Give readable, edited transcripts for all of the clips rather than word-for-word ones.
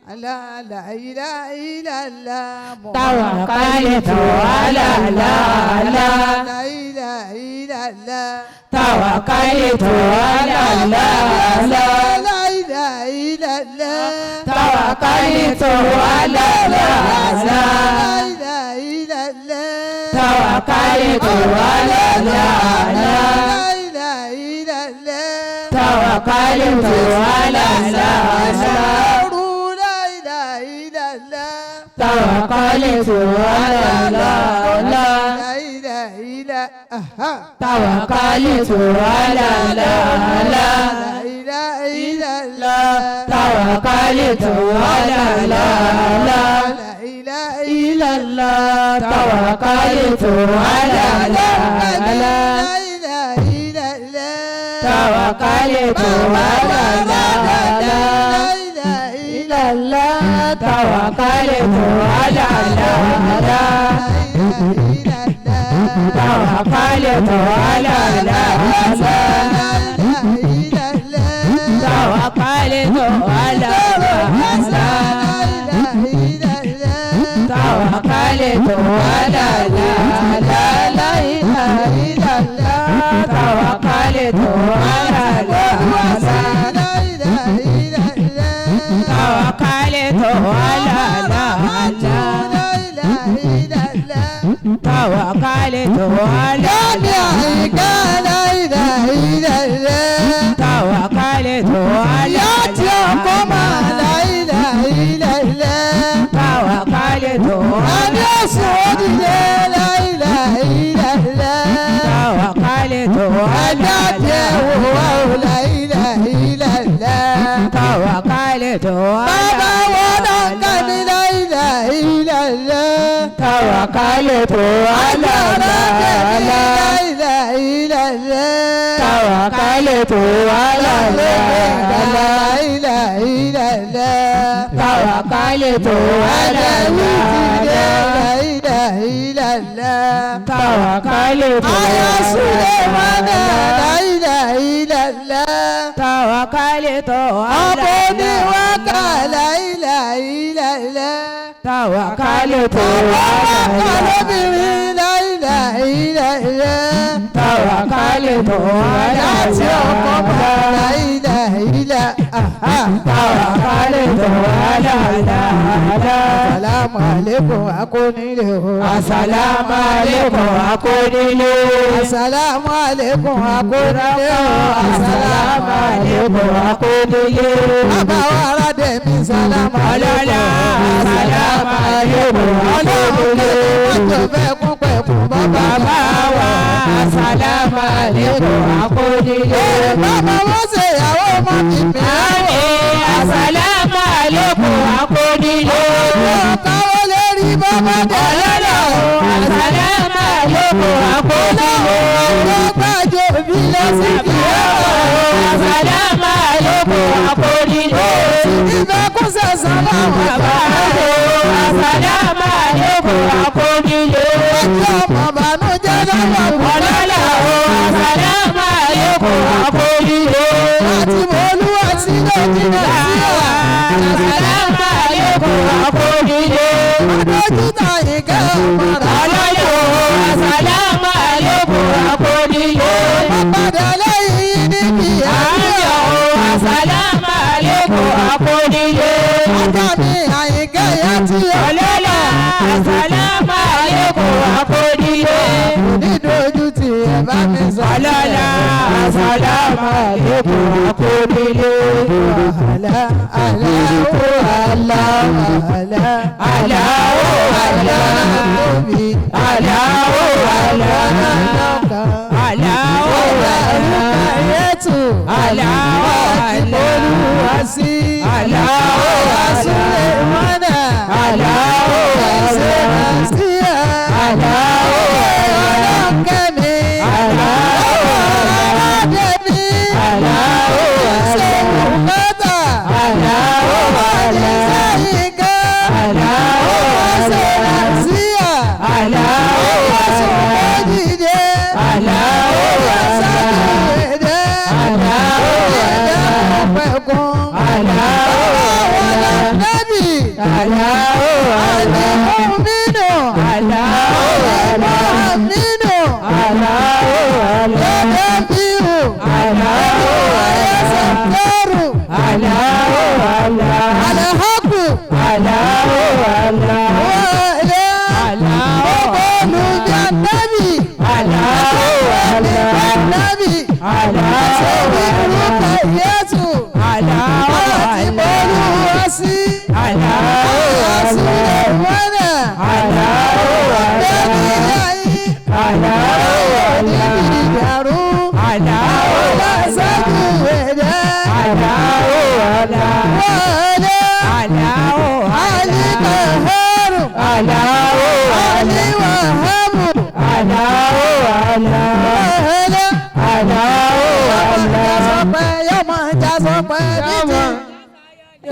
La ilaha illallah. Tawakkaltu ala Allah. La ilaha illallah. Tawakkaltu ala Allah. La ilaha illallah. Tawakkaltu ala Allah. La ilaha illallah. Tawakkaltu ala Allah. La ilaha illallah. Tawakkaltu ala Allah. Tawakkaltu ala Allah. La ilaha illallah. Tawakkaltu ala Allah. La ilaha illallah. Tawakkaltu ala Allah. La ilaha illallah. Tawakkaltu ala Allah. La ilaha illallah. Tawakkaltu ala Allah. Allah, tawakkaltu ala Allah. Tawakkaltu ala Allah. Tawakkaltu ala Allah. Tawakkaltu ala Allah. La ilaha illallah. Tawakkaltu ala Allah. Tawakkaltu ala Allah. Tawakkaltu ala Allah. Tawakkaltu ala Tawakkaltu Tawakkaltu ala Tawakkaltu ala Tawakkaltu ala Tawakkaltu ala Tawakkaltu Tawakkaltu Aboni waka la ilaha illallah. Tawakkaltu Tawakkaltu Tawakkaltu Assalamu alaikum akunile. Assalamu alaikum akunile. Assalamu alaikum akunile. Assalamu alaikum akunile. Baba wara de mi salamu alaikum. Assalamu alaikum akunile. Baba wa assalamu alaikum akunile. Baba wo se yawo mo mi mi. Assalamu alaikum akunile. Káwọ́ lérí bàbá dẹ́lẹ́lá. Assalamu alaikum akunile. Ọlọ́gbàjọ mi lọ sí ìyàwó. Assalamu alaikum akunile. Ìbá kún sẹ̀sán láwọn bàbá. Assalamu alaikum akunile. Ọjọ́ ọmọ bànújẹ́ lọ́wọ́ ọlọ́lá. Assalamu alaikum akunile. Láti mọ olúwa sí lójúmọ̀ sí ọ̀wá. Assalamu alaikum akunile. Adójútà ìkẹ́ ọ̀pọ̀ra. Ọlọ́lá. Assalamu alaikum akunile. Ọ̀padà lẹ́yìn ní kìí àjọ. Assalamu alaikum akunile. Ọjọ́ mi àyíkẹ́ yẹn ti ọlọ́lá. Assalamu alaikum akunile. Onídójú ti ẹ̀ bá mi sọ. Ọlọ́lá. Assalamu alaikum akunile. Àlá àlá ó àlá àlá àlá ó àlá tóbi àlá ó àlá àlá ó àlá Yẹ́tù àlá ó àlá olúwa sí àlá ó àlá mọ́nà àlá ó àlá síyà àlá ó àlá ọlọ́kẹ́mi àlá ó àlá ọlọ́dẹ́mi àlá ó àlá mọ́tà àlá ó àlá sáyìnká àlá ó àlá síyà àlá ó àlá jíjẹ àlá ó àlá sáyìnká àlá ó àlá pẹ̀kún àlá ó àlá Alimuminu. Alimuhaminu. Yadabiru. Ayasantaru. Alahaku. Olùjànàbí. Olùjànàbí. Aṣèwìrúkọ Yésù. Àti Olúwàsí. Olúwàsí ìwọ́nà. Bẹ́ẹ̀ni ayé. Níbi ìdàrú. Olùsọ́jú ẹ̀dá. Wọ́ọ̀dá. Alikaharu. Aliwahabu. Yọmọ ìjà sọ pé méjì.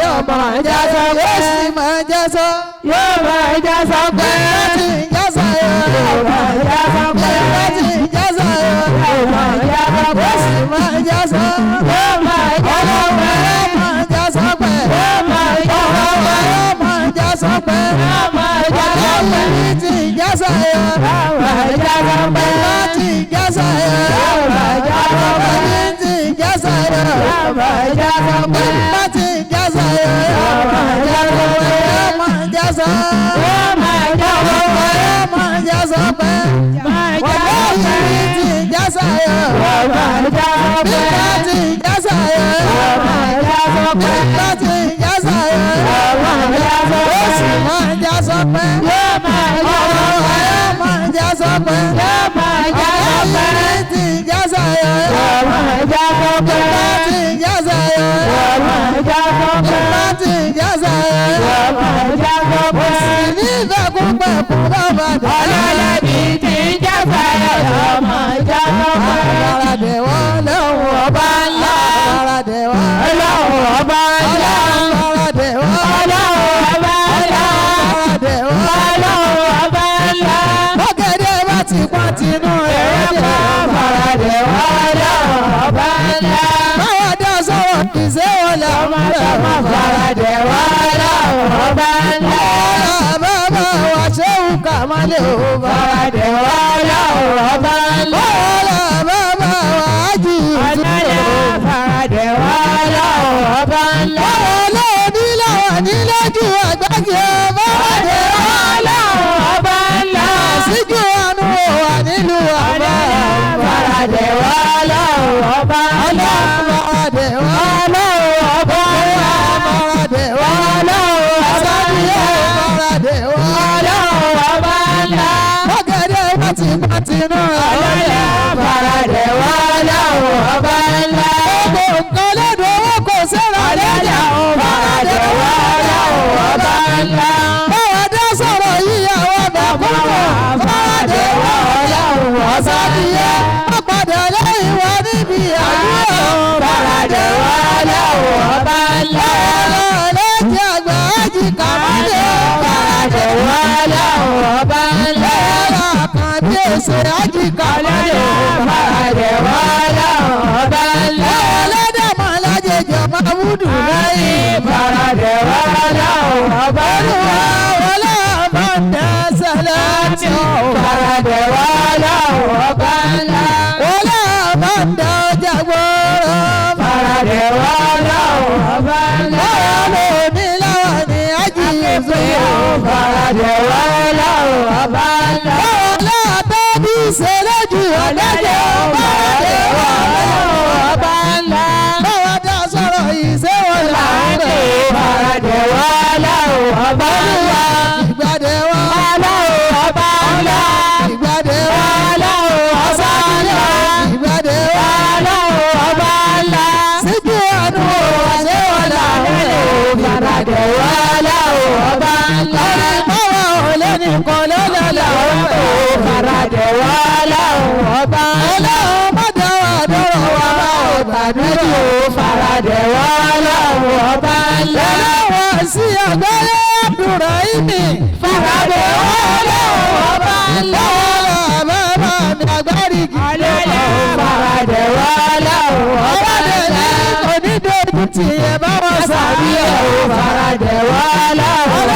Yọmọ ìjà sọ pé yọmọ ìjà sọ. Yọmọ ìjà sọ pé láti ìjà sọ yọ. Yọmọ ìjà sọ pé láti ìjà sọ yọ. Yọmọ ìjà sọ pé yọmọ ìjà sọ. Yọmọ ìjà sọ pé yọmọ ìjà sọ pé yọmọ ìjà sọ pé yọmọ ìjà sọ pé yọmọ ìjà sọ pé láti ìjà sọ yọ. Yọmọ ìjà sọ pé láti ìjà sọ yọ. Yọmọ ìjà sọ pé láti ìjà sọ yọ. Yọmọ ìjà sọ pé láti ìjà sọ yọ. Yọmọ ìjà sọ pé yọmọ ìjà sọ. Yọmọ ìjà sọ pé yọmọ ìjà sọ pé láti ìjà sọ yọ. Yọmọ ìjà sọ pé láti ìjà sọ yọ. Yọmọ ìjà sọ pé láti ìjà sọ yọ. Yọmọ ìjà sọ pé yọmọ ìjà sọ pé yọmọ ìjà sọ pé yọmọ ìjà sọ pé láti ìjà sọ yọ. Yọmọ ìjà sọ pé láti ìjà sọ yọ. Yọmọ ìjà sọ pé láti ìjà sọ yọ. Yọmọ ìjà sọ pé ní ìfẹ́kùn pẹ̀kùn bàbá dé. Ọlọ́lẹ́bí ti ń jẹ́ fẹ́rẹ̀ yọmọ ìjà sọ pé. Àbáradé wọn lóhùn ọba ńlá. Àbáradé wọn lóhùn ọba ńlá. Àbáradé wọn lóhùn ọba ńlá. Àbáradé wọn lóhùn ọba ńlá. Bọ́gẹ̀dẹ̀ bá ti pọ́n tinú rẹ̀ jẹ́. Àbáradé wọn lóhùn ọba ńlá. Báwa dá sọ̀rọ̀ ìṣe wọn lọ. Àbáradé wọn lóhùn ọba ńlá. Bàbá wa ṣéwù Kàmálé o. Àbáradé wọn lóhùn ọba ńlá. Bàbá wa ájì ìtúndò. Àbáradé wọn lóhùn ọba ńlá. Báwo ló ní láwọn nílẹ́jù àgbájé. Àbáradé wọn lóhùn ọba ńlá. Síjú àánú wà nílùú àbá. Àbáradé wọn lóhùn ọba ńlá. Àbáradé wọn lóhùn ọba ńlá. Àbáradé wọn lóhùn ọba ńlá. Àbáradé wọn lóhùn ọba ńlá. Bọ́gẹ̀dẹ̀ wọ́n ti pọ́n tinú ọ̀lẹ́. Àbáradé wọn lóhùn ọba ńlá. Gbogbo nǹkan lọ́dọ̀ owó kò sẹ́ra lẹ́jà. Àbáradé wọn lóhùn ọba ńlá. Báwa dá sọ̀rọ̀ yìí àwọn bàkúrò. Àbáradé wọn lóhùn ọba ńlá. Wọ́n padà lẹ́yìn wa níbi àdúrà. Àbáradé wọn lóhùn ọba ńlá. Ọlọ́ọ̀lẹ́jì àgbà ájì Kàmálé. Àbáradé wọn lóhùn ọba ńlá. Àkàndé èsè ájì Kàmálé. Àbáradé wọn lóhùn ọba ńlá. Ọlọ́dẹ̀mọ̀ lájẹjọ máa wúdù lẹ́yìn. Àbáradé wọn lóhùn ọba ńlá. Wọlé ọmọ ń dá sẹ́lẹ̀tì. Àbáradé wọn lóhùn ọba ńlá. Wọlé ọmọ ń dá ọjà gbòòrò. Àbáradé wọn lóhùn ọba ńlá. Báwo ló ní láwọn ní ájì ìṣòro. Àbáradé wọn lóhùn ọba ńlá. Báwo láàtọ́ bí ìṣẹ̀lẹ̀ jù ọ̀dájọ́. Àbáradé wọn lóhùn ọba ńlá. Báwo dá sọ̀rọ̀ ìṣẹ́wọ̀n láàárọ̀. Àbáradé wọn lóhùn ọba ńlá. Ìgbàdé wọn lóhùn ọba ńlá. Ìgbàdé wọn lóhùn ọba ńlá. Ìgbàdé wọn lóhùn ọba ńlá. Síjú àánú ìṣẹ́wọ̀n láàárọ̀. Àbáradé wọn lóhùn ọba ńlá. Báwo ò lé nìkan ló lọ́la ọ̀pọ̀. Àbáradé wọn lóhùn ọba ńlá. Mọ́tò wà dọ́rọ̀ wà bá ògbàdúrà. Àbáradé wọn lóhùn ọba ńlá. Wọ́n sí àgbáyé Abdulrahimi. Àbáradé wọn lóhùn ọba ńlá. Bàbá mi àgbárí kìí. Àbáradé wọn lóhùn ọba ńlá. Onídòdò tí ẹ bá wọn sàbí ẹ̀. Àbáradé wọn lóhùn ọba ńlá.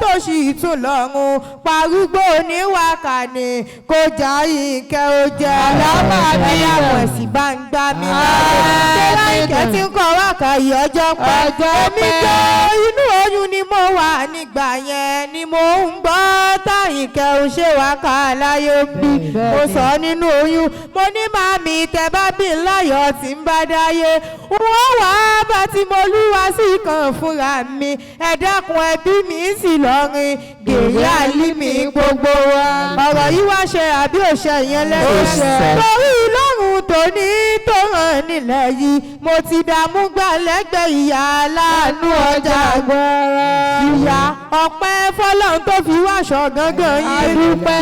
tó sì tún lọ́rùn parúgbó oníwàkàní kò já ìkẹ́ ó jẹ́ aláwọ̀ abẹ́yàwó ẹ̀sìn bá ń gbá mi tẹ́lá ìkẹ́ tí ń kọ́ wákà yìí ọjọ́ pẹ́ èmi tó inú oyún ni mo wà nígbà yẹn ni mo ń gbọ́ táyìnkẹ́ ò ṣe wákà láyé bí mo sọ nínú oyún mo ní màmí tẹ́ bá bí láyọ̀ tí ń bá dáyé wọ́n wá bá tí mo lúwa sí kan fúnra mi ẹ dákun ẹbí mi sì lọ́rin gèyí àlímì gbogbo wa ọ̀rọ̀ yìí wá ṣe àbí òṣè yẹn lẹ́yìn torí lọ́rùn tòní tó hàn nílẹ̀ yìí mo ti dààmú gbà lẹ́gbẹ̀ẹ́ ìyá aláàánú ọjà gbọ́rọ̀ ìyá ọpẹ́ fọlọ́run tó fi wáṣọ gángan yìí dúpẹ́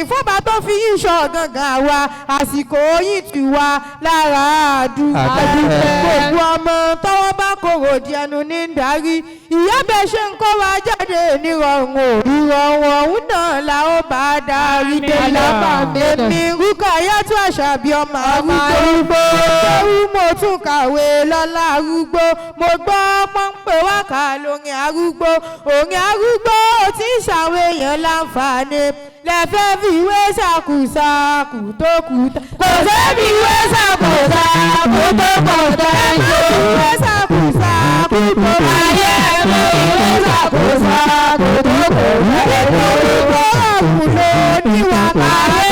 ìfọ́bà tó fi yíṣọ gángan wa àsìkò yìí tù wá lára àdúpẹ́ gbogbo ọmọ tọ́wọ́ bá kòrò di ẹnu ní darí ìyá bẹ́ẹ̀ ṣe ń kó wa jáde nírọ̀rùn ìrọ̀rùn ọ̀hún náà la ó bá darí dé lọ́pàá èmi Rúkàyátù Àṣàbí ọmọ arúgbó ewu mo tún kàwé lọ́lá arúgbó mo gbọ́ pọ́ńpẹ́ wákà lórin arúgbó orin arúgbó tí ń ṣàwọn èèyàn láǹfààní lẹ́fẹ́ fi ìwé ṣàkùsàkù tó kù tán kò fẹ́ fi ìwé ṣàkùsàkù tó kù tán yóò ìwé ṣàkùsàkù tó ayé ẹ̀mọ́ ìwé ṣàkùsàkù tó kù tán lórí bọ́ọ̀kù ló ní wà pàdé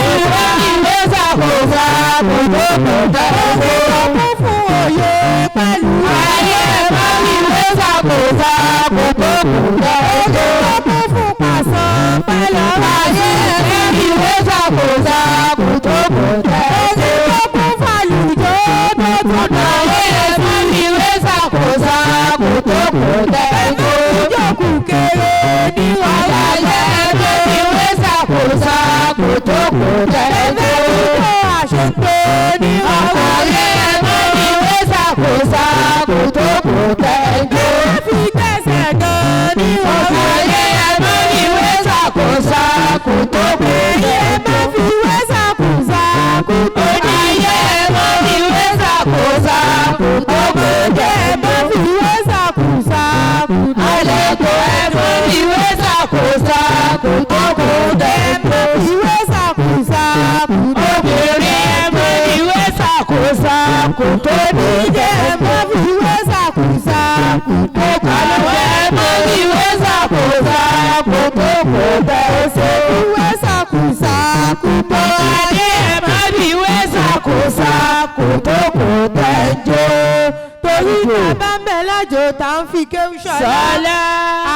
ìwé ṣàkùsàkù tó kù tán lórí fún òye pẹ̀lú ayé ẹ̀mọ́ ìwé ṣàkùsàkù tó kù tán lórí fún pàṣẹ pẹ̀lú ayé ìwé ṣàkóṣàkó tó kò tẹ́ ẹni tó kún fàlùjọ tó tún náwó ẹ̀sùn ìwé ṣàkóṣàkó tó kò tẹ́ ẹni ìjọkù kéré ní wàhálà ẹgbẹ́ ìwé ṣàkóṣàkó tó kò tẹ́ ẹni ìjọ àṣepé ní wàhálà ẹgbẹ́ ìwé ṣàkóṣàkó tó kò tẹ́ ẹni fi tẹ̀sẹ̀ gan ní wàhálà ẹgbẹ́ ìwé ṣàkóṣàkó tó kò tẹ́ ẹni fi ìwé ṣàkóṣàkó tó ní ayé ẹ̀mọ́ ìwé ṣàkóṣàkó tó kò tẹ́ ẹni fi ìwé ṣàkóṣàkó àlejò ẹ̀mọ́ ìwé ṣàkóṣàkó tó kò tẹ́ ẹni ìwé ṣàkóṣàkó obìnrin ẹ̀mọ́ ìwé ṣàkóṣàkó tó ní jẹ́ ẹ̀mọ́ ìwé ṣàkóṣàkó tó kò tẹ́ ẹ̀mọ́ ìwé ṣàkóṣàkó tó kò tẹ́ ìwé ṣàkóṣàkó tó ayé ẹ̀mọ́ ìwé ṣàkóṣàkó tó kò tẹ́ jọ torí tá bá ń bẹ̀ lájò tá ń fi kéwú ṣọlá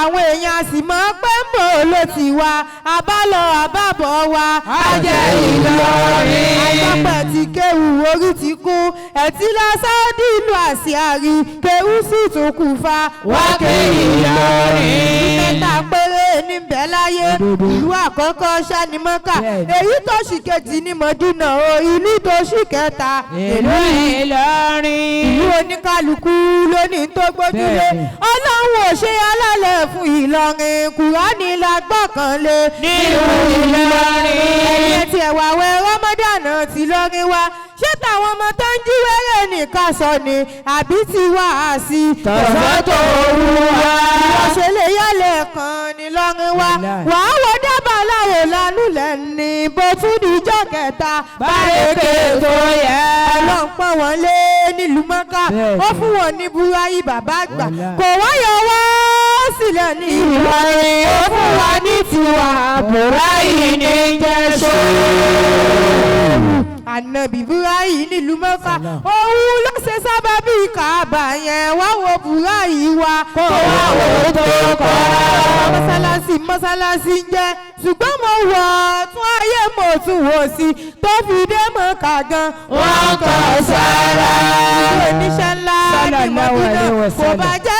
àwọn èèyàn sì mọ̀ pé mbò ló ti wá abálọ àbábọ̀ wa ajẹ́ Ìlọrin àgbàpẹ̀ ti kéwú orí ti kún ẹ̀tí lásàdí ìlú àṣìárí kéwú sì tún kù fa wá ké Ìlọrin mẹ́ta péré níbẹ̀ láyé ìlú àkọ́kọ́ ṣánimọ́kà èyí tó sì kejì ní Mọ̀dínà o ìlú tó sì kẹta ìlú Ìlọrin ìlú oníkálukú lónìí tó gbójúlé Ọlọ́run ò ṣe alálẹ̀ fún Ìlọrin Kùránì la gbọ́kànlé nílùú Ìlọrin ẹ̀yẹ tí ẹ̀wà wẹ rọ́mọdánà ti lọ́rin wá ṣé táwọn ọmọ tó ń jí wẹ́rẹ́ nìkan sọ ni àbí ti wá a sí tọ̀sán tó rú wa ìwọ̀ṣẹ̀ lè yálẹ̀ kan ní lọ́rin wá wàá wọ dábàá láwò lánúlẹ̀ ní bó tún níjọ́ kẹta bárẹ̀kẹ̀ tó yẹ Ọlọ́run pọ́n wọn lé nílùú Mọ́kà ó fún wọn ní búráyì bàbá àgbà kò wáyọ̀ wá sílẹ̀ ní Ìlọrin ó fún wa ní tiwa búráyì ní jẹ́sọ́ Ànábì Búráyì nílùú Mọ́kà òun ló ṣe sábàbí Káàbà yẹn wá wo Búráyì wa kó wá wo tó kọ́ mọ́sálásí ń jẹ́ ṣùgbọ́n mo wọ̀ tún ayé mo tún wò sí tó fi dé Mọ́kà gan wọ́n kọ́ sára oníṣẹ́ ńlá ní Mọ́dínà kò bàjẹ́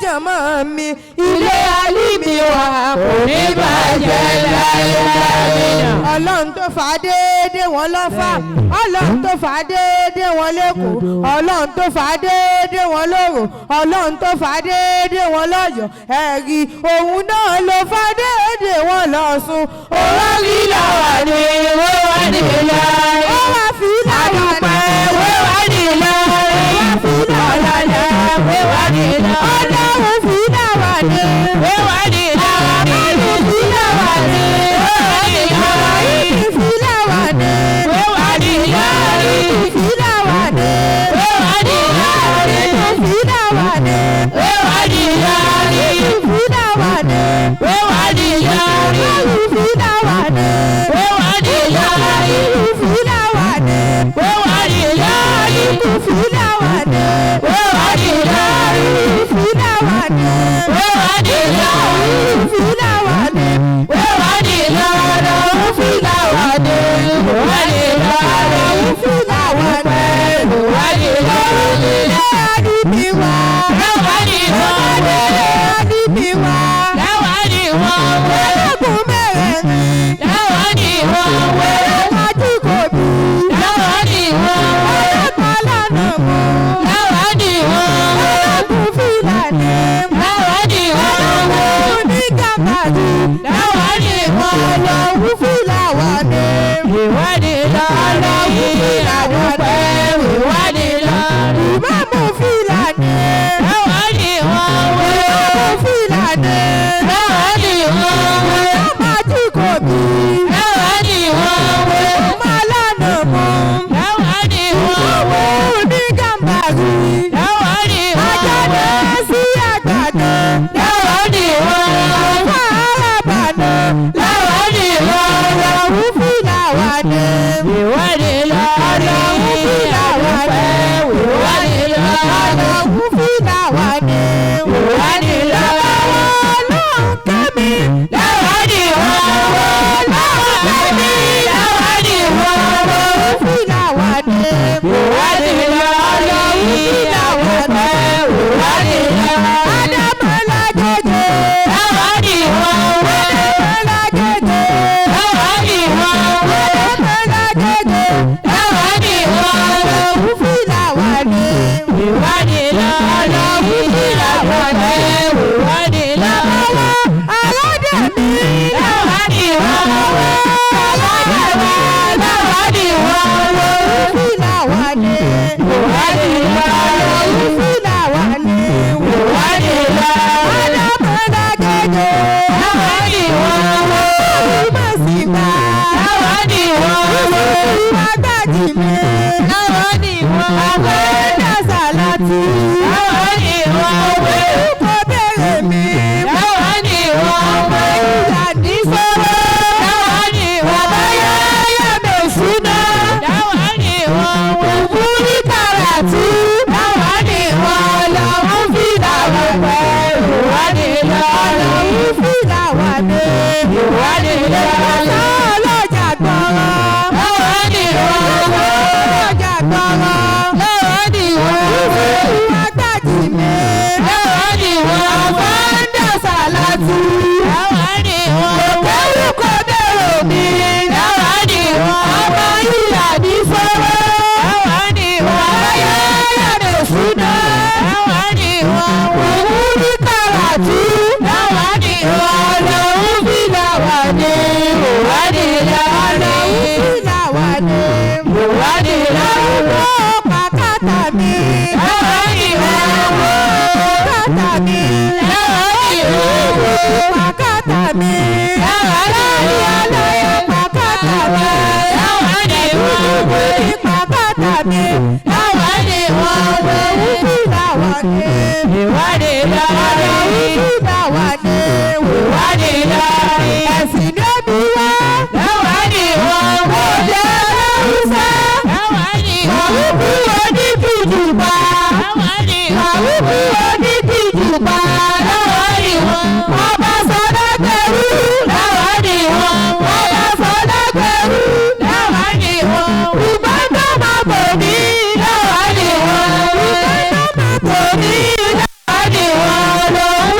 jọmọ́ mi ilé Àlímì wa kò ní bàjẹ́ láéláé. Ọlọ́run tó fà á déédé wọn lọ́fà Ọlọ́run tó fà á déédé wọn lẹ́kọ̀ọ́ Ọlọ́run tó fà á déédé wọn lóró Ọlọ́run tó fà á déédé wọn lọ́yọ̀ọ́ ẹ̀rí òun náà ló fà á déédé wọn lọ́ṣun. Owó rí làwà ní ìwé wà ní Ìlọrin. Ó wá fi làwà ní ìwé wà ní Ìlọrin. Ó wá fi làwà ní ìwé wà ní Ìlọrin. Ọlọ́run fi làwà ní. Wéwà ní láàrí. Fíláwà ní. Fíláwà ní. Wéwà ní láàrí. Fíláwà ní. Wéwà ní láàrí. Fíláwà ní. Wéwà ní láàrí. Fíláwà ní. Wéwà ní láàrí. Fíláwà ní. Wéwà ní láàrí. Fíláwà ní. Wéwà ní láàrí. Fíláwà ní. Wéwà ní láàrí. Fíláwà ní. Wéwà ní láàrí. Fíláwà ní. Wéwà ní láàrí. Fíláwà ní. Wéwà ní láàrí. Fíláwà ní. Wéwà ní láàrí. Adìbí wa. Wéwà ní láàrí. Adìbí wa. Wéwà ní wọ́n wé. Ẹlẹ́gùn mẹ́rẹ̀ẹ̀rin. Wéwà ní wọ́n wé. Ẹlẹ́gùn kò bí. Wéwà ní wọ́n wé. Ẹlẹ́gùn lánàá mọ́. Wéwà ní wọ́n wé. Ẹlẹ́gùn Fúlàní. Wéwà ní wọ́n wé. Onígàmbàdì. Wéwà ní wọ́n lọ wú Fúláwà ní. Wéwà ní lọ́lọ́ wú Fúláwà ní. Wéwà ní lọ́lọ́. Ìmáàmù Fúlàní. Wéwà ní wọ́n wé. Ìmáàmù Fúlàní. Wéwà ní wọ́n wé. Ọmọ Ajíkòbí. Wéwà ní wọ́n wé. Ọmọ alánà mọ́. Wéwà ní wọ́n wé. Onígàmbàdì. Wéwà ní wọ́n wé. Ajáde sí àgbàdo. Wéwà ní wọ́n wé. Ọmọ arábànú. Wéwà ní wọ́n wé. Wú Fúláwà ní. Wéwà ní lọ́lọ́ wú Fúláwà ní. Wéwà ní lọ́lọ́ wú Fúláwà ní. Wéwà ní lọ́lọ́ lọ́hùn kẹ́mi. Wéwà ní wọ́n wé. Lọ́hùn kẹ́mi. Wéwà ní wọ́n wé. Wú Fúláwà ní. Wéwà ní lọ́lọ́ wú Fúláwà ní. Wéwà ní lọ́lọ́. Adámọ́lá jẹjẹ. Wéwà ní wọ́n wé. Adámọ́lá jẹjẹ. Wéwà ní wọ́n wé. Adámọ́lá jẹjẹ. Wéwà ní wọ́n wé. Wú Fúláwà ní. Wéwà ní lọ́lọ́ wú Fúláwà ní. Wéwà ní lọ́lọ́. Aládé mi. Wéwà ní wọ́n wé. Aládé mi. Wéwà ní wọ́n wé. Wú Fúláwà ní. Wéwà ní lọ́lọ́ wú Fúláwà ní. Wéwà ní lọ́lọ́. Adámọ́lá jẹjẹ. Wéwà ní wọ́n wé. Ìmọ̀ sí gbà. Wéwà ní wọ́n wé. Ìmọ̀ gbàjì mi. Wéwà ní wọ́n wé. Dàsà láti. Wéwà ní wọ́n wé. Kò béèrè mi. Wéwà ní wọ́n wé. Ìyàdí sọ́wọ́. Wéwà ní wọ́n wé. Àbáyá mẹ́sùnà. Wéwà ní wọ́n wé. Fúrí kàràtì. Wéwà ní wọ́n lọ wú Fúláwà ní. Wéwà ní lọ́lọ́ wú Fúláwà ní. Wéwà ní lọ́lọ́. Ọlọ́jà gbọ́rọ̀. Wéwà ní wọ́n wé. Ọlọ́jà gbọ́rọ̀. Wéwà ní wọ́n wé. Ìwà gbàjì mi. Wéwà ní wọ́n wé. Dàsà láti. Wéwà ní wọ́n wé. Orúkọ bẹ̀rù mi. Wéwà ní wọ́n wé. Ọmọ Ìyàdí sọ́wọ́. Wéwà ní wọ́n wé. Àbáyá mẹ́sùnà. Wéwà ní wọ́n wé. Fúrí kàràtì. Wéwà ní wọ́n lọ wú Fúláwà ní. Wéwà ní lọ́lọ́ wú Fúláwà ní. Wéwà ní lọ́lọ́. Pàkátà mi. Wéwà ní wọ́n wé. Pàkátà mi. Wéwà ní wọ́n wé. Pàkátà mi. Wéwà ní aláyé pàkátà mi. Wéwà ní wọ́n wé. Pàkátà mi. Wéwà ní wọ́n wé. Wú Fúláwà ní. Wéwà ní lọ́lọ́ wú Fúláwà ní. Wéwà ní lọ́lọ́. Ẹ̀sìn lóbi wá. Wéwà ní wọ́n wé. Òde Aláwùsá. Wéwà ní wọ́n wé. Oníkìjùpá. Wéwà ní wọ́n wé. Oníkìjùpá. Wéwà ní wọ́n wé. Ọba sọ́dọ̀ tẹ̀rù. Wéwà ní wọ́n wé. Ọba sọ́dọ̀ tẹ̀rù. Wéwà ní wọ́n wé. Ìbátan máa bò mí. Wéwà ní wọ́n wé. Ìbátan máa bò mí. Wéwà ní wọ́n lọ wú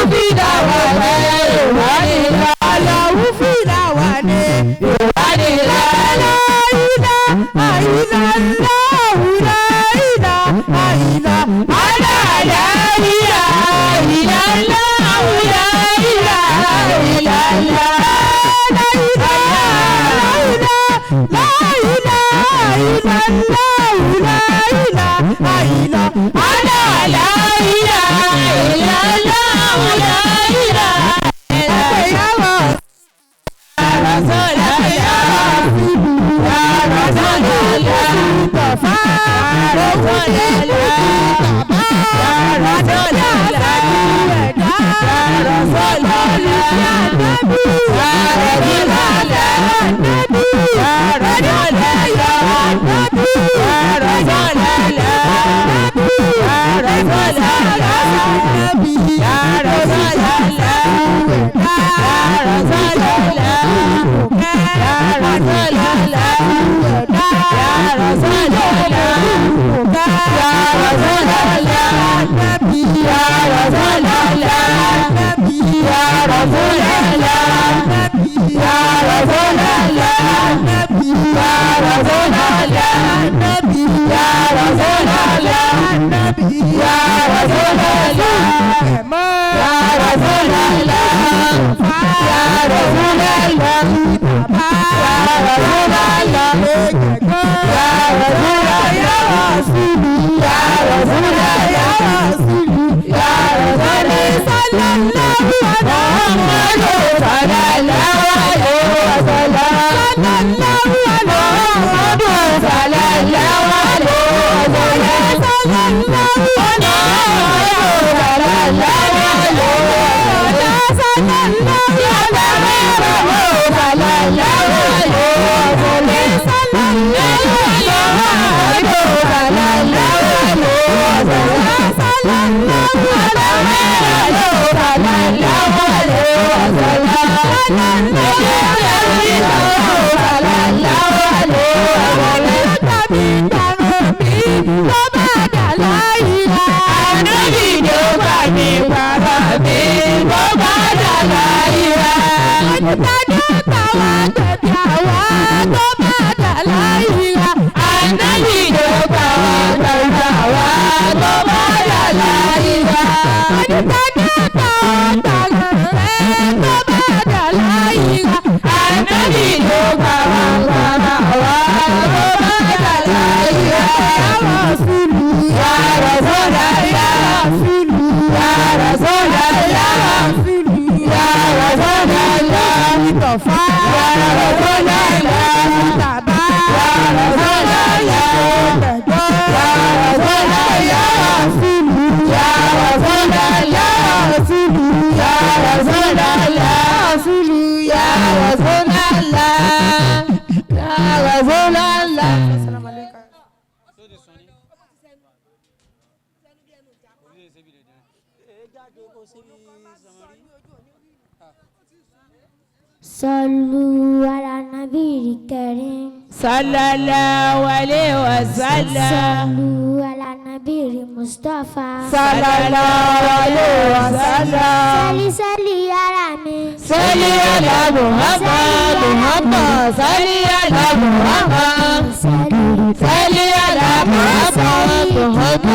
صلوا على النبي الكريم صلى الله عليه وسلم. صلوا على النبي المصطفى صلى الله عليه وسلم. صلي على مين صلي على محمد محمد صلي على محمد صلي على محمد محمد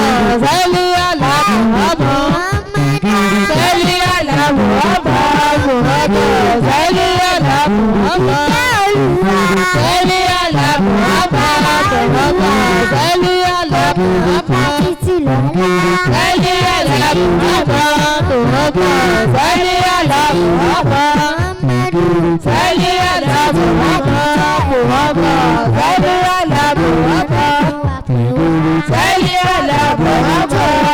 صلي على محمد صلي على محمد محمد صلي على محمد صلي على محمد محمد صلي على محمد صلي على محمد محمد صلي على محمد صلي على محمد محمد صلي على محمد صلي على محمد محمد صلي على محمد صلي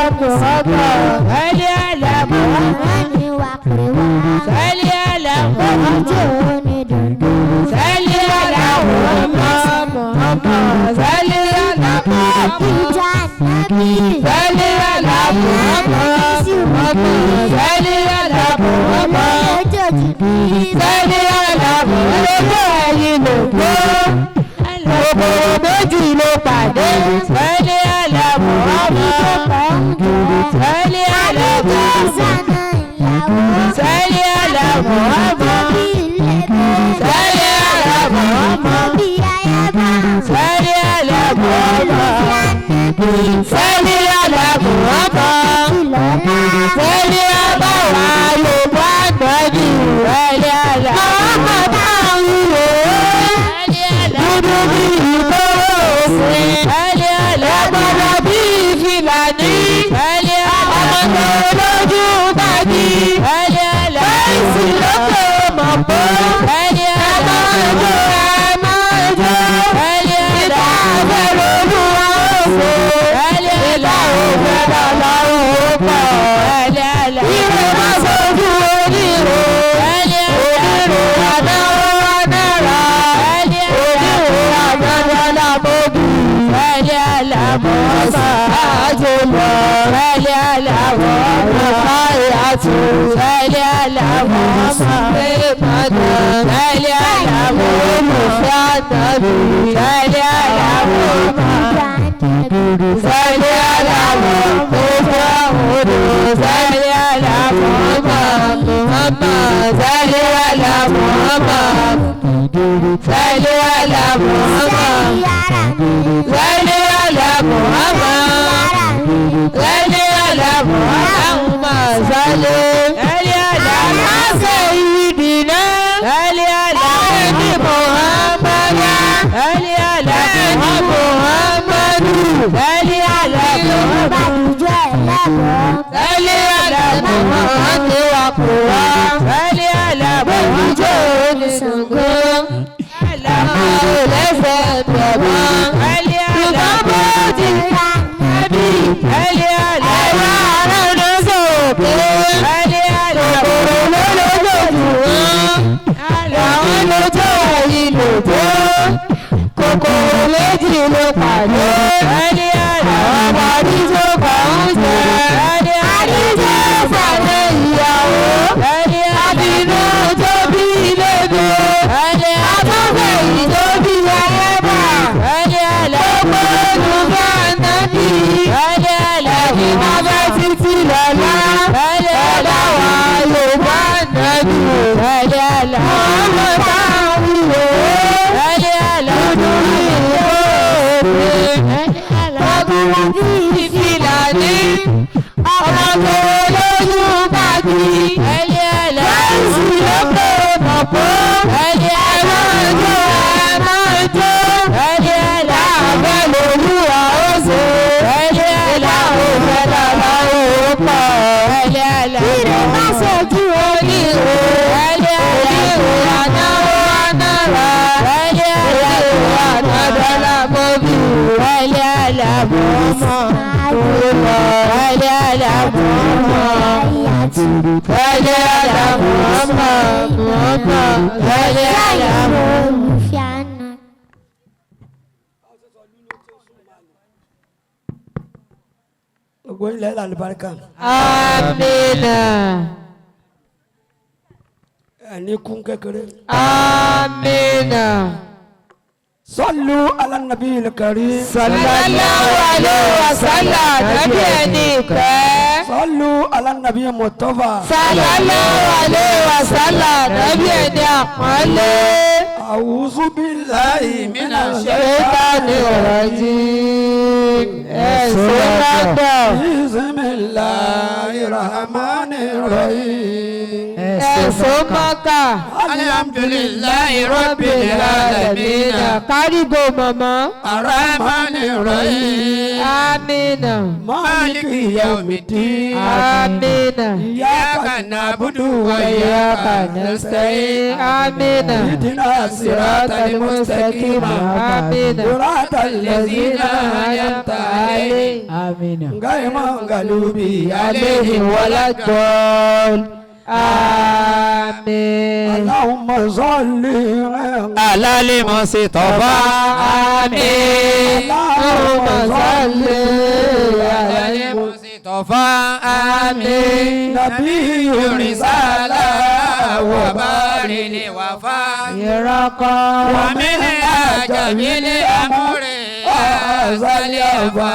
على محمد صلي على محمد محمد صلي على محمد صلي على محمد محمد صلي على محمد صلي على محمد méjì ló pàdé صلي على محمد صلي على محمد صلي على محمد صلي على محمد صلي على محمد صلي على محمد صلي على محمد صلي على محمد Hello, àjùlọ sẹ́lẹ̀ àlàmọ́ àyàtú sẹ́lẹ̀ àlàmọ́ ìbàdàn sẹ́lẹ̀ àlàmọ́ mùsàtàbí sẹ́lẹ̀ àlàmọ́ sẹ́lẹ̀ àlàmọ́ gbogbo àwòrán sẹ́lẹ̀ àlàmọ́ Muhammad sẹ́lẹ̀ àlàmọ́ sẹ́lẹ̀ àlàmọ́ sẹ́lẹ̀ àlàmọ́ sẹ́lẹ̀ àlàmọ́ sẹ́lẹ̀ àlàmọ́ sayyidina sẹ́lẹ̀ àlàmọ́ Muhammad sẹ́lẹ̀ àlàmọ́ Muhammad sẹ́lẹ̀ àlàmọ́ sẹ́lẹ̀ àlàmọ́ àti wàkùwà sẹ́lẹ̀ àlàmọ́ ìjọ oníṣègùn àlàmọ́ lẹ́sẹ̀ bẹ̀rẹ̀ sẹ́lẹ̀ àlàmọ́ ti nàbí sẹ́lẹ̀ àlàmọ́ àrùnṣòkè sẹ́lẹ̀ àlàmọ́ lọ́lọ́lọ́jọ́ àwọn lójó ìlòjó kòkòrò méjì ló pàdé sẹ́lẹ̀ àlàmọ́ àdíjọ́ kọ̀ọ̀jẹ́ sẹ́lẹ̀ àdíjọ́ fàlẹ́ ìyàwó sẹ́lẹ̀ àbínú tó bí lébi sẹ́lẹ̀ àtọ́fẹ́ ìjọ bí ayébà sẹ́lẹ̀ àlàmọ́ olùkọ́ ànábì sẹ́lẹ̀ àlàmọ́ abẹ́ títí lọ́lá sẹ́lẹ̀ àlàmọ́ yorùbá ànábì sẹ́lẹ̀ àlàmọ́ ọmọ táwọn wíwò sẹ́lẹ̀ àlàmọ́ ìfìlàní ọmọ tó lójú bàbí ẹlẹ́ ẹ̀lẹ́ láìsí lókè mọ̀pọ̀ ẹlẹ́ ẹ̀lẹ́jọ́ ẹ̀mọ́jọ́ ẹlẹ́ ẹ̀lẹ́ àbẹ́ lòlúwà ó ṣe ẹlẹ́ ẹ̀lẹ́ òfẹ́ lọ́la òpọ̀ ẹlẹ́ ẹ̀lẹ́ ìrìn má ṣojú oníhò ẹlẹ́ ẹ̀lẹ́ ìwànáwó anára ẹlẹ́ ẹ̀lẹ́ ìwànádọ́là mọ́bí ẹlẹ́ ẹ̀lẹ́ àbọ̀mọ́ òwúrọ̀ ẹlẹ́ ẹ̀lẹ́ àbọ̀mọ́ ẹlẹ́ ẹ̀lẹ́ àbọ̀mọ́ ẹlẹ́ ẹ̀lẹ́ àbọ̀mọ́. gbogbo ilẹ̀ ìlànà ìbáríkà. Amina. ẹni kún kékeré. Amina. Sallu ala nabiyil karim. Sallallahu alaihi wasallam nabi ẹni kẹ́. Sallu ala nabiyil mustafa. Sallallahu alaihi wasallam nabi ẹni àpọ́nlé. A'udhu billahi minash Shaitanir rajim. Ẹ̀sìn lọ́dọ̀. Bismillahir rahmanir rahim. Ẹ̀sìn mọ́kà. Alhamdulillahi rabbil alamin. Kárígò mọ̀mọ́. Arrahmanir rahim. Amina. Maliki yawmiddin. Amina. Iyyaka na'budu wa Iyyaka nasta'in. Amina. Ihdina Siratal mustaqim. Amina. siratal ladzina An'amta alayhim. Amina. Gaima galubi Alayhim waladdallin. Amin. Allahumma salli Alal Mustafa. Amin. Allahumma salli Alal ala Mustafa. Amin. Nabiyyur Risala wa baril wafa. Yaraqa Wa min ajabil amri azalifa.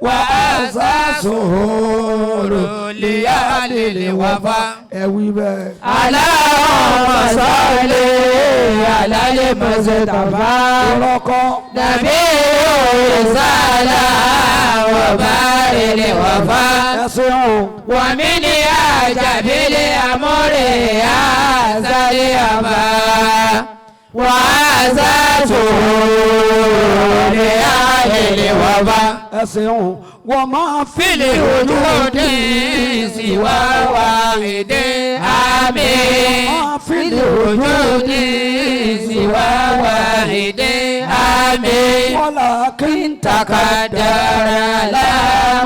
Wa asasuhuru liyalil wafa. ẹ̀wí bẹ́ẹ̀. Allahumma salli ala al-Mustafa. Rọ́kọ́. Nabiyyur risala wa baril wafa. Ẹ̀sìn o. Wa min ajabil amri azalifa. Wa asasuhuru liyalil wafa. Ẹ̀sìn o. Wọ́n máa Fil wujudi siwa wahidi. Amin. Fil wujudi siwa wahidi. Amin. wọ́lá kí n Takadara la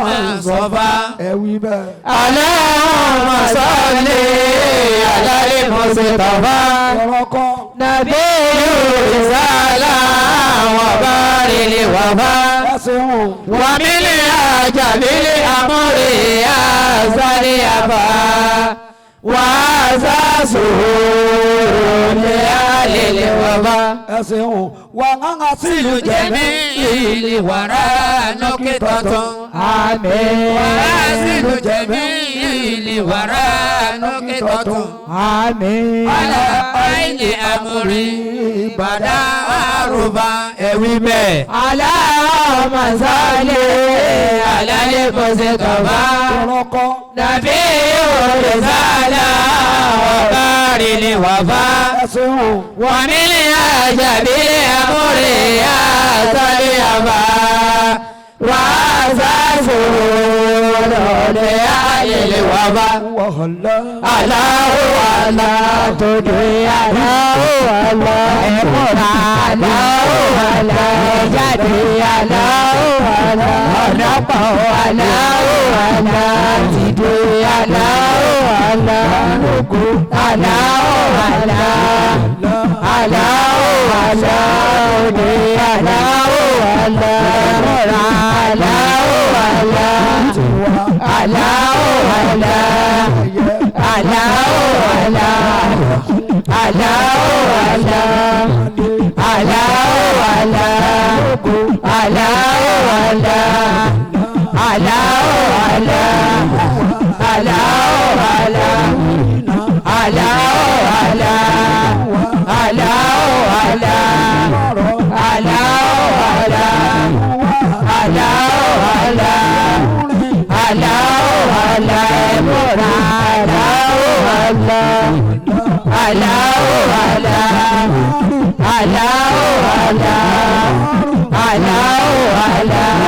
Mustafa. ẹ̀wí bẹ́ẹ̀. Allahumma salli ala al-Mustafa. Rọ́kọ́. Nabiyyur risala wa baril wafa. ẹ̀sìn wàmílì àjàbílì àmúrí àzàrí àbá wàásà sòrò lè àlèlè wàbá. ẹ̀sìn wàhánà sílù jẹ̀mí ìlì wàrà lókè tọ̀tún. Àmín. wàrà sílù jẹ̀mí ìlì wàrà lókè tọ̀tún. Àmín. Ala aini amuri bada aruba ẹ̀wí bẹ́ẹ̀. Allahumma salli ala al-Mustafa ọlọ́kọ́ Nàbí òrìṣàlá ọ̀bárí ni wàfá. ẹ̀sìn Wàmílì àjàbí amúrí àtàlí àbá. Wàásà sòrò lè àyèlè wàfá. wàhálà Allahu Allah todo Allahu Allah ẹ̀mọ́ra Allahu Allah ẹ̀jáde Allahu Allah ọ̀nàpọ̀ Allahu Allah tìde Allahu Allah lóko Allahu Allah Allahu Allah òde Allahu Allah ẹ̀mọ́ra Allahu Allah Allahu Allah. Allahu Allah, Allahu Allah, Allahu Allah, Allahu Allah, Allahu Allah, Allahu Allah, Allahu Allah, Allahu Allah, Allahu Allah, Allahu Allah, Allahu Allah, mura Allahu Allah, Allahu Allah,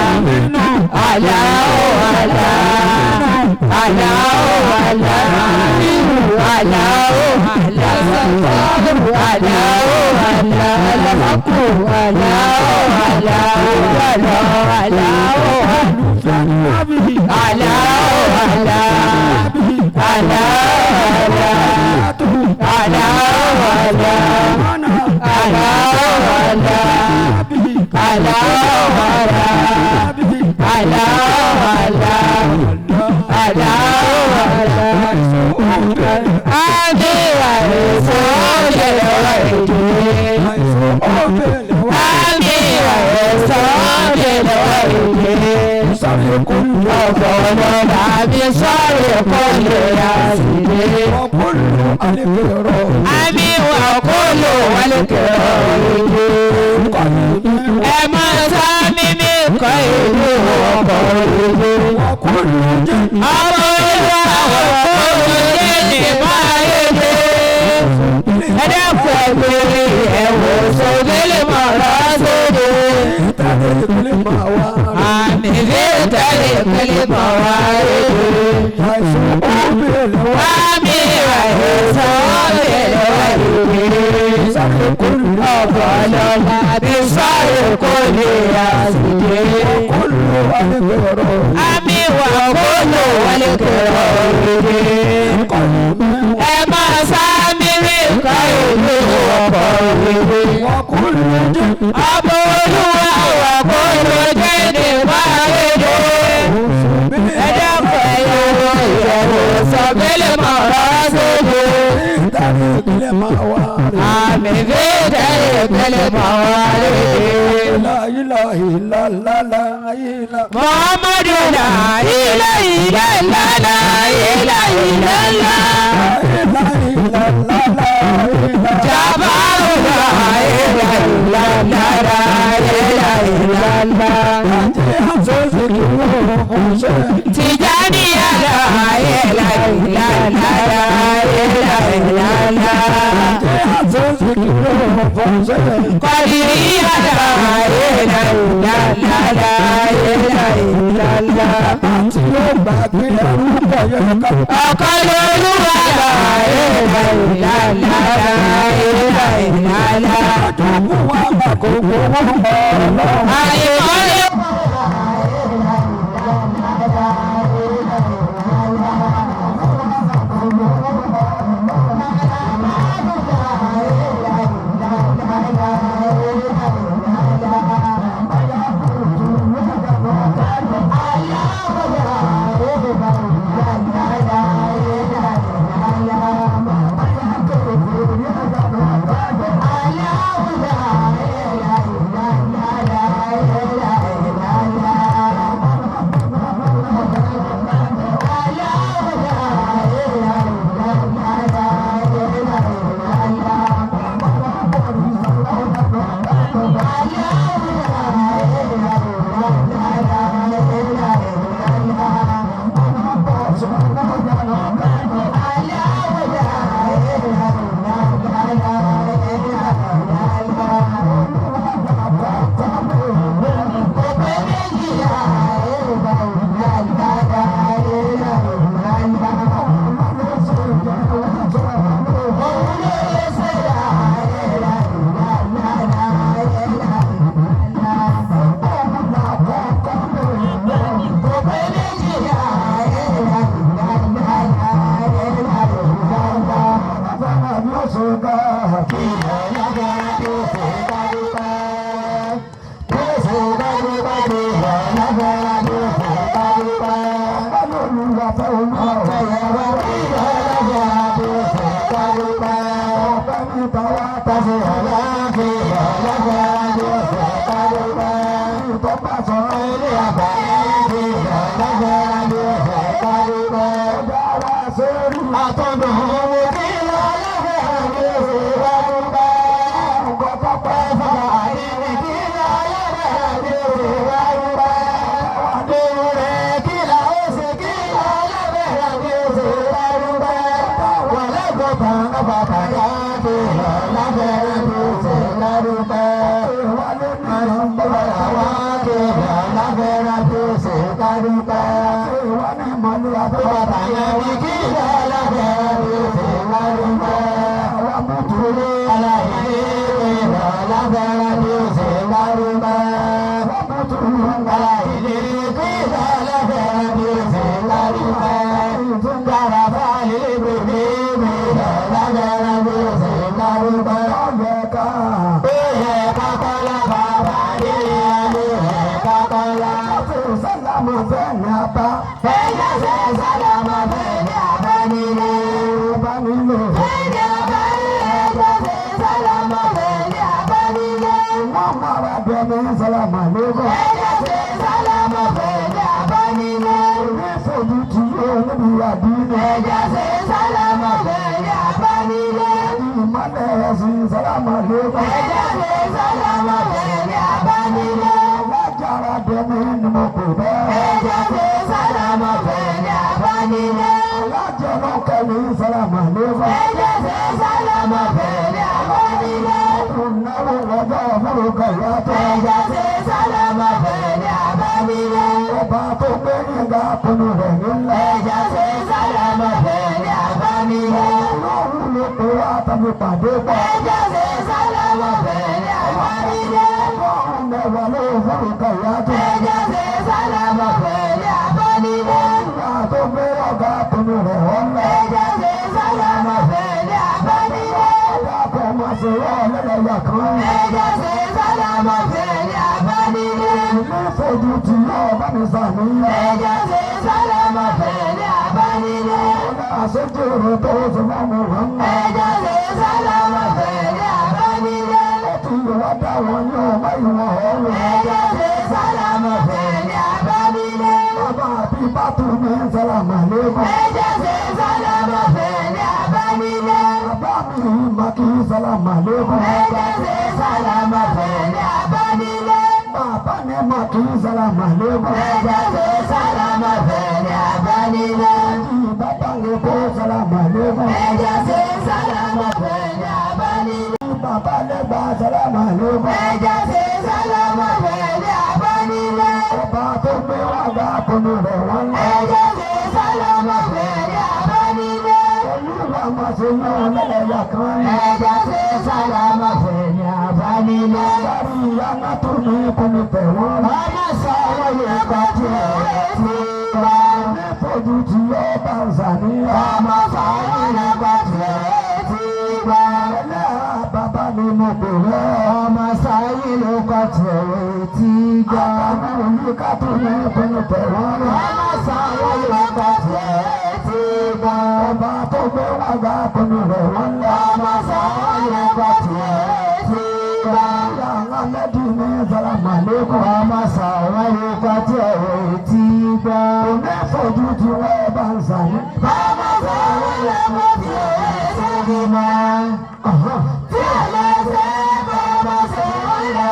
Allahu Allah, Allahu Allah, Allahu Allah, Allahu Allah, Allahu Muhammadu la ilaha illallah la ilaha illallah Jabaru la ilaha illallah la ilaha illallah Tijani la ilaha illallah la ilaha illallah Qadiriya la ilaha illallah la ilaha illallah Ọ̀kan l'Olúwa la ilaha illallah la ilaha illallah Àyìnbọ́lé.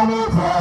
Baba,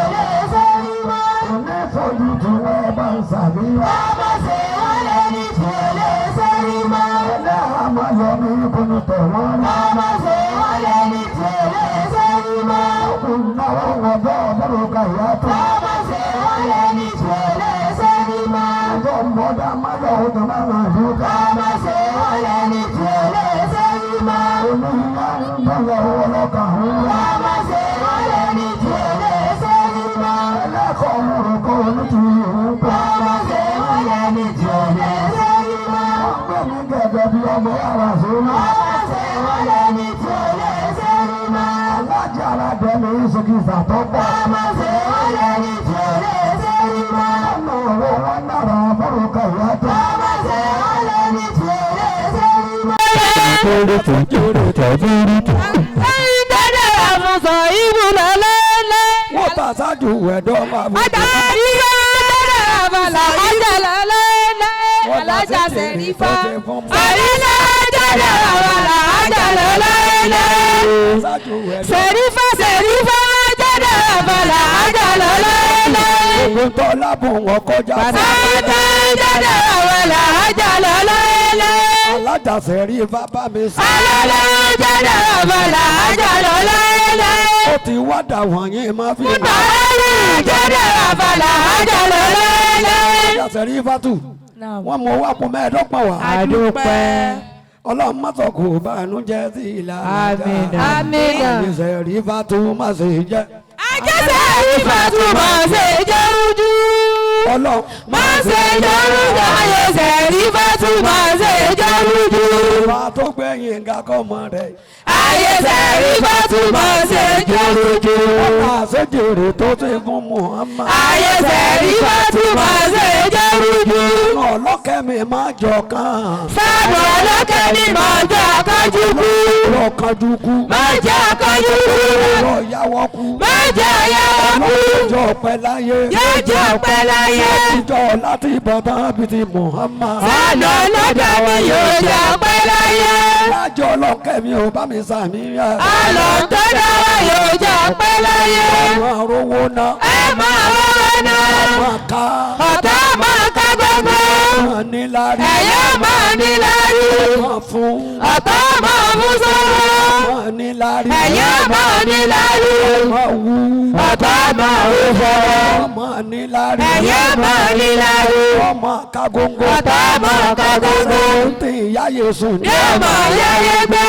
lọ ọlọ́kà òun. ọmọ ṣe wọ́n lè ní tí ó lè ṣe ní mọ́. ẹlẹ́kọ̀ọ́ múru kó nítorí òun pẹ́. ọmọ ṣe wọ́n lè ní tí ó lè ṣe ní mọ́. ọgbẹ́ mi gẹ̀gẹ́ bí ọmọ yàrá sórí. ọmọ ṣe wọ́n lè ní tí ó lè ṣe ní mọ́. alájà aládẹ́ mi ń sọkí ìsàtọ́pọ̀. ọmọ ṣe wọ́n lè ní tí ó lè ṣe ní mọ́. ọmọ òwe wọn dára fọ́rùkọ ìyá tó. ọmọ ṣe wọ́n lè ní tí ó lè ṣe ní mọ́. wọ́n bá ṣáájú ẹ̀dọ́ máa bọ̀. alájà sẹ̀rífà àrílẹ̀ jáde àwàlà àjàlẹ̀ lẹ́lẹ́ sẹ̀rífà jáde àwàlà àjàlẹ̀ lẹ́lẹ́ ogun tó lábùn wọn kọjá. bàtà jáde àwàlà àjàlẹ̀ lẹ́lẹ́ alájà Sẹ̀rífà bá mi sọ. àlàlẹ̀ jáde àwàlà àjàlẹ̀ lẹ́lẹ́ ó ti wá dà wọ̀nyí máa fi. bàtà jáde àwàlà àjàlẹ̀ lẹ́lẹ́. alájà Sẹ̀rífà tù wọ́n mú owó àpò mẹ́ẹ̀ẹ́dọ́gbọ̀n wá. àdúpẹ́. ọlọ́run má sọ kò bànújẹ́ sí ìlà àmín. àmín. Sẹ̀rífà tù má ṣe jẹ́. Sẹ̀rífà tù má ṣe jẹ́ rújú. ọlọ́run má ṣe jẹ́ rújú. ayé Sẹ̀rífà tù má ṣe jẹ́ rújú. ìwà tó gbẹ̀yìn ga kọ́ mọ́ rẹ̀. ayé Sẹ̀rífà tù má ṣe jẹ́ rújú. ọ̀nà àṣejèrè tó ti fún Muhammad. ayé Sẹ̀rífà tù má ṣe jẹ́ rújú. ọlọ́kẹ́ mi máa jọ kàn. sábà ọlọ́kẹ́ mi máa jẹ́ àkájú kú. lọ kanjú kú. máa jẹ́ àkájú kú. lọ yáwọ́ kú. máa jẹ́ àyàwó kú. ọlọ́jọ́ pẹ́ láyé. yóò jẹ́ ọpẹ́ láyé. ìjọ láti ìbọ̀dán bíi ti Muhammad. sálọ lọ́dọ̀ mi yóò jẹ́ ọpẹ́ láyé. lájọ ọlọ́kẹ́ mi ò bá mi sàmì rẹ̀. àlọ́ tó dáwà yóò jẹ́ ọpẹ́ láyé. ọmọ rówó ná. ẹ máa rọrọ náà. ọmọ ká. ọ̀tá máa ká gbogbo. ọmọ níláárí. ẹ̀yọ́ máa níláárí. ọmọ fún. ọ̀tá máa fún sọ́wọ́. ọmọ níláárí. ẹ̀yọ́ máa níláárí. ọmọ wú. ọ̀tá máa wú fọwọ́. ọmọ níláárí. ẹ̀yọ́ máa níláárí. ọmọ kágóńgó. ọ̀tá máa ká gbogbo. tí ìyá Yésù ní. yóò máa yáyé gbé.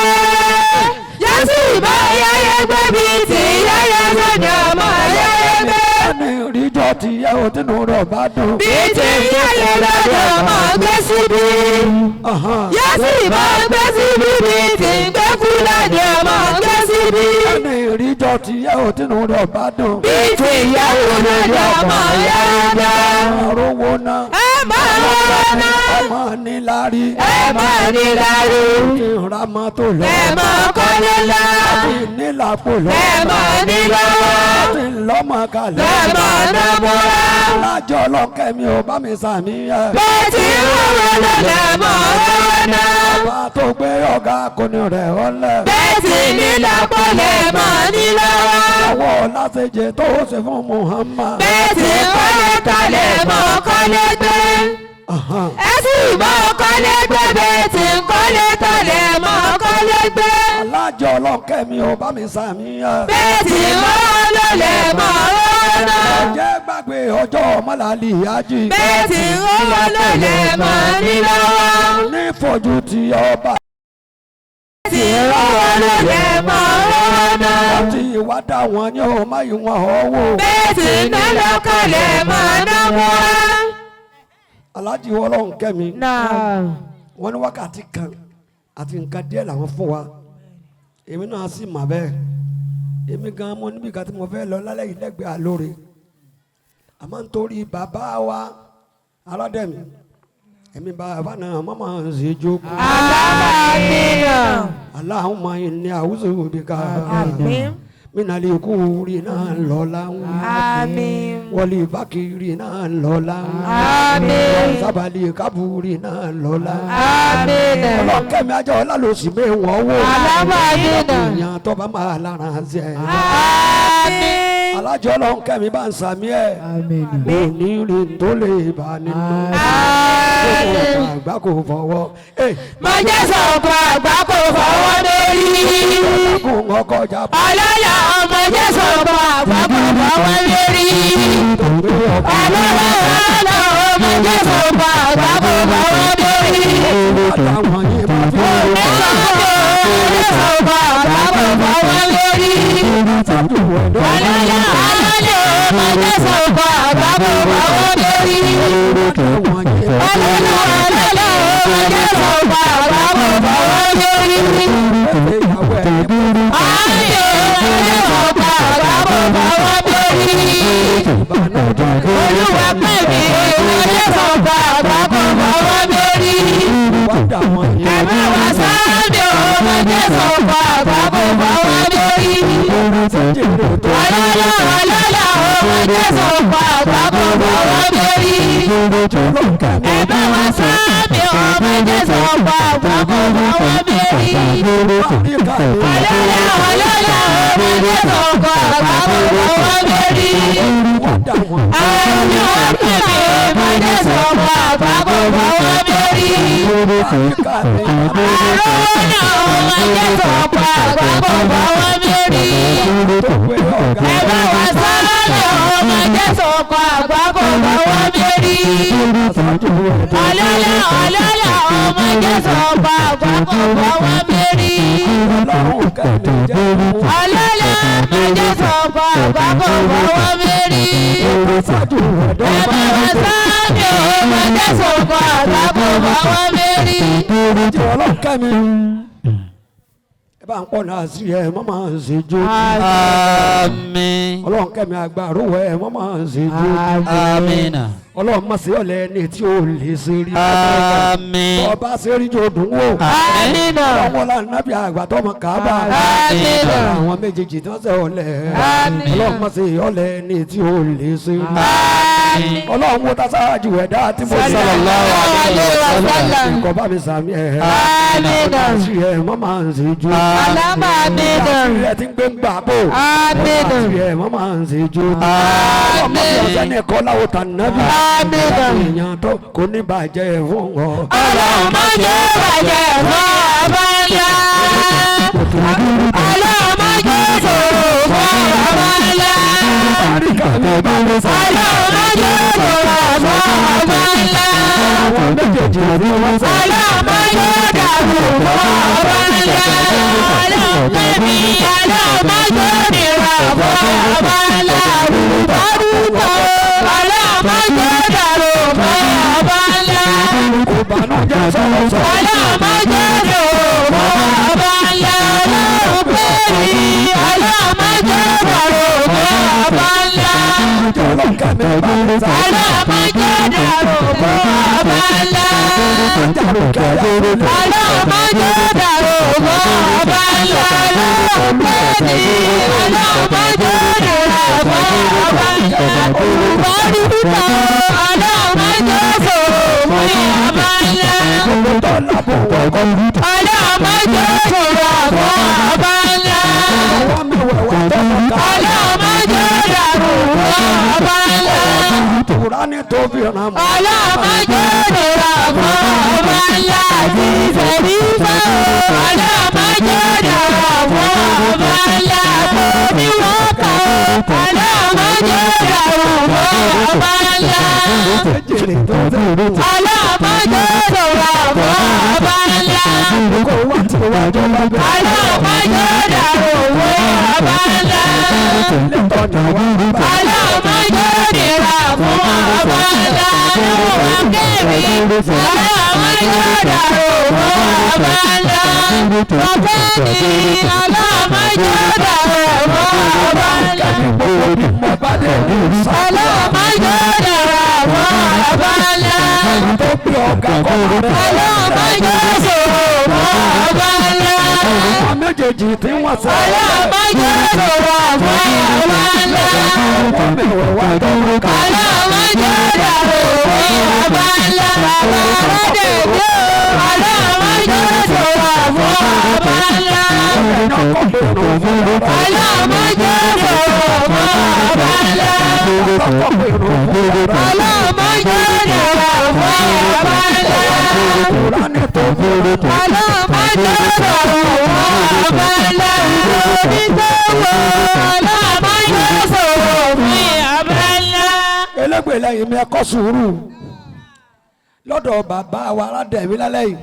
yẹ́sì bá yáyé gbé bíi ti yáyé gbé ni ọmọ yáyé gbé. ẹni ìrìjọ ti yẹ òtínú rẹ̀ bá dùn. bíi ti yáyé lọ́dọ̀ máa gbé síbi. yẹ́sì máa gbé síbi bíi ti gbé fúlàní máa gbé síbi. ẹni ìrìjọ ti yẹ òtínú rẹ̀ bá dùn. bíi ti yáyé lọ́dọ̀ máa yáyé gbé. àrówó ná. ẹ máa rọrọ náà. ọmọ níláárí. ẹ máa níláárí. kí n ra mọ́tò lọ. ẹ máa kọ́lé lọ. kí n nílàpò lọ. ẹ máa nílọ́wọ́. kí n lọ́mọ kalẹ̀. ẹ máa ná mọ́ra. lájọ ọlọ́kẹ́ mi ò bá mi sàmì ẹ̀. bẹ́ẹ̀ tí rọrọ lọ́lẹ̀ máa rọrọ náà. bàbá tó gbé ọ̀gá akọni rẹ̀ ọlẹ̀. bẹ́ẹ̀ tí nílàpọ̀lẹ̀ máa nílọ́wọ́. ọwọ́ lásèjì tó ṣe fún Muhammad. bẹ́ẹ̀ tí kọ́lé kalẹ̀ máa kọ́lé gbé. ẹ sì máa kọ́lé gbé bẹ́ẹ̀ tí kọ́lé kalẹ̀ máa kọ́lé gbé. lájọ ọlọ́kẹ́ mi ò bá mi sàmì ẹ̀. bẹ́ẹ̀ tí rọrọ lọ́lẹ̀ máa rọrọ náà. jẹ́ gbàgbé ọjọ́ mọ́lálì ájì. bẹ́ẹ̀ tí rọrọ lọ́lẹ̀ máa nílọ́wọ́. ní fojú ti ọba. tí rọrọ lọ́lẹ̀ máa rọrọ náà. láti ìwádà wọn ni ó má yí wọn ọwọ́. bẹ́ẹ̀ tí nálọ́ kalẹ̀ máa ná mọ́ra. aláàjì Ọlọ́run kẹ́mi. náà. wọ́n ní wákàtí kan àti nǹkan díẹ̀ làwọn fún wa. èmi náà sì mà bẹ́ẹ̀. èmi gan mo níbi kan tí mo fẹ́ lọ lálẹ́ yìí lẹ́gbẹ̀ẹ́ àlóore. àmọ́ nítorí bàbá wa aládẹ́mi. èmi bàbá náà mọ́mọ́ ṣe jókòó. àmín. Allahumma inni a'udhu bika. àmín. minali kurina lọ́láhùn. àmín. wọlé bákìrínà lọ́láhùn. àmín. sábàlì kábùrínà lọ́láhùn. àmín. ọlọ́kẹ́mi ajá ọlá ló sì mé wọn wò. àmín. èèyàn tó bá máa lára ṣe. àmín. alájọ ọlọ́kẹ́mi bá ń sàmì ẹ̀. mo ní rí tó lè bá nínú. àmín. àgbà kò fọwọ́. mo jẹ́ sọ̀kọ̀ àgbà kò fọwọ́ lórí. kò ń kọjá. ọlọ́yà ọmọ jẹ́ sọ̀kọ̀ àgbà kò fọwọ́ lórí. ọlọ́yà ọmọ jẹ́ sọ̀kọ̀ àgbà kò fọwọ́ lórí. àtàwọn yìí máa fi. ọlọ́yà ọmọ jẹ́ sọ̀kọ̀ àgbà kò fọwọ́ lórí. wá lórí. Ọlọ́lá ọlọ́lá ọmọ Jésù pa àgbákò bá wá lórí. Ọlọ́lá ọlọ́lá ọmọ Jésù pa àgbákò bá wá lórí. Ayé Jésù pa àgbákò bá wá lórí. Olúwa pè mí Jésù pa àgbákò bá wá lórí. Ẹ̀mí wá sáábì ọmọ Jésù pa àgbákò bá wá lórí. Ọlọ́lá ọlọ́lá ọmọ Jésù pa àgbákò bá wá lórí. Ẹ̀mí wá sáábì ọmọ Jésù pa àgbákò bá wá lórí. Ọlọ́lá ọlọ́lá ọmọ Jésù pa àgbákò bá wá lórí. Ẹ̀mí wá pèmí ọmọ Jésù pa àgbákò bá wá lórí. Àrùn ọmọ Jésù pa àgbákò bá wá lórí. Ẹ̀bá wa sáré ọmọ Jésù pa àgbákò bá wá lórí. Ọlọ́lá ọlọ́lá ọmọ Jésù pa àgbákò bá wá lórí. Ọlọ́lá ọmọ Jésù pa àgbákò bá wá lórí. Ẹ̀bá wa sáré ọmọ Jésù pa àgbákò bá wá lórí. ẹ bá ń pọ̀ náà sí ẹ mọ́ máa ń ṣe jó. Àmín. Ọlọ́run kẹ́mi agbára owó ẹ mọ́ máa ń ṣe jó. Àmín. Ọlọ́run má ṣe ọ̀lẹ ní tí ó lè ṣe rí. Àmín. Ọba ṣe rí jò dùn wò. Àmín. Ọlọ́run la nábì àgbà tọmọ Káàbà. Àmín. Àwọn méjèèjì tí wọ́n ṣe ọ̀lẹ. Àmín. Ọlọ́run má ṣe ọ̀lẹ ní tí ó lè ṣe rí. Àmín. Ọlọ́run wo ta sáájú ẹ̀dá tí mo ṣe. Sallallahu alaihi wasallam. Nǹkan bá mi sàmì ẹ̀. Àmín. Àṣì ẹ̀ mọ́ máa ń ṣe jó. Alámà àmín. Àṣì ẹ̀ ti ń gbé gbà bò. Àmín. Àṣì ẹ̀ mọ́ máa ń ṣe jó. Àmín. Ọmọ mi ọ̀sẹ̀ ní ẹ̀kọ́ láwo tà nábì. Àmín. Èèyàn tó kò ní bàjẹ́ fún ọ. Ọlọ́run má jẹ́ bàjẹ́ fún ọba ńlá. Ọlọ́run má jẹ́ ṣòro fún ọba ńlá. Ọlọ́run má jẹ́ ṣòro fún ọba ńlá. Àwọn méjèèjì rí wọn sọ. Ọlọ́run má jẹ́ dàrú fún ọba ńlá. Ọlọ́run pẹ̀mí ọlọ́run má jẹ́ nira fún ọba ńlá. Rúbọ ọlọ́run má jẹ́ dàrú fún ọba ńlá. Kò bànújẹ́ sọ̀rọ̀ sọ̀rọ̀. Ọlọ́run má jẹ́ dàrú fún ọba ńlá. Ọlọ́run pẹ̀mí ọlọ́run má jẹ́ dàrú fún ọba ńlá. Ọlọ́run kẹ́mi bá mi sọ. Ọlọ́run má jẹ́ dàrú fún ọba ńlá. Ọlọ́run má jẹ́ dàrú fún ọba ńlá. Ọlọ́run pẹ̀mí ọlọ́run má jẹ́ dàrú fún ọba ńlá. Olùbárúkọ ọlọ́run má jẹ́ ṣòro fún ọba ńlá. Ọlọ́run má jẹ́ ṣòro fún ọba ńlá. Ọlọ́run má jẹ́ dàrú fún ọba ńlá. Kùránì tó fi ràn mọ́. Ọlọ́run má jẹ́ dàrú fún ọba ńlá. Àti ìṣẹ̀lífà ọlọ́run má jẹ́ dàrú fún ọba ńlá. Tóbi wọ́n kà ó ọlọ́run má jẹ́ dàrú fún ọba ńlá. Jèrè tó fẹ́ rú. Ọlọ́run má jẹ́ dàrú fún ọba ńlá. Kò wá tí wà tó bá bẹ̀. Ọlọ́run má jẹ́ dàrú fún ọba ńlá. Lẹ́tọ̀ọ̀nà wá bá. Ọlọ́run má jẹ́ nira fún ọba ńlá. Lọ́wọ́ kẹ́mi ọlọ́run má jẹ́ dàrú fún ọba ńlá. Ọ̀fẹ́ mi ọlọ́run má jẹ́ dàrú fún ọba ńlá. Mo bá dẹ̀ ní ìsà. Ọlọ́run má jẹ́ dàrú fún ọba ńlá. Tó bí ọ̀gá kọ́ máa bẹ̀. Ọlọ́run má jẹ́ ṣòro fún ọba ńlá. Àwọn méjèèjì tí wọ́n sọ. Ọlọ́run má jẹ́ ṣòro fún ọba ńlá. Wọ́n bẹ̀rẹ̀ wá tó bá ká. Ọlọ́run má jẹ́ dàrú fún ọba ńlá. Bàbá aládé mi ò. Ọlọ́run má jẹ́ ṣòro fún ọba ńlá. Ọlọ́run má jẹ́ ṣòro fún ọba ńlá. Ọlọ́run má jẹ́ ṣòro fún ọba ńlá. Kùránì tó fi rú. Ọlọ́run má jẹ́ ṣòro fún ọba ńlá. Onígbòho ọlọ́run má jẹ́ ṣòro fún ọba ńlá. Elégbè lẹ́yìn mi ẹ̀kọ́ sùúrù lọ́dọ̀ bàbá wa aládẹ̀mí lálẹ́ yìí.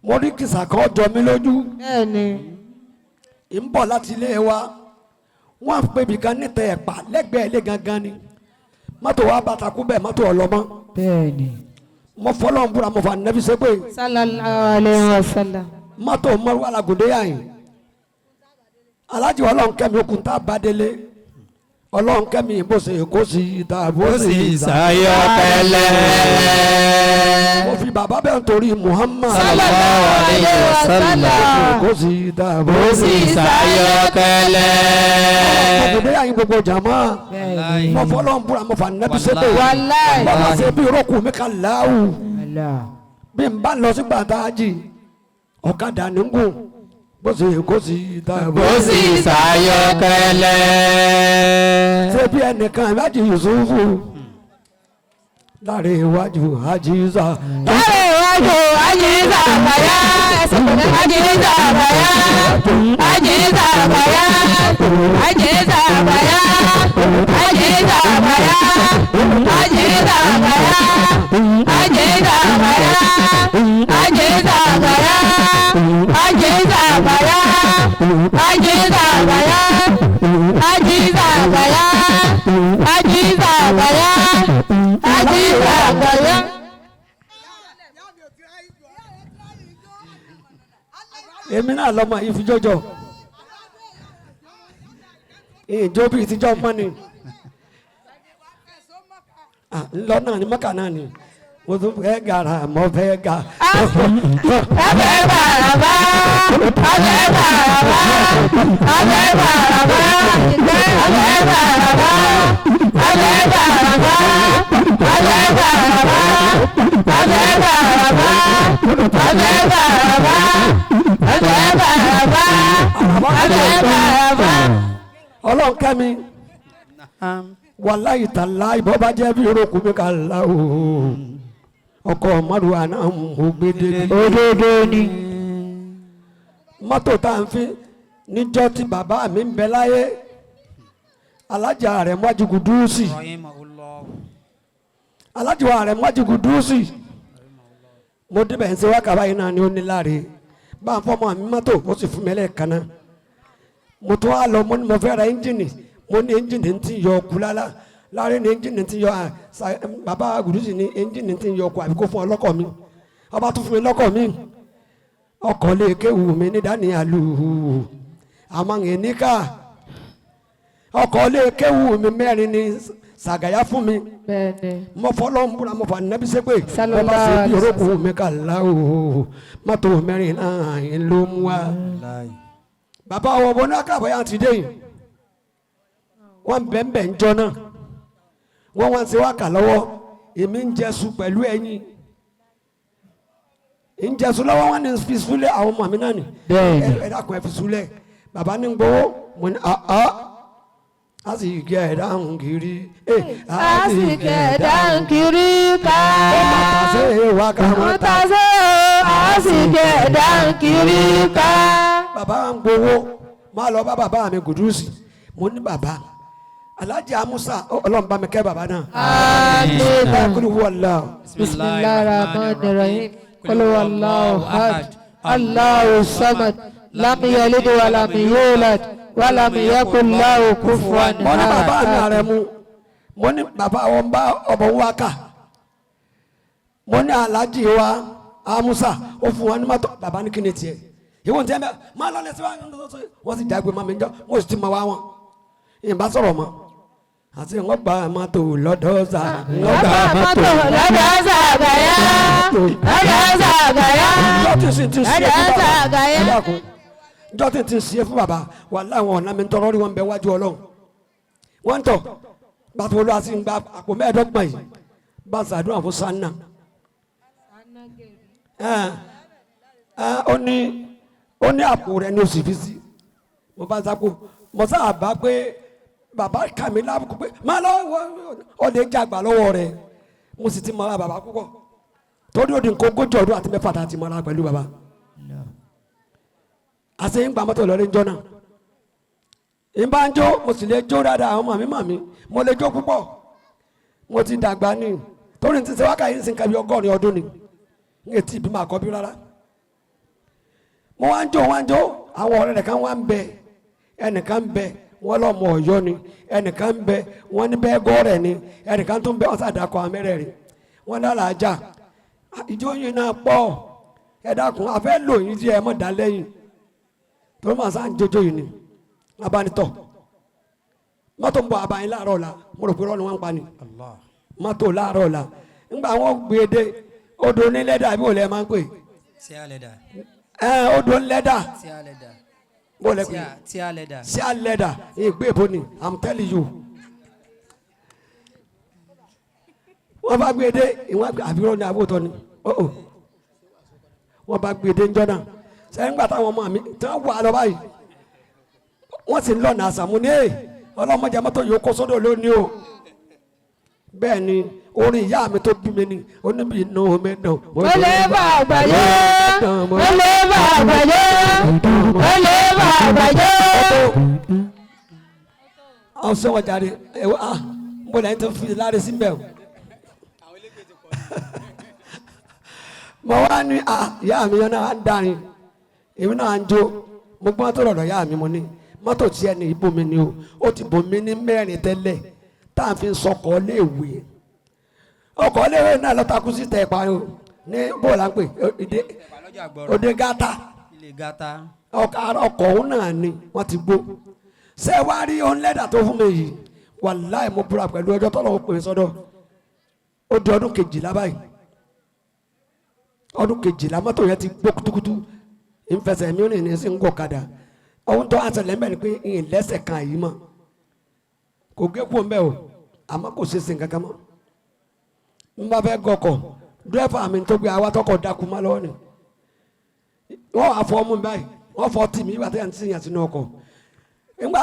Mo rí kìsà kan jọ mí lójú. Bẹ́ẹ̀ni. ń bọ̀ láti ilé wa wọ́n pè mí kan níta ẹ̀pà lẹ́gbẹ̀ẹ́ ilé gangan ni mọ́tò wa bàtàkù bẹ́ẹ̀ mọ́tò ọlọ́mọ. bẹ́ẹ̀ni. mo fọlọ́ ń búra mo fà nẹ́bí ṣe pé. sallallahu alayhi wa sallam. mọ́tò mọ́rú alágùndé yà yín alájí ọlọ́run kẹ́mi okùn tá a bá délé ọlọ́run kẹ́mi bó ṣe kó sí ìta bó sì ṣàyọ̀ pẹ̀lẹ́. mo fi bàbá bẹ́ẹ̀ nítorí Muhammad sallallahu alayhi wa sallam. kó sí ìta bó sì ṣàyọ̀ pẹ̀lẹ́. alágùndé yà yín gbogbo jàmá mo fọlọ́ ń búra mo fà nẹ́bí ṣe pé wàláì. bàbá ṣe bí rókù mi ka láwù Allah. bí n bá lọ sí gbàdájì ọ̀kadà nígùn bó ṣe kó sí ìta bó sì ṣàyọ̀ pẹ̀lẹ́. ṣé bí ẹnìkan ìmájì Yusufu láre iwájú àjíṣà. láre iwájú àjíṣà bàyá ẹsẹ̀ pẹ̀lẹ́ àjíṣà bàyá àjíṣà bàyá àjíṣà bàyá àjíṣà bàyá àjíṣà bàyá àjíṣà bàyá àjíṣà bàyá àjíṣà bàyá àjíṣà bàyá àjíṣà bàyá àjíṣà bàyá àjíṣà bàyá. èmi náà lọ́mọ yìí fi jọjọ ìjọ bíi ìtijọ́ mọ́ni ńlọ náà ni mọ́kà náà ni mo tún fẹ́ gara mo fẹ́ ga. abẹ́ bàràbà abẹ́ bàràbà abẹ́ bàràbà abẹ́ bàràbà abẹ́ bàràbà abẹ́ bàràbà abẹ́ bàràbà abẹ́ bàràbà abẹ́ bàràbà abẹ́ bàràbà. ọlọ́run kẹ́mi wàláyé tàlá ìbọn bá jẹ́ bí orúkú mi kà lá o ọkọ̀ márùwá náà mo gbé débi. òdodo ni. mọ́tò tá à ń fi níjọ́ tí bàbá mi ń bẹ láyé alájà rẹ̀ mọ́júgù dúúsì alájà rẹ̀ mọ́júgù dúúsì mo débẹ̀ ń ṣe wákà báyìí náà ni ó ní láre bá ń fọmọ mi mọ́tò ó sì fún mi lẹ́ẹ̀kan náà mo tún wá lọ mo ní mo fẹ́ ra ẹ́ńjìnì mo ní ẹ́ńjìnì ti yọ ọkù lálá láàrin ní ẹ́ńjìnì ti yọ bàbá gùdùsì ní ẹ́ńjìnì ti yọ ọkù àbí kó fún ọ lọ́kọ̀ mi ọba tún fún mi lọ́kọ̀ mi ọkọ̀ lè kéwù mi ní dání àlù àmàǹgẹ̀ níkà ọkọ̀ lè kéwù mi mẹ́rin ní sàgàyà fún mi bẹ́ẹ̀ni. mo fọlọ́ ń búra mo fà nẹ́bí sépè Sallallahu bọ́bá ṣe bí alaihi orókù mi kà láwò mọ́tò mẹ́rin náà ń ló mú wa. bàbá wọn bọ ní akábọ̀ yà ti dé yìí wọ́n bẹ̀ẹ̀bẹ̀ ń jọ náà wọ́n wá ń ṣe wákà lọ́wọ́ èmi ń jẹ́sù pẹ̀lú ẹ̀yìn ń jẹ́sù lọ́wọ́ wọn ní fi súlẹ̀ àwọn ọmọ mi náà nì ẹ̀dá kan ẹ̀ fi súlẹ̀ bàbá ní gbowó mo ní a sì gẹ ẹ̀dá ń kiri a sì kẹ̀dá ń kiri ká. ọmọ tàṣe wákà wọ́n ta sí a sì kẹ̀dá ń kiri ká. bàbá ń gbowó máa lọ bá bàbá mi Gùdùsì mo ní bàbá Alhaji Amusa Ọlọ́run bá mi kẹ́ bàbá náà. àmín. kúlù wọlá. bisimilahi rahman rahim kul huwallahu ahad allahu samad lam yalid wa lam yulad wa lam yakul lahu kufuwan mo ní bàbá mi ahad. ààrẹ mu mo ní bàbá wọn bá ọbọ wa kà mo ní Alhaji wa Amusa ó fún wa ní mọ́tò bàbá ní kí ni tiẹ̀ ìwọ̀n tí ẹ bẹ máa lọ lẹ́sìn wọ́n sì jágbe mọ́ mi jọ wọ́n sì ti mọ wá wọn ìyìnbá sọ̀rọ̀ mọ́ àti wọ́n gba mọ́tò lọ́dọ̀ ọ̀sà wọ́n gba mọ́tò lọ́dọ̀ Sàgáyà lọ́dọ̀ Sàgáyà jọ́tí sì ti ṣe lọ́dọ̀ fún bàbá Sàgáyà. ẹ dákun jọ́tí ti ṣe fún bàbá wà láwọn ọ̀nà mi ń tọrọ rí wọn bẹ wájú Ọlọ́run wọ́n ń tọ̀ gbàtò olú àti gba àpò mẹ́ẹ̀ẹ́dọ́gbọ̀n yìí bá ṣàdúrà fún sanna ó ní àpò rẹ̀ ní oṣù fi sí mo bá sáko mo sáà bá pé bàbá kà mí lábùkù pé má lọ ọ lè jàgbà lọ́wọ́ rẹ̀ mo sì ti mọra bàbá púpọ̀ torí ó di nǹkan ogójì ọdún àti mẹ́fà tá a ti mọra pẹ̀lú bàbá àti ń gba mọ́tò lọ́lé ń jọ náà ń bá ń jó mo sì lè jó dáadáa àwọn màmí mo lè jó púpọ̀ mo ti dàgbà ní torí ti ṣe wákàtí ní sinkabi 100 ọdún ni ń ètí ìbímọ àkọ́bí rárá mo wá ń jó àwọn ọ̀rẹ́ rẹ̀ kan wá ń bẹ ẹnìkan bẹ wọ́n lọ́mọ Ọ̀yọ́ ni ẹnìkan bẹ wọ́n ní bẹ́ẹ̀ gọ́ọ̀rẹ̀ ni ẹnìkan tó ń bẹ ọ̀sán àdàkọ̀ amẹ́rẹ̀ẹ̀rin wọ́n dára ajá ìjọ yìí náà pọ̀ ẹ dákun afẹ́ lò yín díẹ̀ ẹ mọ̀ dá lẹ́yìn tó máa sá ń jojo yìí ni abánitọ̀ mọ́tò ń bọ̀ abayin láàárọ̀ la mo rò pé rọ́ọ̀nù wọn ń pa ni mọ́tò láàárọ̀ la ńgbà wọn gbé dé odò ní lẹ́dà bí wọ́n lẹ́ máa ń pè odò ní lẹ́dà bó lẹ́ pè sí alẹ́dà ìgbé èbó ni I'm telling you wọ́n bá gbé dé ìwọ̀n àbírọ̀ ní abótọ́ ni wọ́n bá gbé dé ńjọ́ náà sẹ́yìn gbà táwọn ọmọ mi tí wọ́n wà lọ báyìí wọ́n sì ń lọ́nà àṣàmú ní ọlọ́mọdé mọ́tò yóò kó sódò lónìí o bẹ́ẹ̀ ni orin ìyá mi tó bí mi ni oníbi inú mi dùn. ó lè bá àgbàjọ ó lè bá àgbàjọ ó lè bá àgbàjọ. àwọn sọ́wọ́n jáde mo lẹ́yìn tó fi láre sí mbẹ́ o. mo wá ní ìyá mi yẹn náà ń darin èmi náà ń jó mo gbọ́n tó rọ̀rọ̀ ìyá mi mo ní mọ́tò tí ẹni ìbò mi ni o ó ti bò mí ní mẹ́rin tẹ́lẹ̀ tá à ń fi sọkọ̀ léèwé ọkọ̀ léèwé náà lọ́ta kú sí tẹ̀ parí o ní bóòlà ń pè òde gata ọkọ̀ òun náà ni wọ́n ti gbó ṣé wàá rí ohun lẹ́dà tó fún mi yìí wàláì mo búra pẹ̀lú ọjọ́ tọ́lọ́ pè mí sọ́dọ̀ ó di ọdún 12 báyìí ọdún 12 mọ́tò yẹn ti gbó kutukutu ìfẹsẹ̀ mi rìn ní sí ń gọ̀ kadà ohun tó àṣẹlẹ̀ mbẹ́ ni pé ìyìn lẹ́sẹ̀ kan yìí mọ́ kò gé kú mbẹ́ o àmọ́ kò ṣe sin kankan mọ́ n bá fẹ́ gọkọ̀ dírẹ́fà mi tó gbé awátọ́kọ̀ dákú má lọ́wọ́ ni wọ́n wà fọ́ mú mi báyìí wọ́n fọ́ tì mí ìgbà tí yẹn ti yàn sínú ọkọ̀ ìgbà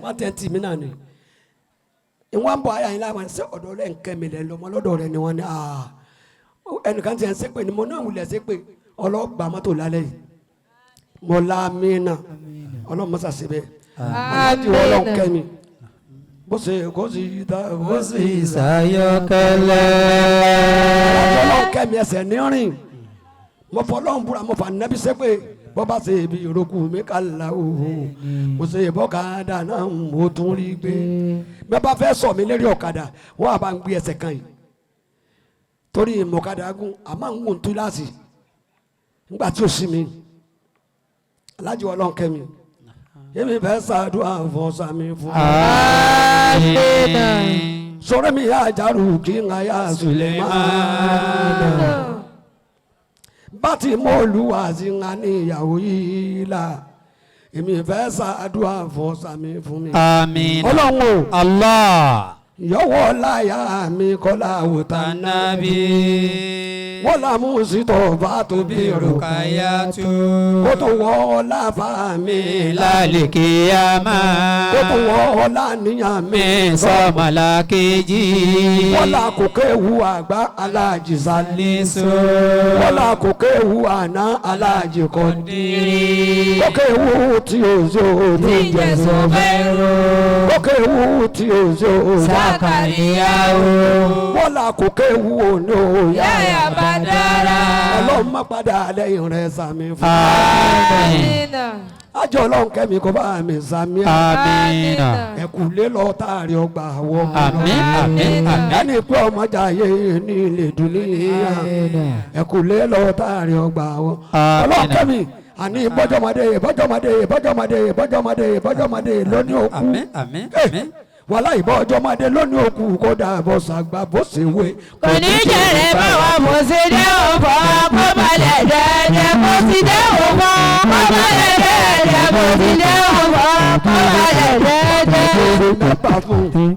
wọ́n tẹ̀ tì mí náà ni ìwọ́n bọ̀ ayà yín láwọn ṣe ọ̀dọ̀ rẹ̀ nkẹ́ mi lẹ́ lọ́mọ lọ́dọ̀ rẹ̀ ni wọ́n ní ẹnìkan ti yẹn ṣépè ni mo náà wulẹ̀ ṣépè ọlọ́gbà mọ́tò lálẹ́ yìí mo la mina ọlọ́mọ sàṣẹbẹ aláàjì ọlọ́run kẹ́mi bó ṣe kó sì ta bó sì ṣàyọkẹ́lẹ́. ọlọ́run kẹ́mi ẹsẹ̀ ní rìn mo fọ ọlọ́run búra mo fà nẹ́bí sẹ́pẹ́ bọ́ bá ṣe ibi ìrókù mi ká la òhun mo ṣe bọ́kadà náà mo tún rí gbé bí wọ́n bá fẹ́ sọ mi lérí ọ̀kadà wọ́n á bá ń gbé ẹsẹ̀ kan yìí torí mọ̀kadà gún àmọ́ ń gùn tú láàsì nígbà tí ò sí mi alájì ọlọ́run kẹ́mi yémi fẹ́ ṣàdúrà fún sami fún mi. sọ̀rọ̀ mi yà jàrú kí n yà Sulemana bàtí mo lùwà sí n níyàwó yìí la èmi fẹ́ ṣàdúrà fún sami fún mi. àmín. ọlọ́run o. Allah. yọ̀wọ́ láyà mi kọ́lá òtá Nabi. wọ́n la mú sítọ̀ bá tó bí Rukayatu. kó tó wọ́ láfa mi lálẹ́ kíyàmá. kó tó wọ́ láníyàn mi sọ́mọlá kejì. wọ́n la kò kéwu àgbà aláàjì Salisu. wọ́n la kò kéwu àná aláàjì Kọ́dírì. kó kéwu tí o zo ní jẹ̀sọ̀ bẹ́rù. kó kéwu tí o zo Zakariyahu. wọ́n la kò kéwu òní o Yahya Badara. ọlọ́run má padà lẹ́yìn rẹ̀ sàmì fún Àmín. àjọ ọlọ́run kẹ́mi kó bá mi sàmì Àmín. ẹ̀kú lé lọ táàrí ọgbà àwọ̀ Àmín. Àmín. Àmín. ẹni pé ọmọjà yé ní ilé dúníyà ẹ̀kú lé lọ táàrí ọgbà àwọ̀ ọlọ́run kẹ́mi àní bọ́jọ́mọdé lóní òkú Àmín. Àmín. Àmín. wàhálà ìbọ́jọ́mọdé lóní òkú kódà bọ́ sàgbà bó ṣe wé. kò ní jẹrẹ báwa mo ṣe dé òfò kó balẹ̀ dẹ́dẹ́ mo ti dé òfò kó balẹ̀ dẹ́dẹ́ mo ti dé òfò kó balẹ̀ dẹ́dẹ́.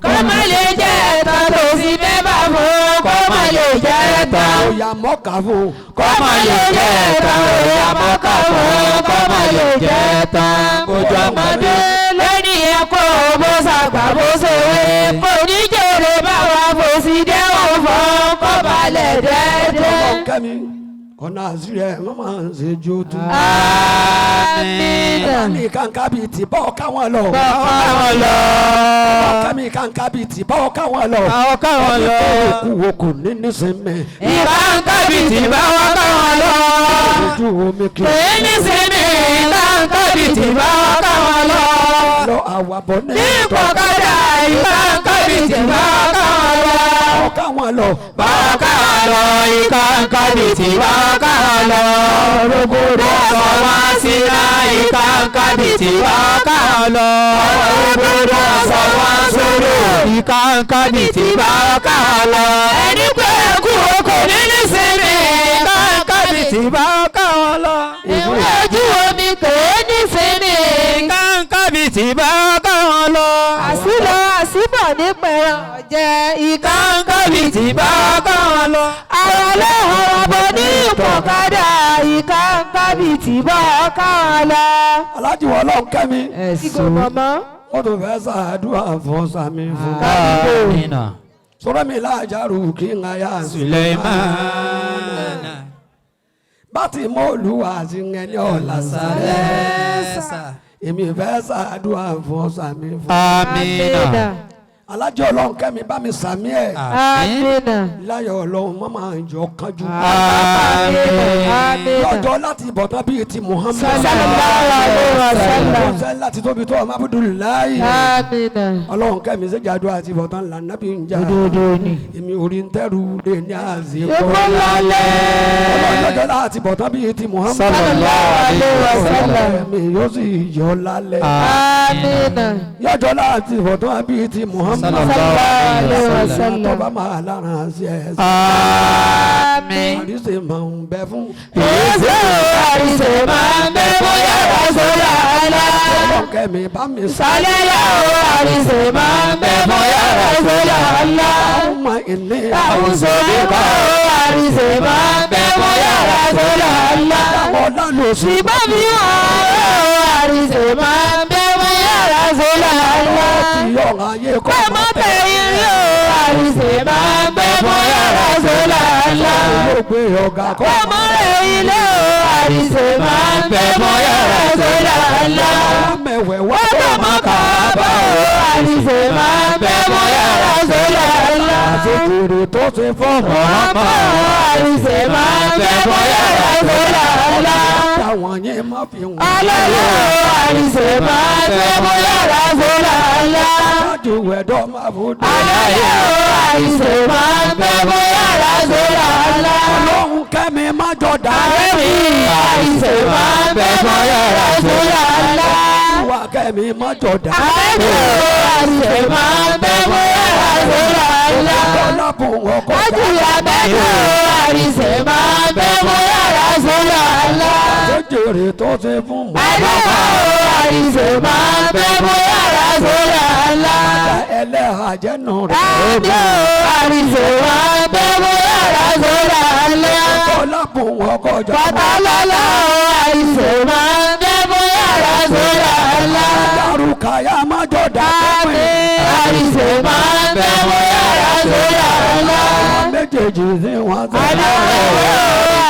kó má lè jẹ́ ẹ̀tọ́ tó fi mẹ́bà fún kó má lè jẹ́ ẹ̀tọ́. òyà mọ́kà fún. kó má lè jẹ́ ẹ̀tọ́ òyà mọ́kà fún kó má lè jẹ́ ẹ̀tọ́. ojú ọmọdé lónìí ẹ̀kọ́ bó ṣàgbà bó ṣe wé kò ní jèrè báwa bó sì dé òfò kó balẹ̀ dẹ́dẹ́. kẹ́mi ọ̀nà àṣírí ẹ̀ wọ́n máa ń ṣe jó tu. Àmín. mi kàǹkà bíi tì bọ́ káwọn lọ. Bọ́ káwọn lọ. kẹ́mi kàǹkà bíi tì bọ́ káwọn lọ. Bọ́ káwọn lọ. òkú wo kò ní nísìnyí. ìbá ń kábìtì bá wọ́n káwọn lọ. ojú omi kì í. èyí ní sinmi ìbá ń kábìtì bá wọ́n káwọn lọ. wà bọ̀ ní ìpọ̀kadà ìkàǹkàbìtì bọ́ọ̀ká lọ. ọ̀ká wọn lọ. bọ́ọ̀ká lọ ìkàǹkàbìtì bọ́ọ̀ká lọ. rògbòdò sọ wá síná ìkàǹkàbìtì bọ́ọ̀ká lọ. rògbòdò sọ wá sóró ìkàǹkàbìtì bọ́ọ̀ká lọ. ẹni pé kú okò nínú sinmi ìkàǹkàbìtì bọ́ọ̀ká lọ. ìwé ojú omi kò ní sinmi ìkàǹkàbìtì bọ́ọ̀ká lọ. àsìlọ àsìbọ̀ ní pẹ̀rọ jẹ́ ìkàǹkàbìtì bọ́ọ̀ká lọ. ara lóhùn ọbọ̀ ní ìpọ̀kadà ìkàǹkàbìtì bọ́ọ̀ká lọ. aláàjì wọ ọlọ́run kẹ́mi. ìgò mọ̀mọ́. wọ́n tún fẹ́ ṣàdúrà fún sami fún. Amina. sọ̀rọ̀ mi láàjárù kí n ayá Suleiman. bàtí mọ́ọ̀lùwà sí ẹni ọ̀la sáré. èmi fẹ́ ṣàdúrà fún sami fún. Amina. alájì ọlọ́run kẹ́mi bá mi sàmí ẹ̀. amina. láyọ̀ ọlọ́run mọ́ máa ń jọ kánjú. amina. lọ́jọ́ láti ìbọ̀tán bíi ti Muhammad. sallallahu alaihi wasallam. ọ̀sẹ̀ láti tóbi tó ọmọ Abdullahi. amina. ọlọ́run kẹ́mi ṣèjàdó àti ìbọ̀tán lànà bí ń jà. òdodo ni. èmi orí ń tẹ́rù lé ní àzìkò. èkó lálẹ́. ọlọ́run lọ́jọ́ láti ìbọ̀tán bíi ti Muhammad. sallallahu alaihi wasallam. èmi yóò sì yọ lálẹ́. amina. yọjọ́ láti ìbọ̀tán bíi ti Muhammad. sallallahu alaihi wasallam. tọ́ba máa lára sí ẹ̀. Àmín. àdìsẹ́ máa ń bẹ fún. Èsè àrísè máa ń bẹ bóyá Rasúlà Allah. ọlọ́run kẹ́mi bá mi Sálẹ́yà o àrísè máa ń bẹ bóyá Rasúlà Allah. ọmọ ìní. Àwùjọ nípa o àrísè máa ń bẹ bóyá Rasúlà Allah. ọlọ́run oṣù. Ṣùgbọ́n mi wà o àrísè máa ń bẹ bóyá Rasúlà Allah. yọ̀ọ̀rọ̀ ayé kọ́ Kọ́ mọ́ bẹ̀yìn rí o àrísè máa ń bẹ bóyá Rasúlà Allah. yóò gbé ọ̀gá kọ́. Ọmọ rẹ̀ ilé o àrísè máa ń bẹ bóyá Rasúlà Allah. mẹ́wẹ̀ wá. Ọjọ́ mọ́ kàábà o àrísè máa ń bẹ bóyá Rasúlà Allah. àtòkèrè tó ṣe fọ́ọ̀mù. Ọmọ àrísè máa ń bẹ bóyá Rasúlà Allah. táwọn yẹn má fi wọn. Alẹ́lẹ́ o àrísè máa ń bẹ bóyá Rasúlà Allah. lájú ẹ̀dọ́ máa fojú. Alẹ́lẹ́ o àrísè máa ń bẹ bóyá Rasúlà Allah. ọlọ́run kẹ́mi má jọ dá. Àrẹ́mi àrísè máa ń bẹ bóyá Rasúlà Allah. wà kẹ́mi má jọ dá. Àrẹ́mi àrísè máa ń bẹ bóyá Rasúlà Allah. ọlọ́bùn ọkọ̀ Ájúyà mẹ́ta àrísè máa ń bẹ bóyá Rasúlà Allah. àtòkèrè tó ṣe fún mọ́. Àdàbà àrísè máa ń bẹ bóyá Rasúlà Allah. ẹlẹ́hà jẹ́nu rẹ̀. Àdàbà àrísè máa ń bẹ bóyá Rasúlà Allah. ọlọ́bùn ọkọ̀ jọ. Pàtàlọ́lá àrísè máa ń bẹ bóyá Rasúlà Allah. dárúkàyà má jọ dá. Àmín àrísè máa ń bẹ bóyá Rasúlà Allah. méjèèjì sí wọn. Àdàbà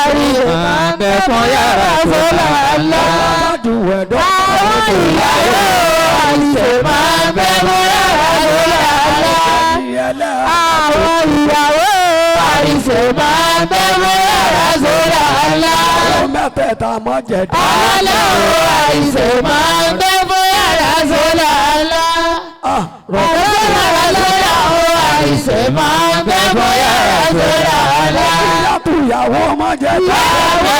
àrísè máa ń bẹ bóyá Rasúlà Allah. lájú ẹ̀dọ́. Àwọn ìyàwó àrísè máa ń bẹ bóyá Rasúlà Allah. ẹlẹ́hà. Àwọn ìyàwó àrísè máa ń bẹ bóyá Rasúlà Allah. mẹ́tẹ̀ẹ̀ta mọ́ jẹ̀dá. Àlọ́ àrísè máa ń bẹ bóyá Rasúlà Allah. Rasúlà àrísè máa ń bẹ bóyá Rasúlà Allah. ìyàtúyàwó mọ́ jẹ̀dá. Ìyàwó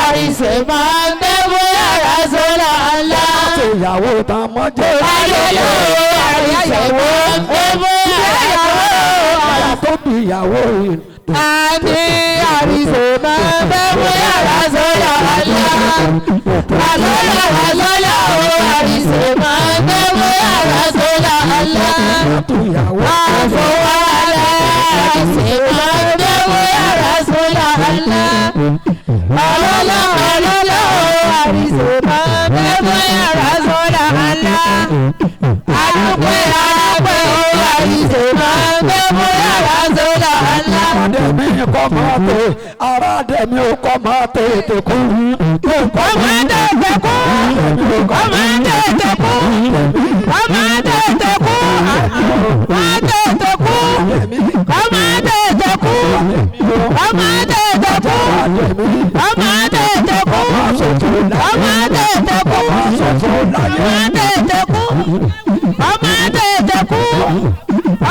àrísè máa ń bẹ bóyá Rasúlà Allah. ìyàwó tán mọ́ jẹ̀dá. Àlọ́ àrísè máa ń bẹ bóyá Rasúlà tó bí ìyàwó yìí. Àmín àrísè máa ń bẹ bóyá Rasúlà Allah. Àlọ́lá o àrísè máa ń bẹ bóyá Rasúlà Allah. ìyàtúyàwó. Àfọwọ́lá àrísè máa ń bẹ bóyá Rasúlà Allah. Àlọ́lá o àrísè máa ń bẹ bóyá Rasúlà Allah. Àdúpẹ́ o àrísè máa ń bẹ bóyá Rasúlà Allah. Dẹ̀mí kọ́ máa tè, ara dẹ̀mí kọ́ máa tètè kú. Kọ́ máa tètè kú. Kọ́ máa tètè kú. Kọ́ máa tètè kú. Máa tètè kú. Kọ́ máa tètè kú. Kọ́ máa tètè kú. Kọ́ máa tètè kú. Kọ́ máa tètè kú. Kọ́ máa tètè kú. ọmọ tètè kú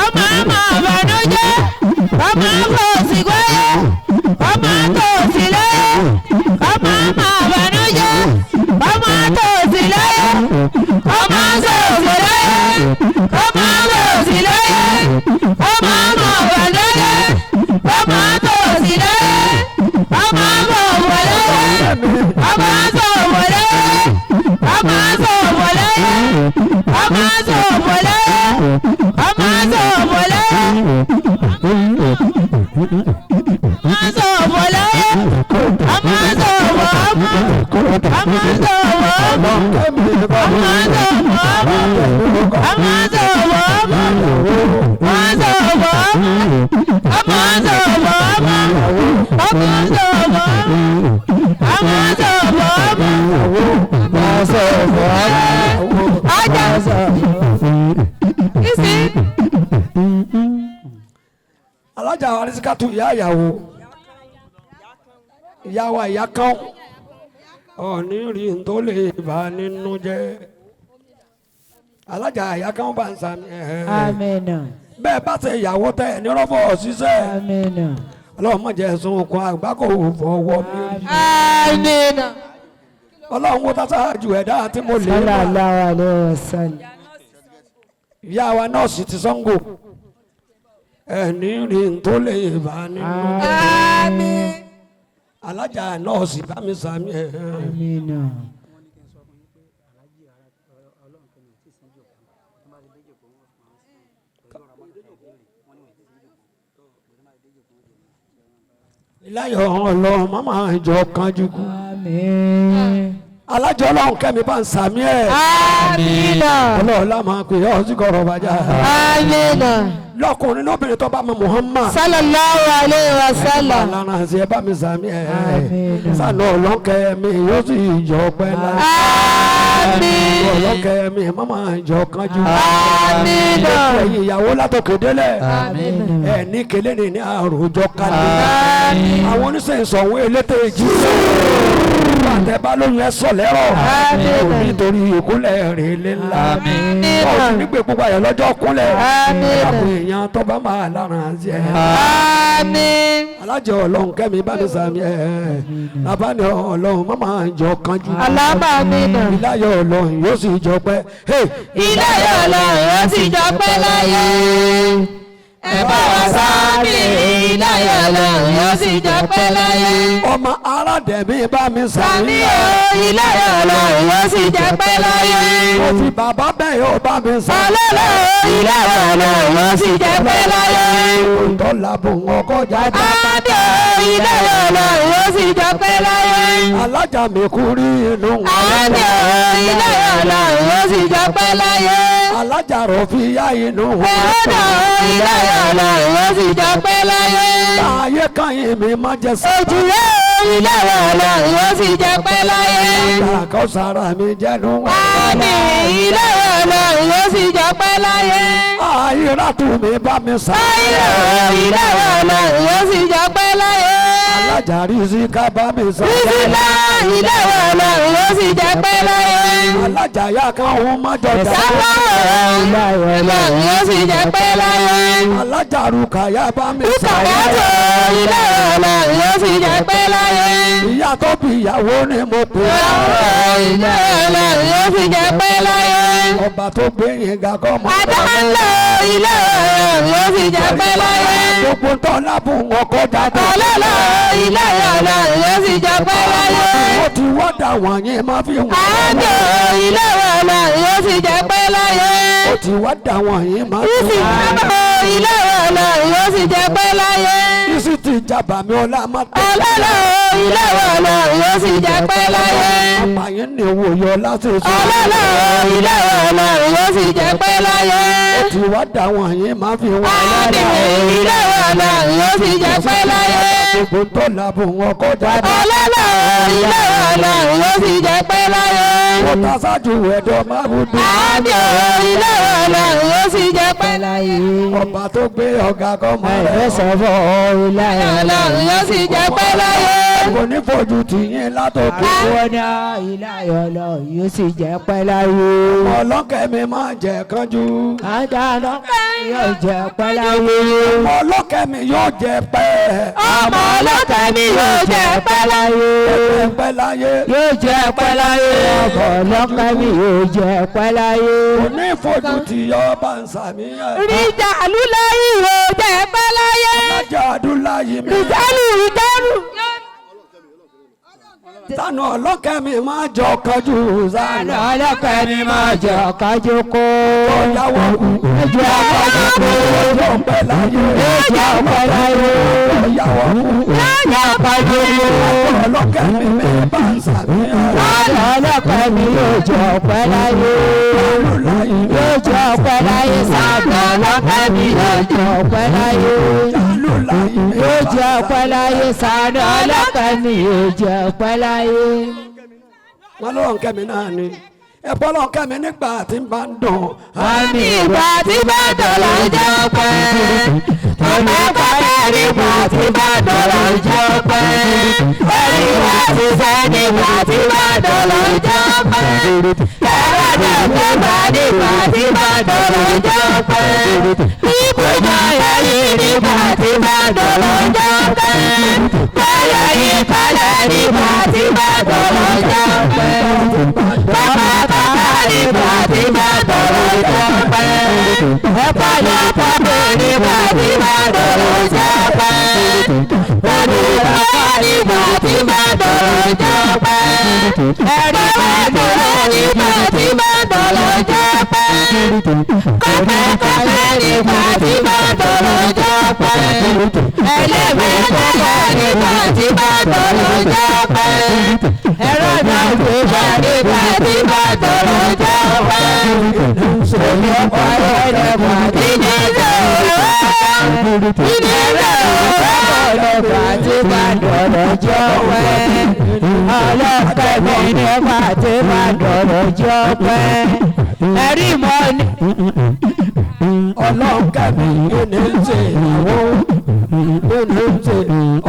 ọmọ àbànújẹ́ ọmọ fòsì gbáyé ọmọ tòsí láyé ọmọ àbànújẹ́ ọmọ tòsí láyé ọmọ tòsí láyé ọmọ tòsí láyé ọmọ àbànújẹ́ ọmọ tòsí láyé ọmọ alájà Arísíkátù ìyá ìyàwó ìyá wa ìyá kan ọ̀ní rí n tó lè bá nínú jẹ́ alájà ìyá kan bá ń sàmì amina bẹ́ẹ̀ bá ṣe ìyàwó tẹ ní rọ́bọ̀ ṣiṣẹ́ amina ọlọ́run má jẹ́ sun okun àgbákò fọwọ́ mi amina ọlọ́run wo tásá ju ẹ̀dá tí mo lè sallallahu alaihi wasallam ìyá wa nọ́ọ̀sì ti Ṣàngó ẹni rí n tó lè bá nínú àmín alájà nọ́ọ̀sì bá mi sàmì amina láyọ̀ ọlọ́run mama ìjọ kanjú kú àmín alájọ ọlọ́run kẹ́mi bá ń sàmì amina ọlọ́run lámà pé ọ̀sìn kọ̀rọ̀ bàjá amina lọ́kùnrin lóbìnrin tó bá mọ Muhammad sallallahu alaihi wasallam lára àti ẹ bá mi sàmì Àmín. sànù ọlọ́kẹ́ mi yóò sì jọ pẹ́ la àmín ọlọ́kẹ́ mi mama ìjọ kanjú àmín ẹ̀yin ìyàwó látòkè délẹ̀ àmín ẹ̀ ní kele ní àròjọ kalẹ̀ àwọn oníṣẹ́ ìsọ̀wọ́ elétè jí àtẹ bá lóyún ẹ sọ lẹ́rọ̀ nítorí ìkúnlẹ̀ rẹ̀ lé ńlá ọ̀sùn nígbè púpọ̀ ayọ̀ lọ́jọ́ kúnlẹ̀ àwọn èèyàn tó bá máa lára sí ẹ. àmín alájọ ọlọ́run kẹ́mi bá mi sàmì ẹ̀ bàbá ni ọlọ́run má máa jọ kanjú alábàámínà ìláyọ̀ ọlọ́run yóò sì jọ pẹ́. ìláyọ̀ ọlọ́run yóò sì jọ pẹ́ láyé ẹ bá wa sáàmì ìláyọ̀ ọlọ́run yóò sì jọ pẹ́ láyé. ọmọ aládẹ̀mí bá mi sàmì sàmì o ìláyọ̀ ọlọ́run yóò sì jọ pẹ́ láyé. mo fi bàbá bẹ́ẹ̀ yóò bá mi sàmì. ọlọ́lọ́ ìláyọ̀ ọlọ́run yóò sì jọ pẹ́ láyé. òótọ́ làbò wọn kọjá já. àdó ìláyọ̀ ọlọ́run yóò sì jọ pẹ́ láyé. alájà mi kú rí inú àdó ìláyọ̀ ọlọ́run yóò sì jọ pẹ́ láyé. alájà rọ̀ fi yá inú ẹ̀rọ ìláyọ̀ ọlọ́run yóò sì jọ pẹ́ láyé. ayé kan yìí mi má jẹ sí. òjìlẹ̀ ìláyọ̀ ọlọ́run yóò sì jọ pẹ́ láyé. àkọ́ sára mi jẹ́nu. àmì ìláyọ̀ ọlọ́run yóò sì jọ pẹ́ láyé. ayé rátù mi bá mi sá. ayọ̀ ìláyọ̀ ọlọ́run yóò sì jọ pẹ́ láyé. alájà rí sí ká bá mi sá. bísílá ìláyọ̀ ọlọ́run yóò sì jọ pẹ́ láyé. alájà yá kan òun má jọjà. sábà ìláyọ̀ ọlọ́run yóò sì jọ pẹ́ láyé. alájà rúkà yá bá mi sá. ìkàwájọ ìláyọ̀ ọlọ́run yóò sì jọ pẹ́ láyé. ìyá tó bí ìyàwó ni mo pè é. ìláyọ̀ ọlọ́run yóò sì jọ pẹ́ láyé. ọba tó gbé yín ga kọ́ mọ́. Adáńlọ ìláyọ̀ ọlọ́run yóò sì jọ pẹ́ láyé. gbogbo tó lábùn wọn kọ́ dáadáa. ọlọ́lọ́ ìláyọ̀ ọlọ́run yóò sì jọ pẹ́ láyé. ó ti wọ́dà wọ̀nyí má fi wọ́n. àádọ́ ìláyọ̀ ọlọ́run yóò sì jọ pẹ́ láyé. ó ti wọ́dà wọ̀nyí má fi ìsì wọ́n. àbọ̀ ìláyọ̀ ọlọ́run yóò sì jọ pẹ́ láyé. ìsì ti jàbá mi ọlá má tẹ̀. ọlọ́lọ́ ìláyọ̀ ọlọ́run yóò sì jọ pẹ́ láyé. àpàyàn ni wò yọ láti sọ. ọlọ́lọ́ ìláyọ̀ ọlọ́run yóò sì jọ pẹ́ láyé. ó ti wọ́dà wọ̀nyí má fi wọ́n. àádọ́ ìláyọ̀ ọlọ́run yóò sì jọ pẹ́ láyé. gbogbo tó lábùn wọn kọ́ dáadáa. ọlọ́lọ́ ìláyọ̀ ọlọ́run yóò sì jọ pẹ́ láyé. ó ta ṣáájú ẹ̀dọ̀ má bùdó. àádọ́ ìláyọ̀ ọlọ́run yóò sì jọ pẹ́ láyé. ọba tó gbé ọ̀gá kọ́ mọ́ rẹ̀. ìláyọ̀ ọlọ́run yóò sì jọ pẹ́ láyé. kò ní fojú tìyín látòkè. àwọn náà ìláyọ̀ lọ yóò sì jẹ́ pẹ́ láyé. ọlọ́kẹ́ mi máa jẹ kánjú. àdàlọ́ yóò jẹ́ pẹ́ láyé. ọlọ́kẹ́ mi yóò jẹ pẹ́. ọmọ ọlọ́kẹ́ mi yóò jẹ́ pẹ́ láyé. pẹ́ láyé. yóò jẹ́ pẹ́ láyé. ọmọ ọlọ́kẹ́ mi yóò jẹ́ pẹ́ láyé. kò ní fojú tìyọ́ bá ń sàmì ẹ̀. ríjà lúláyé yóò jẹ́ pẹ́ láyé. alájà àdúláyé mi. ìjálù. sànù ọlọ́kẹ́ mi máa jọ kánjú. sànù ọlọ́kẹ́ mi máa jọ kánjú kó. ọ̀yàwó ẹjọ́ kánjú kó. ọjọ́ pẹ́ láyé. ẹjọ́ pẹ́ láyé. ọ̀yàwó ẹjọ́ kánjú kó. ọlọ́kẹ́ mi bá ń sàmì ẹ̀. sànù ọlọ́kẹ́ mi yóò jọ pẹ́ láyé. yóò jọ pẹ́ láyé. sànù ọlọ́kẹ́ mi yóò jọ pẹ́ láyé. yóò jọ pẹ́ láyé. sànù ọlọ́kẹ́ mi yóò jọ pẹ́ láyé. wọn lọ́wọ́ nkẹ́mi náà ni ẹ̀pọ̀ lọ́wọ́ nkẹ́mi nígbà tí n bá ń dùn. àmì ìgbà tí bá dọ̀là jẹ́ pẹ́. ọmọ pàdé nígbà tí bá dọ̀là jẹ́ pẹ́. ẹ̀rí wá ti sẹ́ nígbà tí bá dọ̀là jẹ́ pẹ́. ẹ̀rọ dẹ̀kẹ́ bá nígbà tí bá dọ̀là jẹ́ pẹ́. ìbùdó ẹ̀yìn nígbà tí bá dọ̀là jẹ́ pẹ́. ẹ̀yẹ yìí kalẹ̀ nígbà tí bá dọ̀là jẹ́ pẹ́. bàbá nígbà tí bá dọ̀là jẹ́ pẹ́. ẹ̀pọ̀ lọ́pọ̀ nígbà tí bá dọ̀là jẹ́ pẹ́. ẹ̀rí bàbá nígbà tí bá dọ̀là jẹ́ pẹ́. ẹ̀rí bàbá nígbà tí bá dọ̀là jẹ́ pẹ́. kọ́pẹ́kọ́pẹ́ nígbà tí bá dọ̀là jẹ́ pẹ́. ẹlẹ́mẹ̀ẹ́kọ́pẹ́ nígbà tí bá dọ̀là jẹ́ pẹ́. ẹ̀rọ náà gbé bá nígbà tí bá dọ̀là jẹ́ pẹ́. sọ̀rọ̀ pàrọ̀ ẹ̀rẹ̀mọ̀ tí ní sọ̀rọ̀ ilé rẹ̀ ọlọ́pàá tí bá dọ̀là jẹ́ pẹ́. ọlọ́pàá mi nígbà tí bá dọ̀là jẹ́ pẹ́. ẹ̀rí mọ́ ni. ọlọ́kẹ́ mi ní ṣe ìyàwó ní ṣe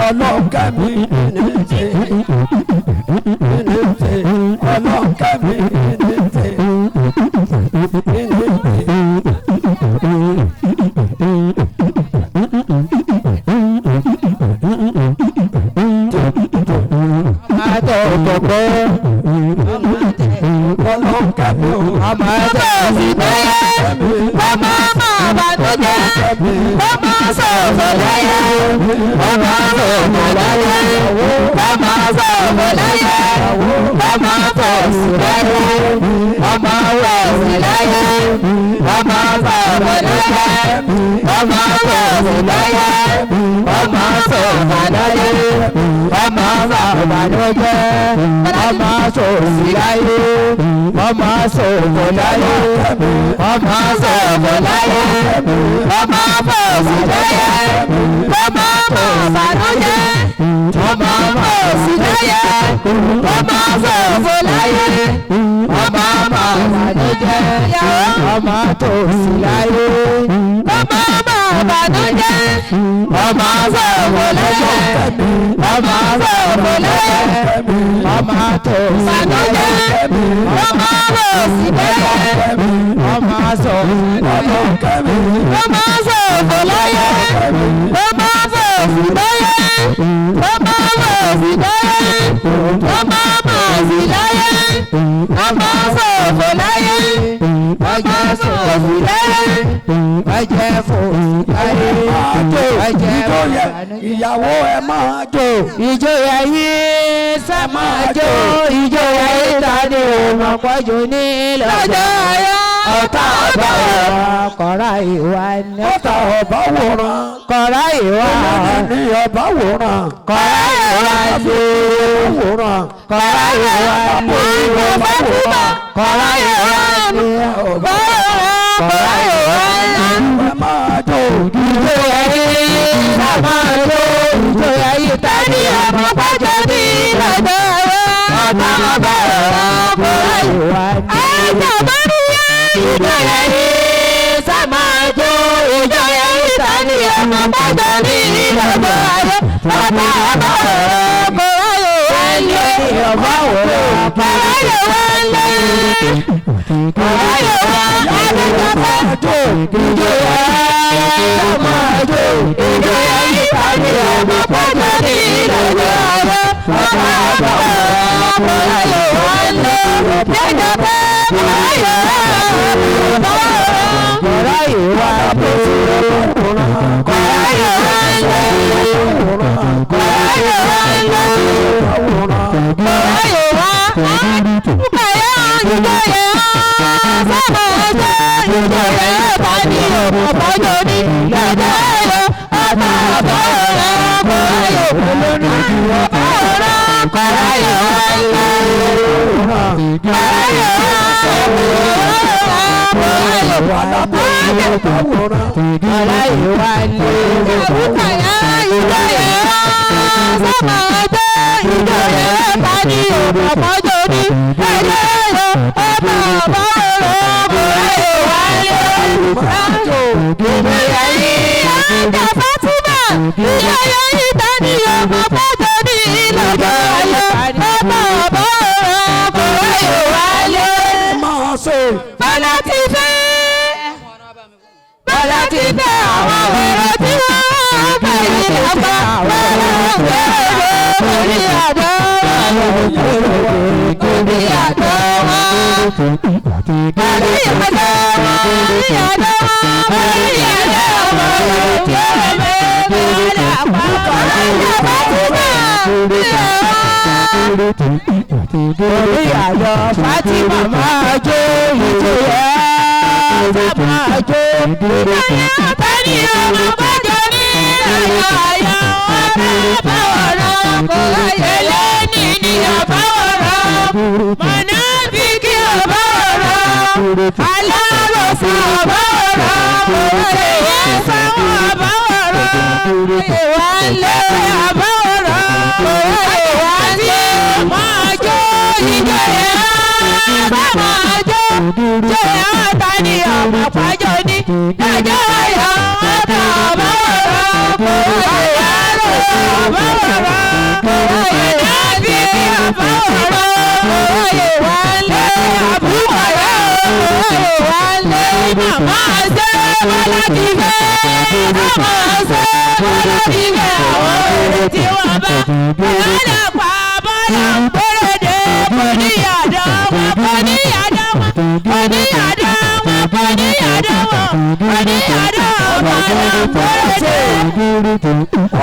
ọlọ́kẹ́ mi ní ṣe ọlọ́kẹ́ mi ní ṣe àtọ̀ òkòkò ọlọ́kẹ́ mi ò ọmọ ẹ̀jẹ̀ sí bẹ́yẹ ọmọ àbàdójẹ́ ọmọ sọ̀fọ̀ láyé ọmọ sọ̀fọ̀ láyé ọmọ sọ̀fọ̀ láyé ọmọ fọ̀sì láyé ọmọ wọ̀sì láyé ọmọ sọ̀fọ̀ láyé ọmọ fọ̀sì láyé ọmọ sọ̀fọ̀ láyé ọmọ àbàdójẹ́ ọmọ sọ̀sì láyé ọmọ sọ̀fọ̀ láyé ọmọ sọ̀fọ̀ láyé ọmọ fọ̀sì láyé ọmọ àbàdójẹ́ ọmọ fọ̀sì láyé ọmọ sọ̀fọ̀ láyé ọmọ àbàdójẹ́ ọmọ tòsì láyé ọmọ àbàdójẹ́ ọmọ sọ̀fọ̀ láyé ọmọ sọ̀fọ̀ láyé ọmọ tòsì láyé ọmọ fọ̀sì láyé ọmọ sọ̀fọ̀ láyé ọmọ sọ̀fọ̀ láyé ọmọ fọ̀sì láyé ọmọ fọ̀sì láyé ọmọ fọ̀sì láyé ọmọ sọ̀fọ̀ láyé ọjọ́ sọ̀fọ̀ láyé ọjọ́ fòsì láyé ọjọ́ fòsì ìyàwó ẹ máa jó ìjòyè yìí sá máa jó ìjòyè yìí tàbí òmùpọ̀jù ní lọ́jọ́ ayé ọ̀tá ọba wòran kọ̀ra ìwà ní ọ̀tá ọba wòran kọ̀ra ìwà ní ọba wòran kọ̀ra ìwà ní wòran kọ̀ra ìwà ní ọba wòran kọ̀ra ìwà ní ọba wòran kọ̀ra ìwà ní ẹ máa jó ìjòyè yìí sá máa jó ìjòyè yìí tàbí òmùpọ̀jù ní lọ́jọ́ ayé ọ̀tá ọba wòran kọ̀ra ìwà ní ìjọyẹ yìí sàmájó ìjọyẹ yìí tani ọmọ bàjọ́ ní ìlọ́gbọ̀ ayé ọba ọba ọ̀rọ̀ kọ́ra wálé ọba wọlé kọ́ráyé wálé kọ́ráyé wálé adéjọba ìjòyè ọmọ àjò ìjòyè ìpàdé ọmọ pọ̀jọ́ ní ìdájọ́ ọ̀rọ̀ ọmọ àbọ̀ kọ́ráyé wálé adéjọba kọ́ráyé kọ́ráyé wálé kọ́ráyé wálé. Fatima máa jó ìjòyè máa jó ìjòyè tani ọmọ bọ́jọ́ ní ayọ̀ ọba báwọ̀rọ̀ kò ẹlẹ́ni ní ọba wọ̀rọ̀ mọ̀nà bí kí ọba wọ̀rọ̀ alárọ̀sọ ọba wọ̀rọ̀ ẹ̀yẹ sáwọn ọba wọ̀rọ̀ ìwálé ọba wọ̀rọ̀ ìwálé máa jó ìjòyè máa jó jòyè ọ̀tá ní ọmọ pàjọ́ ní dájọ́ ayọ̀ ọ̀tá ọba wọ̀rọ̀ kò ìwálé ọba wọ̀rọ̀ ẹ̀yẹ bí ọba wọ̀rọ̀ ìwálé àbúwọ̀rọ̀ ìwálé màmá ṣe bọ́lá ti fẹ́ màmá ṣe bọ́lá ti fẹ́ àwọn èrè tí wọ́n bá bọ́lá pa bọ́lá ń gbèrèdè kò ní yàdá wọn kò ní yàdá wọn kò ní yàdá wọn kò ní yàdá wọn kò ní yàdá wọn bọ́lá ń gbèrèdè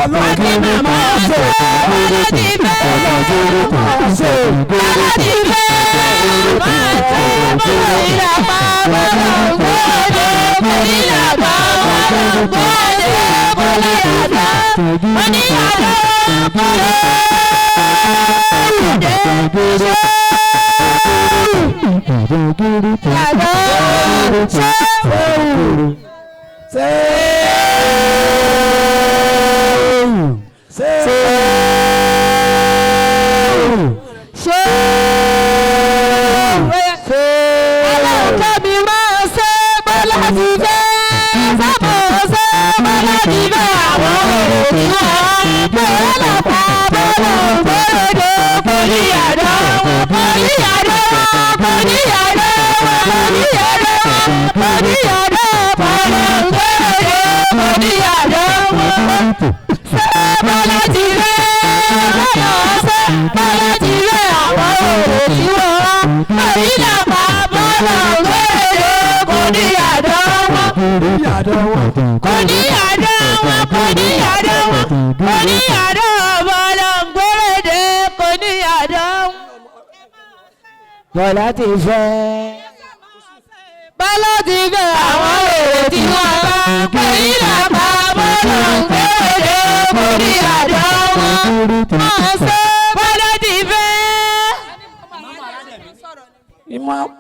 ọlọ́dún màmá ṣe bọ́lá ti fẹ́ bọ́lá ti fẹ́ máa ṣe bọ́lá ìlàpá bọ́lá ń gbèrèdè kò ní yàdá bọ́lá ń gbèrèdè kò ní yàdá kò ní yàdá bọ́lá. Bọ́lá ti fẹ́. Bọ́lá ti fẹ́ àwọn èrè tí wọ́n bá pè ní làbá bọ́lá ń gbèrè kò ní àdá wọn. Máa ṣe Bọ́lá ti fẹ́.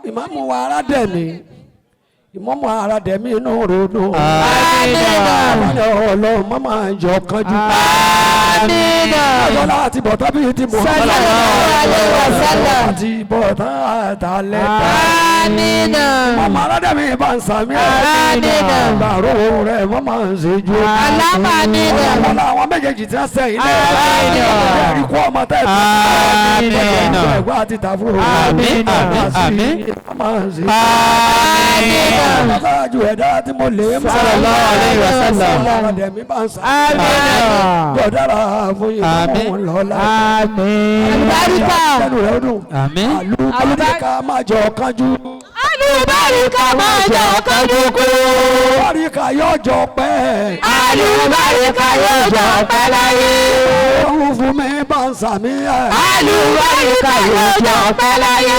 Ìmáàmù wa Aládẹ̀mí. Ìmáàmù Aládẹ̀mí inú ronú. Àmín. Ọlọ́run má máa jọ kánjú. Amina. Ọlọ́lá àti bọ̀tá bíi ti mọ̀. Sallallahu alaihi wasallam. Àti bọ̀tá àtàlẹ́. Amina. Mama aládàmí bá ń sàmì ẹ̀. Amina. Gbàrú rẹ̀ wọ́n máa ń ṣe ju. Alama amina. Ọlọ́lá àwọn méjèèjì tí wọ́n sẹ́yìn lẹ́yìn. Amina. Ẹ̀rí kú ọmọ tẹ́ Amina. ẹ̀gbọ́n àti tàfúrò. Amina. Amin. Amina. Ọlọ́lájú ẹ̀dá tí mo lè mọ̀. Sallallahu alaihi wasallam. Aládàmí bá ń sàmì. Amina. Yọ̀dára fún yìí mọ̀ lọ́la. Àmín. Àlùbáríkà. Ẹnu rẹ̀ ó dùn. Àmín. Àlùbáríkà máa jọ kánjú. Àlùbáríkà máa jọ kánjú kú. Àlùbáríkà yóò jọ pẹ́. Àlùbáríkà yóò jọ pẹ́ láyé. Òun fún mi bá ń sàmì ẹ̀. Àlùbáríkà yóò jọ pẹ́ láyé.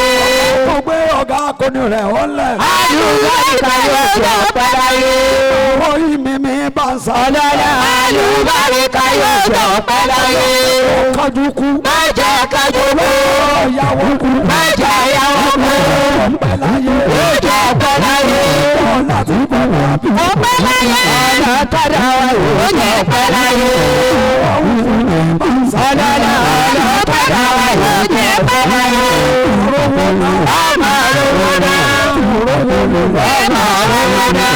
Mo gbé ọ̀gá akọni rẹ̀ ó lẹ̀. Àlùbáríkà yóò jọ pẹ́ láyé. Orí mi bá ń sàmì. Ọlọ́lá àlùbáríkà yóò jọ pẹ́ láyé. Kájú kú. Má jẹ́ kájú kú. Ìyàwó kú. Má jẹ́ ìyàwó kú. Ọpẹ́ láyé. Yóò jọ pẹ́ láyé. Ọlá tí kò wá bí. Ọpẹ́ láyé. Ọ̀nà kọ́dà wà yóò jọ pẹ́ láyé. Ọlọ́lá ọ̀nà kọ́dà wà yóò jọ pẹ́ láyé. Ọmọ rówó náà. Ọmọ rówó náà.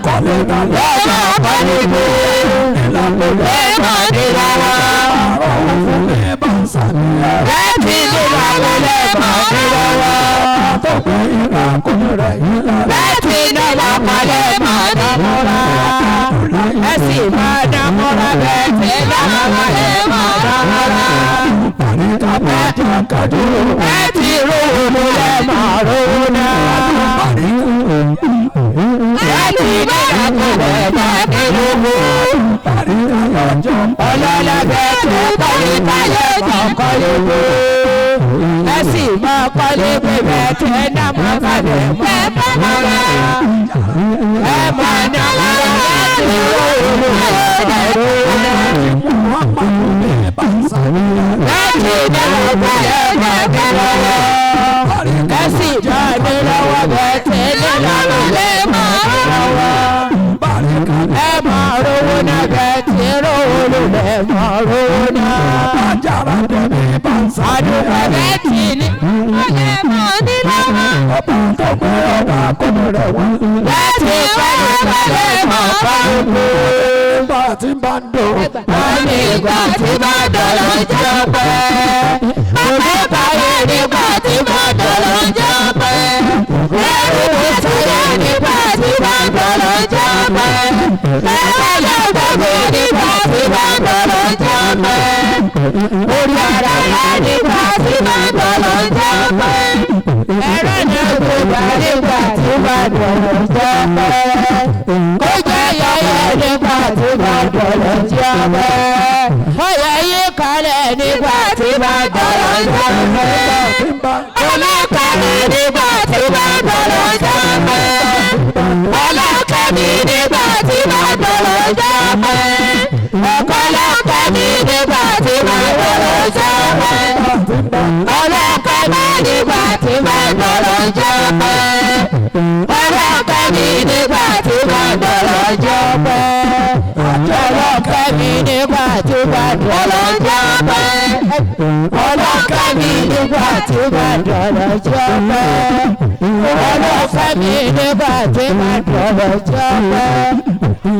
Kọ́lé náà. Ọmọ kọ́lé dé. Ọmọ níláwá. Òun fún mi bá ń sàmì ẹ̀. Láti níláwá lẹ́mọ̀ níláwá. Tó gbé ìlà akọni rẹ̀ yìí lára. Láti níláwá lẹ́mọ̀ dámọ́ra. Ẹ sì máa dámọ́ra bẹ́ẹ̀ tí láwá lẹ́mọ̀ dámọ́ra. Àríkà máa jẹ́ kájú. Ẹ ti rówó lẹ́mọ̀ rówó náà. Láti níláwá lẹ́mọ̀ nílùú. Àríkà máa jẹ́ Ọlọ́lá bẹ́ẹ̀ tí kọ́lé káyé kọ̀ọ̀kan lóko. Ẹ sì máa kọ́lé bẹ̀rẹ̀ tí ẹ náà máa kalẹ̀ mọ́ mọ́ra. Ẹ máa ná lára láti rówó láti dáwọ́ bẹ́ẹ̀ kẹ́kẹ́rọ́. Ẹ sì máa ní lọ́wọ́ bẹ́ẹ̀ tí ní lọ́wọ́ lè máa lọ́wọ́. Ẹ máa rówó náà bẹ́ẹ̀ tí rówó ló lè máa rówó náà. Àjàrà dẹ̀mí bá ń sàmì ẹ̀. Àdùnkẹ́ bẹ́ẹ̀ tì ní ọ̀lẹ́ máa ní lọ́wọ́. Ọba tó gbé ọ̀gá akọni rẹ̀ wá. Láti pẹ́lẹ́pẹ́lẹ́ máa bá gbó. Nígbà tí bá ń dò. Wọ́n ní ìgbà tí bá dọ̀lọ́ jẹ́ pẹ́. Òní báyé nígbà tí bá dọ̀lọ́ jẹ́ pẹ́. Lẹ́rù tó sọ̀rọ̀ nígbà tí bá dọ̀lọ́ jẹ́ pẹ́. Lẹ́rù gbogbo nígbà tí bá dọ̀lọ́ jẹ́ pẹ́. Orí ara wa nígbà tí bá dọ̀lọ́ jẹ́ pẹ́. Ẹ̀rọ náà kò bá nígbà tí bá dọ̀lọ́ jẹ́ pẹ́. Kó jẹ́ yẹ̀yẹ́ nígbà tí bá dọ̀lọ́ jẹ́ pẹ́. Ọ̀yẹ́ yí kalẹ̀ nígbà tí bá dọ̀lọ́ jẹ́ pẹ́. Ọlọ́kàlẹ̀ nígbà tí bá dọ̀lọ́ jẹ́ pẹ́. Ọlọ́kàmí nígbà tí bá dọ̀lọ́ jẹ́ pẹ́. Ọkọlọ́kàmí nígbà tí bá dọ̀lọ́ jẹ́ pẹ́. Ọlọ́kàmí nígbà tí bá dọ̀lọ́ jẹ́ pẹ́. Ọlọ́kàmí nígbà tí bá dọ̀lọ́ jẹ́ pẹ́. Ọlọ́kàmí nígbà tí bá dọ̀lọ́ jẹ́ pẹ́. Ọlọ́kàmí nígbà tí bá dọ̀lọ́ jẹ́ pẹ́. Ọlọ́kàmí nígbà tí bá dọ̀lọ́ jẹ́ pẹ́.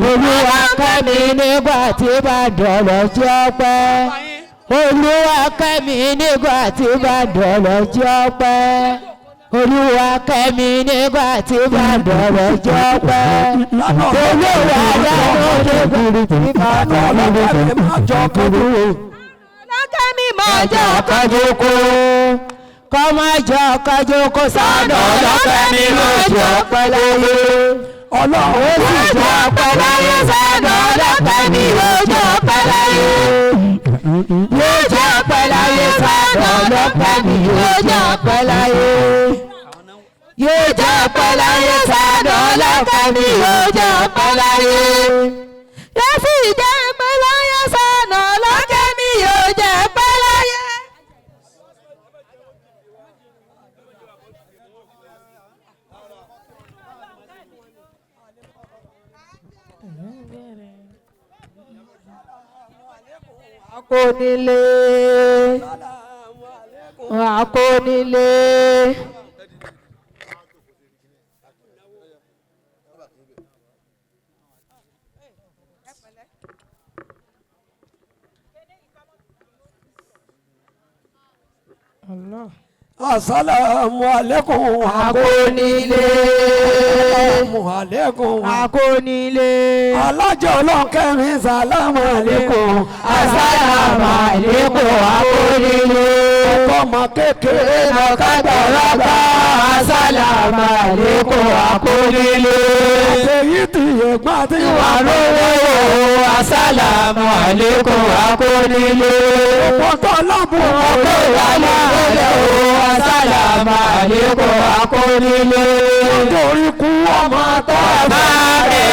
Olúwa kẹ́mi nígbà tí bá dọ̀lọ́ jẹ́ pẹ́. Olúwa kẹ́mi nígbà tí bá dọ̀lọ́ jẹ́ pẹ́. Olúwa kẹ́mi nígbà tí bá dọ̀lọ́ jẹ́ pẹ́. Olúwa dáná nígbà tí bá dọ̀lọ́ jẹ́ pẹ́. Ọlọ́kẹ́mi máa jọ kájú kú. Kọ́ máa jọ kájú kú sọ́dọ̀ ọlọ́kẹ́mi máa jọ pẹ́ láyé. Ọlọ́run ó sì jọ pẹ́ láyé sọ́dọ̀ ọlọ́kẹ́mi yóò jọ pẹ́ láyé. Yóò jọ pẹ́ láyé sọ́dọ̀ ọlọ́kẹ́mi yóò jọ pẹ́ láyé. Yóò jọ pẹ́ láyé sọ́dọ̀ ọlọ́kẹ́mi yóò jọ pẹ́ láyé. Yóò sì jọ pẹ́ láyé sọ́dọ̀ ọlọ́kẹ́mi yóò jọ pẹ́ láyé. akónílé akónílé. Assalamu alaikum akónílé Assalamu alaikum akónílé. alájọ ọlọ́kẹ́rin salamu alaikum Assalamu alaikum akónílé. ọmọ kékeré Lọ́kàgbàlagbà Assalamu alaikum akónílé. èyí tí ẹ̀gbọ́n ti wà Àrówó Assalamu alaikum akónílé. pọ̀tọ́ lábùn Ọkọ̀ ìyálà rẹ̀ o Assalamu alaikum akónílé. nítorí kú ọmọ tó Máa rẹ̀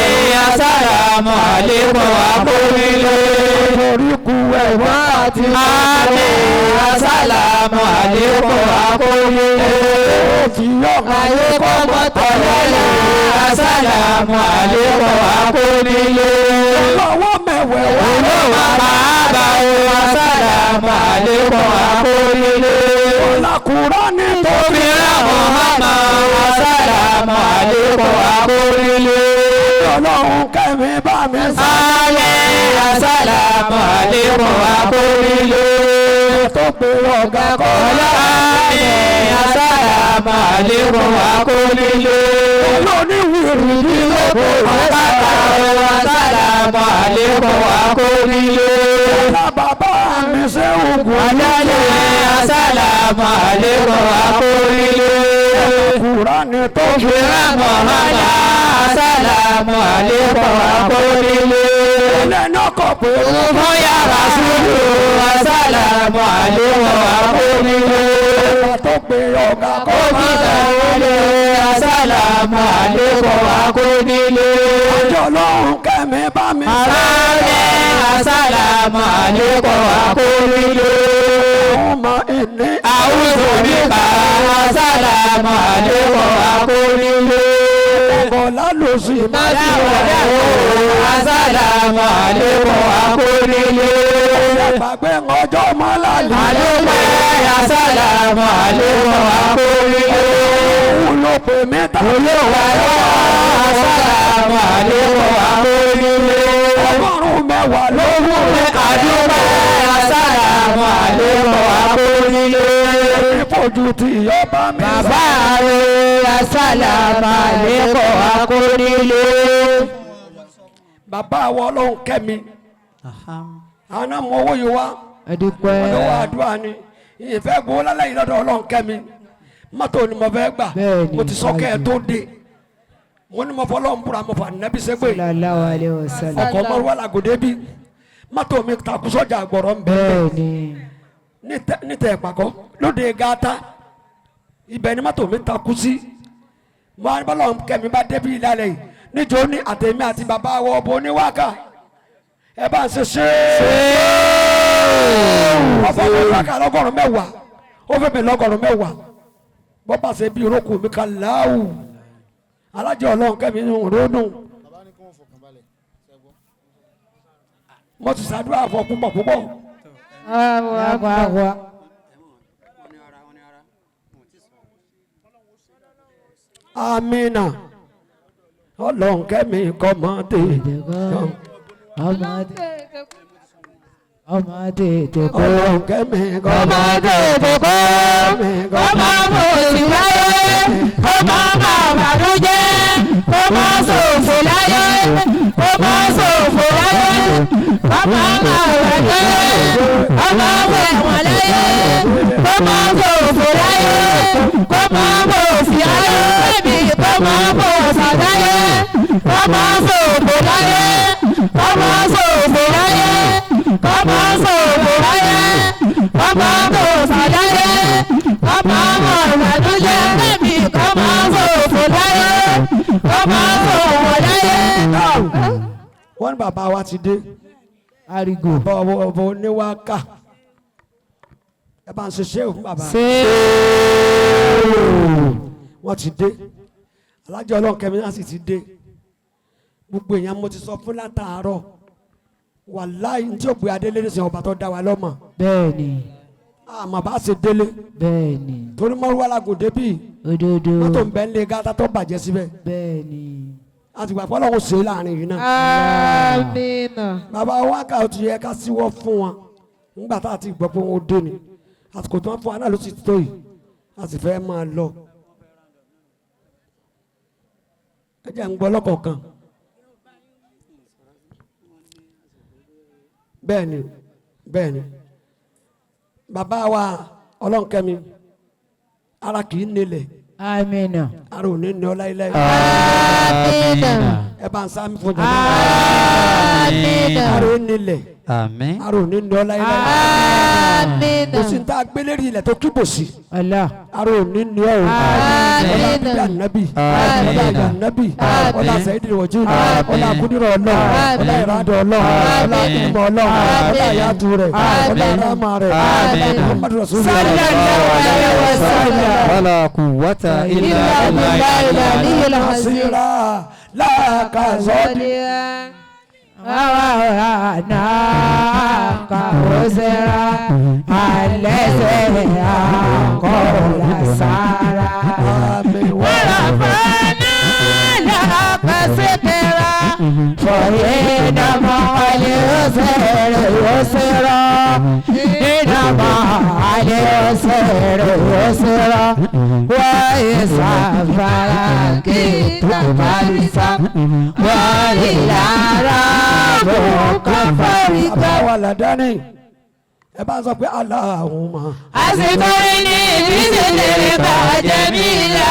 Assalamu alaikum akónílé. nítorí kú ẹ̀gbọ́n àti Àmì Assalamu alaikum akónílé. òfin ọmọ Ayé kọ́mọ tọ̀lẹ́lẹ̀ Assalamu alaikum akónílé. lọ́wọ́ mẹ́wẹ̀ẹ́ wá Olówó bàbá o Assalamu alaikum akónílé. lákùrọ́ nítorí Obìnrin Muhammad Assalamu alaikum akónílé. ọlọ́run kẹ́mi bá mi sá Ayé Assalamu alaikum akónílé. tó pé ọ̀gá kọ́ Ọlọ́run Assalamu alaikum akónílé. olóníwìrì ní lóko Ọ̀pápá o Assalamu alaikum akónílé. ọ̀la bàbá mi ṣe ògùn Ọlọ́run Assalamu alaikum akónílé. kúrọ́ ní tó fi Obìnrin Muhammad Assalamu alaikum akónílé. lẹ́nu ọkọ̀ pé Fún ya Rasulu Assalamu alaikum akónílé. ọ̀gá tó pé ọ̀gá kọ́ Òbítà wọlé Assalamu alaikum akónílé. ọjọ́ ọlọ́run kẹ́mi bá mi sá Àrálẹ̀ Assalamu alaikum akónílé. ọmọ ìní Àwùjọ nípa Assalamu alaikum akónílé. ọkọ̀ lálùsì máa Láti wọlé Assalamu alaikum akónílé. gbàgbé ọjọ́ mọ́lálì Àlùpẹ̀ Assalamu alaikum akónílé. òun ló pè mí ta Olówó Assalamu alaikum akónílé. ọgọ́rùn-ún mẹ́wàá lówó Àdúgbò Assalamu alaikum akónílé. ìfojú tí ọba mi sá Bàbá rẹ̀ Assalamu alaikum akónílé. bàbá wa ọlọ́run kẹ́mi àwọn náà mú owó yìí wá Adúpẹ́. ọdọwọ àdúrà ni ìfẹ́ gbowó lálẹ́ yìí lọ́dọ̀ ọlọ́run kẹ́mi mọ́tò ni mo fẹ́ gbà Bẹ́ẹ̀ni, mo ti sọ kẹ́ ẹ tó dé mo ní mo fọ ọlọ́run búra mo fà nẹ́bí sẹ́gbẹ̀ Sallallahu alaihi wasallam. ọkọ̀ mọ́rúwá làgòdè bí mọ́tò mi takú sọ́jà àgbọ̀rọ̀ ń bẹ́ẹ̀ Bẹ́ẹ̀ni. nítẹ̀ ìpàkọ́ lóde gata ibẹ̀ ni mọ́tò mi takú sí mo á ní bọ́lọ̀ kẹ́mi bá débi ìlàlẹ̀ yìí níjó ní àtẹ̀mí àti bàbá wọ ọbọ oníwákà ẹ bá ń ṣe ṣe ọfọ mi wákà lọ́gọ́rùn mẹ́wàá ó fẹ́ mi lọ́gọ́rùn mẹ́wàá bọ́ bá ṣe bí orókù mi ká láwù alájọ ọlọ́run kẹ́mi ń ronú mo ti ṣàdúrà fọ púpọ̀ púpọ̀ Àwa. amina ọlọ́run kẹ́mi kọ́ mọ́ tèèdè Ọmọdé tó kọ́. ọlọ́run kẹ́mi kọ́ mọ́ Ọmọdé tó kọ́. Ọmọ mòsì láyé. Ọmọ bàbàdújẹ́. Ọmọ ṣòfò láyé. Ọmọ ṣòfò láyé. Ọmọ bàbàdújẹ́. Ọmọ wẹ̀wọ̀n láyé. Ọmọ ṣòfò láyé. Ọmọ mòsì láyé. Ọmọ mòsà láyé. Ọmọ ṣòfò láyé. Ọmọ ṣòfò láyé. Ọmọ ṣòfò láyé. Ọmọ mòsà láyé. Ọmọ mọ̀ọ́dúnjẹ́ lẹ́bi ọmọ ṣòfò láyé. Ọmọ ṣòfò láyé. wọ́n ní bàbá wa ti dé Arigo. bọ̀ oníwákà ẹ bá ń ṣiṣẹ́ òfin bàbá wọ́n ti dé alájọ ọlọ́run kẹ́mi náà sì ti dé gbogbo èèyàn mo ti sọ fún látàárọ̀ wàláì tí ó gbé adélé ní sìn ọba tó dá wa lọ́mọ. bẹ́ẹ̀ni. àmọ́ bá ṣe délé. bẹ́ẹ̀ni. torí mọ́rúwá la gòdè bíi. òdodo. mọ́tò ń bẹ́ ń lé gàtà tó bàjẹ́ síbẹ̀. bẹ́ẹ̀ni. àtìgbà fọlọ́hún ṣe láàrin yìí náà. Amina. bàbá wa kà ó ti yẹ ká síwọ́ fún wa nígbà tá a ti gbọ́ pé wọ́n dé ni àsìkò tí wọ́n fún wa náà ló ti tó yìí a sì fẹ́ máa lọ. ẹ jẹ́ ń gbọ́ lọ́kọ̀ọ̀kan. bẹ́ẹ̀ni bẹ́ẹ̀ni bàbá wa ọlọ́nkẹ́mi ara kì í nílẹ̀. amina. ara ò ní ní ọlá ilẹ̀. Amina. ẹ bá ń sámi fún jàmbá. Amina. ara ò nílẹ̀. àmín. ara ò ní ní ọlá ilẹ̀. Amina. kò sí ní tá a gbélé rí ilẹ̀ tó kíbò sí. Allah. ara ò ní ní ọ̀rọ̀. ọlá bíbí ànábì. ọlá ayọ̀ ànábì. ọlá sẹ́yìdì wọ̀jú. ọlá kúndìrọ̀ ọlọ́run. ọlá ìrádọ̀ ọlọ́run. ọlá ìmọ̀ ọlọ́run. ọlá ìyàtú rẹ̀. ọlá ìrámà rẹ̀. ọlá Muhammadu Rasulullah. wala quwwata illa Ilal Nasira lákàzọ́dí. Awana kaosera alese akola sara. Warafana la kasetera foyena mali osera ina mali osera wa isafara kita balisa wa ilara. Àbáwá làdáni ẹ bá sọ pé Allahumma. àsìkò ní ìbísẹ̀lẹ̀ bàjẹ́ mi la.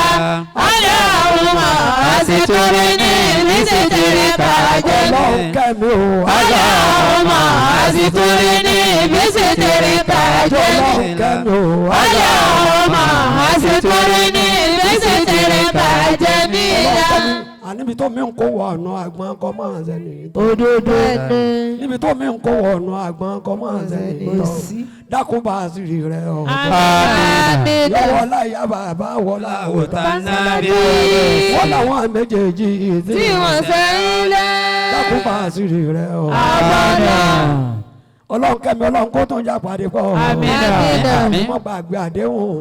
Allahumma àsìkò ní ìbísẹ̀lẹ̀ bàjẹ́ mi. ọlọ́kẹ́mi o. Allahumma àsìkò ní ìbísẹ̀lẹ̀ bàjẹ́ mi. ọlọ́kẹ́mi o. Allahumma àsìkò ní ìbísẹ̀lẹ̀ bàjẹ́ mi la. níbi tó mi ń kó wọ ọ̀nà àgbọn kọ́ máa ń sẹ́ni. òdodo níbi tó mi ń kó wọ ọ̀nà àgbọn kọ́ máa ń sẹ́ni. dákun bá a sì rí rẹ o. Amina. yọwọ́ láyà bàbá wọlá òtá. Tanabi. wọ́n làwọn méjèèjì Tí wọ́n sẹ́yìn lẹ́. dákun bá a sì rí rẹ o. abana. ọlọ́run kẹ́mi ọlọ́run kó tó ń jà pàdé pọ̀. Amina. Àmín. wọ́n gbàgbé àdéhùn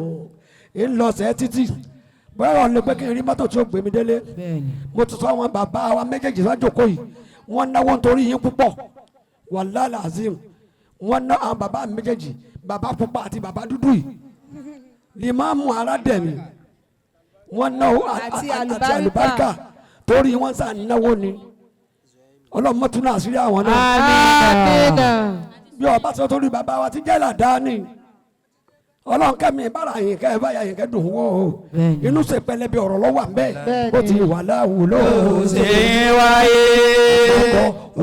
ńlọsẹ̀ títì bẹ́ẹ̀ ọ̀lẹ́ pé kí n rí mọ́tò tí ó gbé mi délé bẹ́ẹ̀ni. mo ti sọ àwọn bàbá wa méjèèjì sájòkó yìí wọ́n náwó nítorí yín púpọ̀ wàláhì azim wọ́n ná àwọn bàbá mi méjèèjì bàbá pupa àti bàbá dúdú yìí limamu aládẹ̀mí wọ́n náwó àti àlùbáríkà torí wọ́n sà náwó ni ọlọ́mọtún àṣírí àwọn náà Amina. bí ọba sọ torí bàbá wa ti jẹ́ làdáni ọlọ́run kẹ́mi bára yín kẹ́ ẹ bá yà yín kẹ́ dùn wọ́ o Bẹ́ẹ̀ni. inú ṣe pẹlẹbẹ ọ̀rọ̀ lọ́wọ́ à ń bẹ́ẹ̀ Bẹ́ẹ̀ni. ó ti wà láwùlọ́ ṣe wáyé.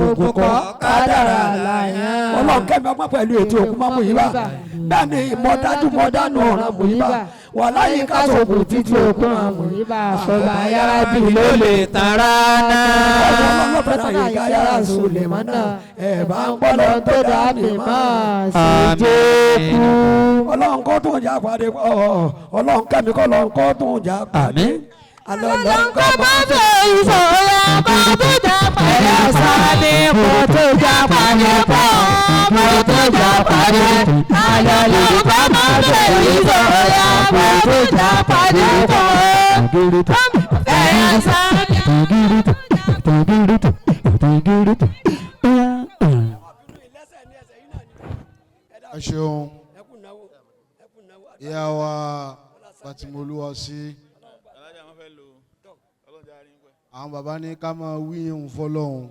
ògùn kọ́ kádàrà ọlọ́run kẹ́mi ọgbọ́n pẹ̀lú ètò òkú máa mú yín bá bẹ́ẹ̀ ni mọ̀dájú mọ̀dánù ọ̀ràn mú yín bá wà láyé ká sọ̀kùn títí òkú máa mú yín bá Ọba yára bí ló lè tara náà. ọlọ́run yìí ká yára Sùlẹ̀mánà ẹ̀ bá ń gbọ́ lọ tó dá mi máa àmín. ọlọ́run kọ́ tó ń jà pàdé ọlọ́run kẹ́mi kọ́ lọ́n kọ́ tó ń jà pàdé Àmín. ọlọ́run kọ́ bá fẹ́ ìṣòro bá tó jà pàdé sáré kó tó jà pàdé pọ̀ kó tó jà pàdé àlọ́lọ́ bá má fẹ́ ìṣòro bá tó jà pàdé pọ̀ ẹ̀yà sáré. ẹ ṣeun ìyá wa Fatimoluwa sí àwọn bàbá ní ká máa wí ihun fọ́lọ́run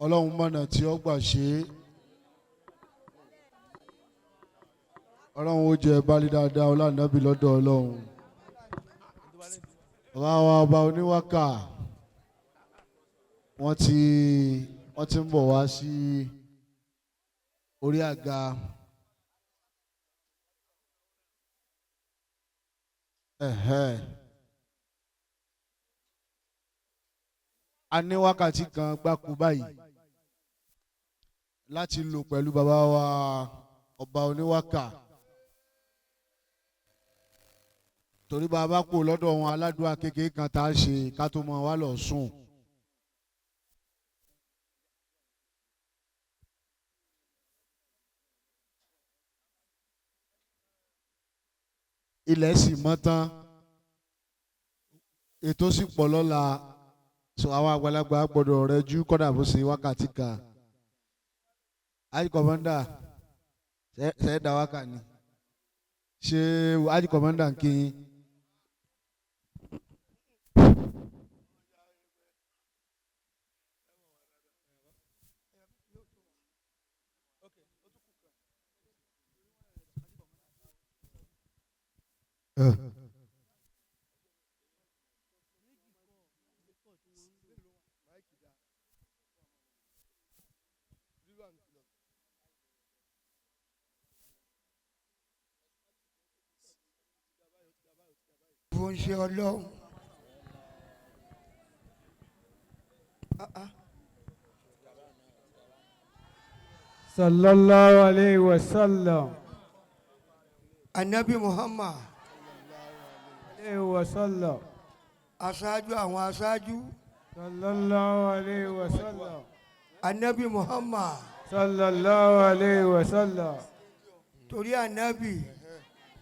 Ọlọ́run mọ̀nà tí ó gbà ṣe é Ọlọ́run ó jẹ bálí dáadáa ọlànàbí lọ́dọ̀ Ọlọ́run bàbá wa ọba oníwákà wọ́n ti ń bọ̀ wá sí orí àga a ní wákàtí kan gbáko báyìí láti lò pẹ̀lú bàbá wa ọba oníwákà torí bàbá kò lọ́dọ̀ wọn aládùúgbò kékeré kan tá a ṣe ká tó mọ wá lọ sùn. ilẹ̀ sì mọ́ tán ètò sì pọ̀ lọ́la so àwọn àgbàlagbà gbọ́dọ̀ rẹjú kọ́dà bó ṣe wákàtí kan Haji Commander ṣe dá wákà ni ṣe Haji Commander ń kí yín. Fún ṣe Ọlọ́run. Sallallahu alayhi wa sallam. Anabi Muhammad. Alayhi wa sallam. Aṣáájú àwọn aṣáájú. Sallallahu alayhi wa sallam. Anabi Muhammad. Sallallahu alayhi wa sallam. Torí Anabi.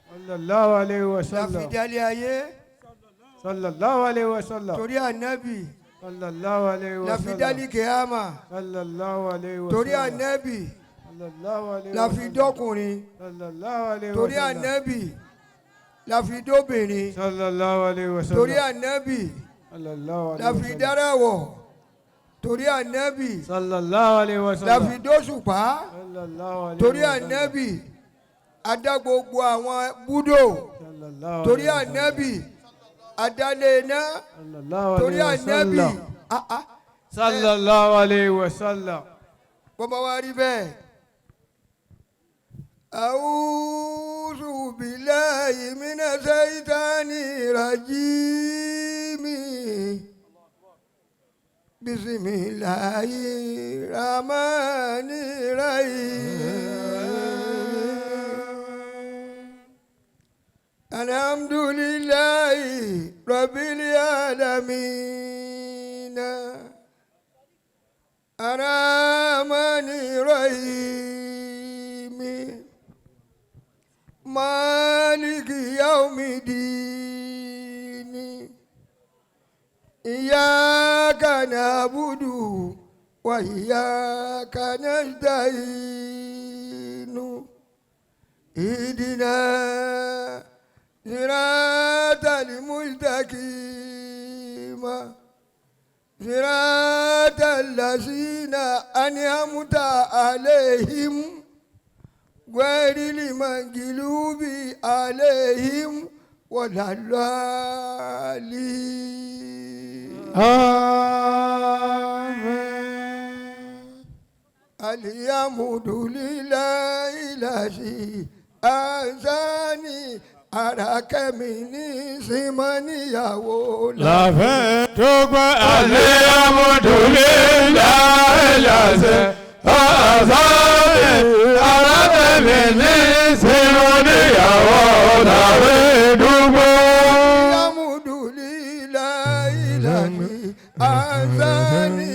Sallallahu alayhi wa La sallam. fi dálé ayé. Sallallahu alayhi wa sallam. Torí Anabi. Sallallahu alayhi wa La sallam. fi dálé kìámà. Sallallahu alayhi wa sallam. Torí Anabi. Sallallahu alayhi wa La sallam. fi dọ́kùnrin. Sallallahu alayhi wa Torí sallam. Anabi. La fi dóbìnrin. Sallallahu alayhi wa sallam. Torí Anabi. Sallallahu alayhi La wa fi sallam. dáráwọ̀. Torí Anabi. Sallallahu alayhi wa La sallam. fi dóṣùpá. Sallallahu alayhi Torí wa sallam. Anabi. Adá gbogbo àwọn búdò. Sallallahu Torí alayhi wa sallam. Anabi. Adálé iná. Sallallahu Torí alayhi wa Anabi. sallam. Sallallahu alayhi wa sallam. Bọ́bá wa rí bẹ́ẹ̀. A'udhu billahi minash shaitani rajimi. Bismillahir rahmanir rahim. Alhamdulillahi rabbil alamin. Ar-Rahmanir Rahim. Maliki yawmiddin. Iyyaka na'budu wa iyyaka nasta'in. Ihdina siratal mustaqim. صراط الذين أنعمت عليهم غير المغضوب عليهم ولا الضالين آمين. الحمد لله الذي أحسنني arakẹ́mi ní símọ́níyàwó láfẹ́ tó gbọ́ àlẹ́ amúdùlélàá ẹ̀yàṣẹ́ ọ̀sán arakẹ́mi ní símọ́níyàwó láfẹ́ dúgbò. amúdùlélàá ìlànà àzáni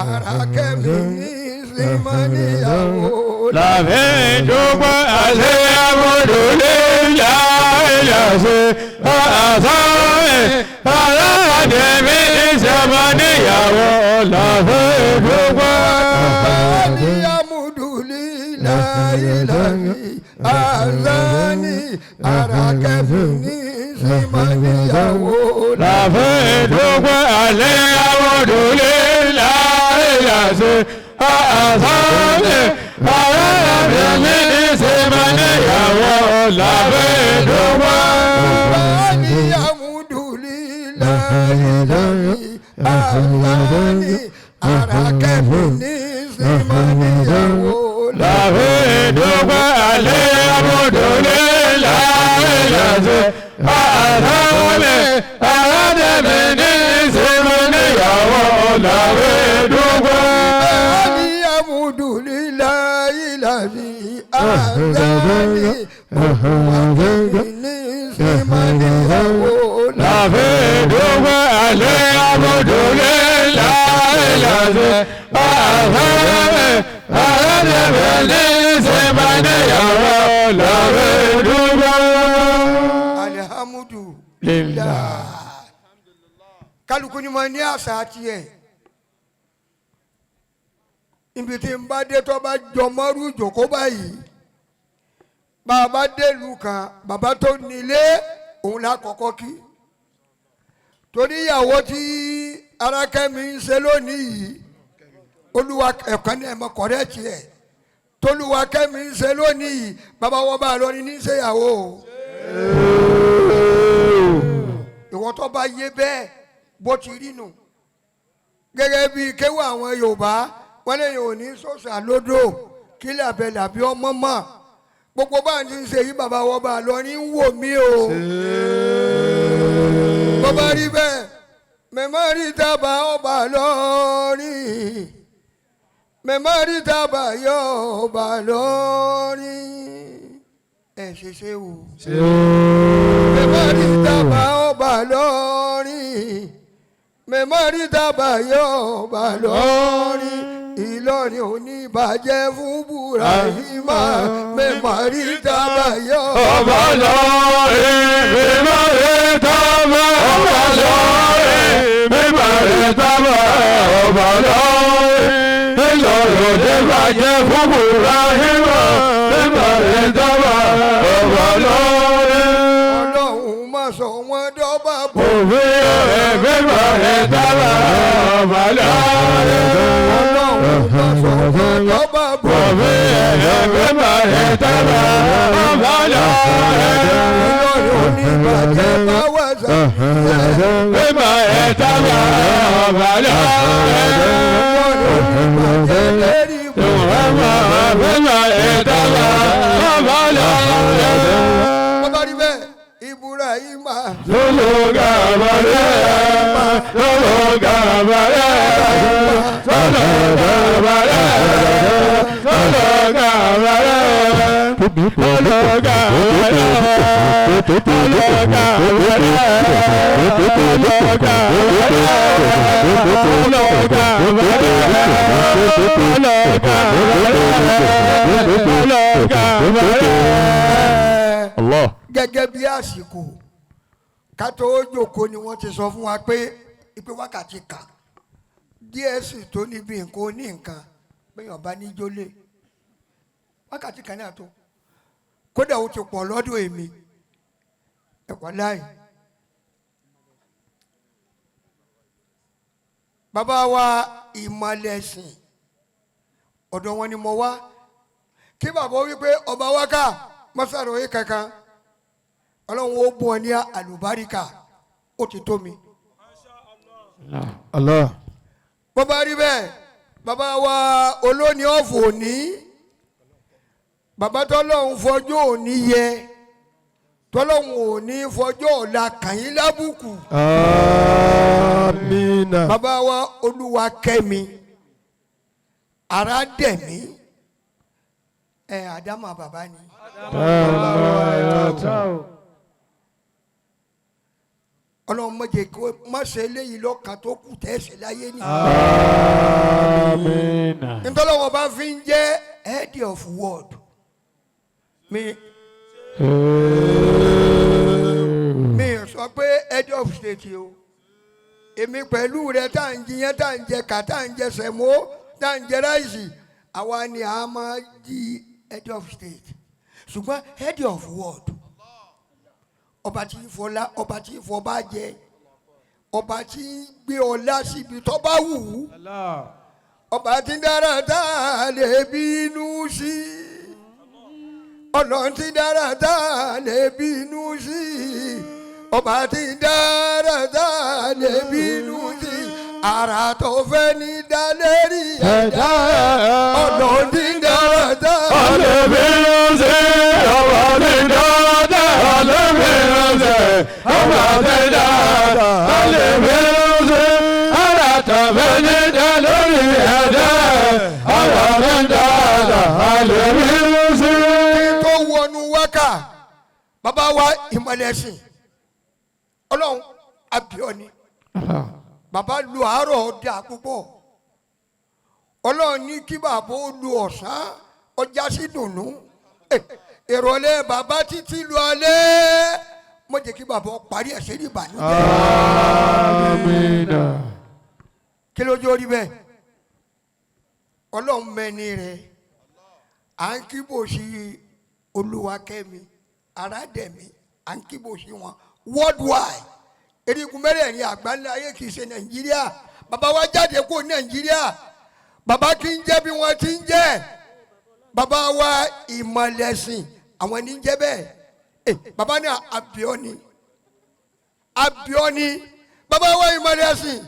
arakẹ́mi ní símọ́níyàwó láfẹ́ tó gbọ́ àlẹ́ amúdùlélàá ẹ̀yàṣẹ́ ọ̀sán arakẹ́mi ní símọ́níyàwó láfẹ́ dúgbò. Alhamdulillahi azani arakẹ́mi ní símọ́níyàwó láfẹ́ dúgbò àlẹ́ amúdùlélàá ẹ̀yàṣẹ́ ọ̀sán arakẹ́mi ní símọ́níyàwó láfẹ́ dúgbò. Alhamdulillahi azani arakẹ́mi ní símọ́níyàwó láfẹ́ dúgbò àlẹ́ amúdùlélàá ẹ̀yàṣẹ́ ọ̀sán arakẹ́mi ní símọ́níyàwó láfẹ́ dúgbò. Alhamdulillahi azani arakẹ́mi ní símọ́níyàwó láfẹ́ dúgbò àlẹ́ amúdùlélàá ẹ̀yàṣẹ́ ọ̀sán arakẹ́mi ní símọ́níyàwó láfẹ́ dúgbò. alhamdulillah kálukú ni mo ní àṣà tiẹ̀ ibi tí n bá dé tó bá jọmọ́rú ìjòkó báyìí bàbá délùú kan bàbá tó nílé òun la kọ́kọ́ kí torí ìyàwó tí Arákẹ́mi ń ṣe lónìí yìí olúwa ẹ̀kọ́ ní ẹ̀mọ́ kọ̀rẹ́ tiẹ̀ tolúwa Kẹ́mi ń ṣe lónìí yìí bàbá wọn bá lọ ní ṣèyàwó ìwọ tó bá yé bẹ́ẹ̀ bó ti rí nù gẹ́gẹ́ bí kéwà àwọn Yorùbá wọ́n lè yàn ní sọ́sà lódò kí làbẹ̀ làbí ọmọ mọ́ gbogbo bá ń ti ń ṣe yí bàbá wọn bá lọ ní wò mí o bó bá rí bẹ́ẹ̀ mẹ́mọ́rí tábà ọba lọ́rin mẹ́mọ́rí tábà yọ ọba lọ́rin ẹ̀ ṣe wò mẹ́mọ́rí tábà ọba lọ́rin mẹ́mọ́rí tábà yọ ọba lọ́rin. Ìlọrin ò ní bàjẹ́ fún Burahima mẹ́mọ́rí tábà yọ ọba lọ́rin mẹ́mọ́rí tábà ọba lọ́rin mẹ́mọ́rí tábà ọba lọ́rin Ìlọrin ò ní bàjẹ́ fún Burahima mẹ́mọ́rí tábà ọba lọ́rin. Ọlọ́run má sọ wọ́n dọ́gba bò. òfin mẹ́mọ́rí tábà ọba lọ́rin. Ọlọ́run má sọ wọ́n dọ́gba bò. mẹ́mọ́rí tábà ọba lọ́rin. Ìlọrin ò ní bàjẹ́ bá wà sá. mẹ́mọ́rí tábà ọba lọ́rin. Ìlọrin ò ní bàjẹ́ lérí bò. mẹ́mọ́rí tábà ọba lọ́rin. Bọ́bá rí bẹ́ẹ̀ Ibrahima. Lolo gabare, lolo gabare, lolo gabare, lolo gabare, lolo gabare, lolo Allah. Gẹ́gẹ́ bí àsìkò ká tó jókòó ni wọ́n ti sọ fún wa pé ìpè wákàtí kan díẹ̀ sì tó níbi nǹkan oní nǹkan péyàn bá ní jólè wákàtí kan náà tó kódà ó ti pọ̀ lọ́dún èmi ẹ̀kọ́ láì. Bàbá wa ìmọ̀lẹ́sìn ọ̀dọ̀ wọn ni mo wá kí bàbá wípé ọba wákà mọ́sàròyé kankan Ọlọ́run ó bọ̀ ní àlùbáríkà ó ti tó mi. Allah. Bó bá rí bẹ́ẹ̀ bàbá wa olóní ọ̀fọ̀ òní bàbá tọ́lọ́hún fọjọ́ òní yẹ tọ́lọ́hún òní fọjọ́ ọ̀la kàyín lábùkù. Amina. Bàbá wa Olúwa Kẹ́mi ara dẹ̀ mí àdámà bàbá ni. Ọlọ́run má jẹ́ kó má ṣe eléyìí lọ́kàn tó kù tẹ́sí láyé ni. Amina. Ntọ́lọ́wọ́ bá fi ń jẹ́ head of world mi sọ pé head of state o èmi pẹ̀lú rẹ tá à ń jiyàn tá à ń jẹ ká tá à ń jẹ sẹ̀mó tá à ń jẹ ráìsì àwa ni a máa di head of state ṣùgbọ́n head of world ọba tí ń fọlá ọba tí ń fọba jẹ ọba tí ń gbé ọlá síbi tó bá wù ú ọba tí ń dára tá a lè bínú sí ọlọ́run tí ń dára tá a lè bínú sí ọba tí ń dára tá a lè bínú sí ara tó fẹ́ ní dálérí ẹ̀dá ọlọ́run tí ń dára tá a lè bínú sí ọba tí ń dára tá a lè bínú sí ọba tí ń dára tá a lè bínú sí ara tó fẹ́ ní dálérí ẹ̀dá ọba tí ń dára tá a lè bínú sí. tó wọnú wákà bàbá wa ìmọ̀lẹ́sìn ọlọ́run abiọ́ni bàbá lu àárọ̀ ọ̀dà púpọ̀ ọlọ́run ní kí bàbá ó lu ọ̀sán ọjà sí dùnú ìrọ̀lẹ́ bàbá títí lu alẹ́ mo jẹ́ kí bàbá parí ẹ̀ ṣe ní ìbànújẹ́. Àmín. Kí ló jó rí bẹ́ẹ̀ ọlọ́run mẹ́ni rẹ̀ à ń kíbò sí Olúwakẹ́mi Arádẹ̀mí à ń kíbò sí wọn worldwide erigun mẹ́rẹ̀ẹ̀rin àgbáńlá ayé kì í ṣe Nàìjíríà bàbá wa jáde kó Nàìjíríà bàbá kì í jẹ́ bí wọ́n ti ń jẹ́ bàbá wa ìmọ̀lẹ́sìn àwọn ní jẹ́ bẹ́ẹ̀ bàbá ní Abíọ́ní bàbá wa ìmọ̀lẹ́sìn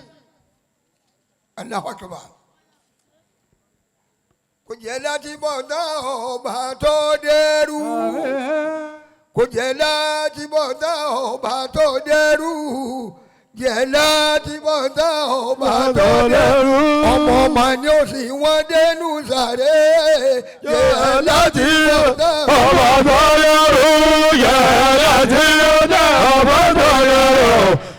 Allahu Akbar kò jẹ́ láti bọ̀ tán ọba tó dẹrú kò jẹ́ láti bọ̀ tán ọba tó dẹrú jẹ́ láti bọ̀ tán ọba tó dẹrú ọmọ ọmọ ni ó sì wọ́n dénú sàré jẹ́ láti bọ̀ tán ọba tó dẹrú jẹ́ láti bọ̀ tán ọba tó dẹrú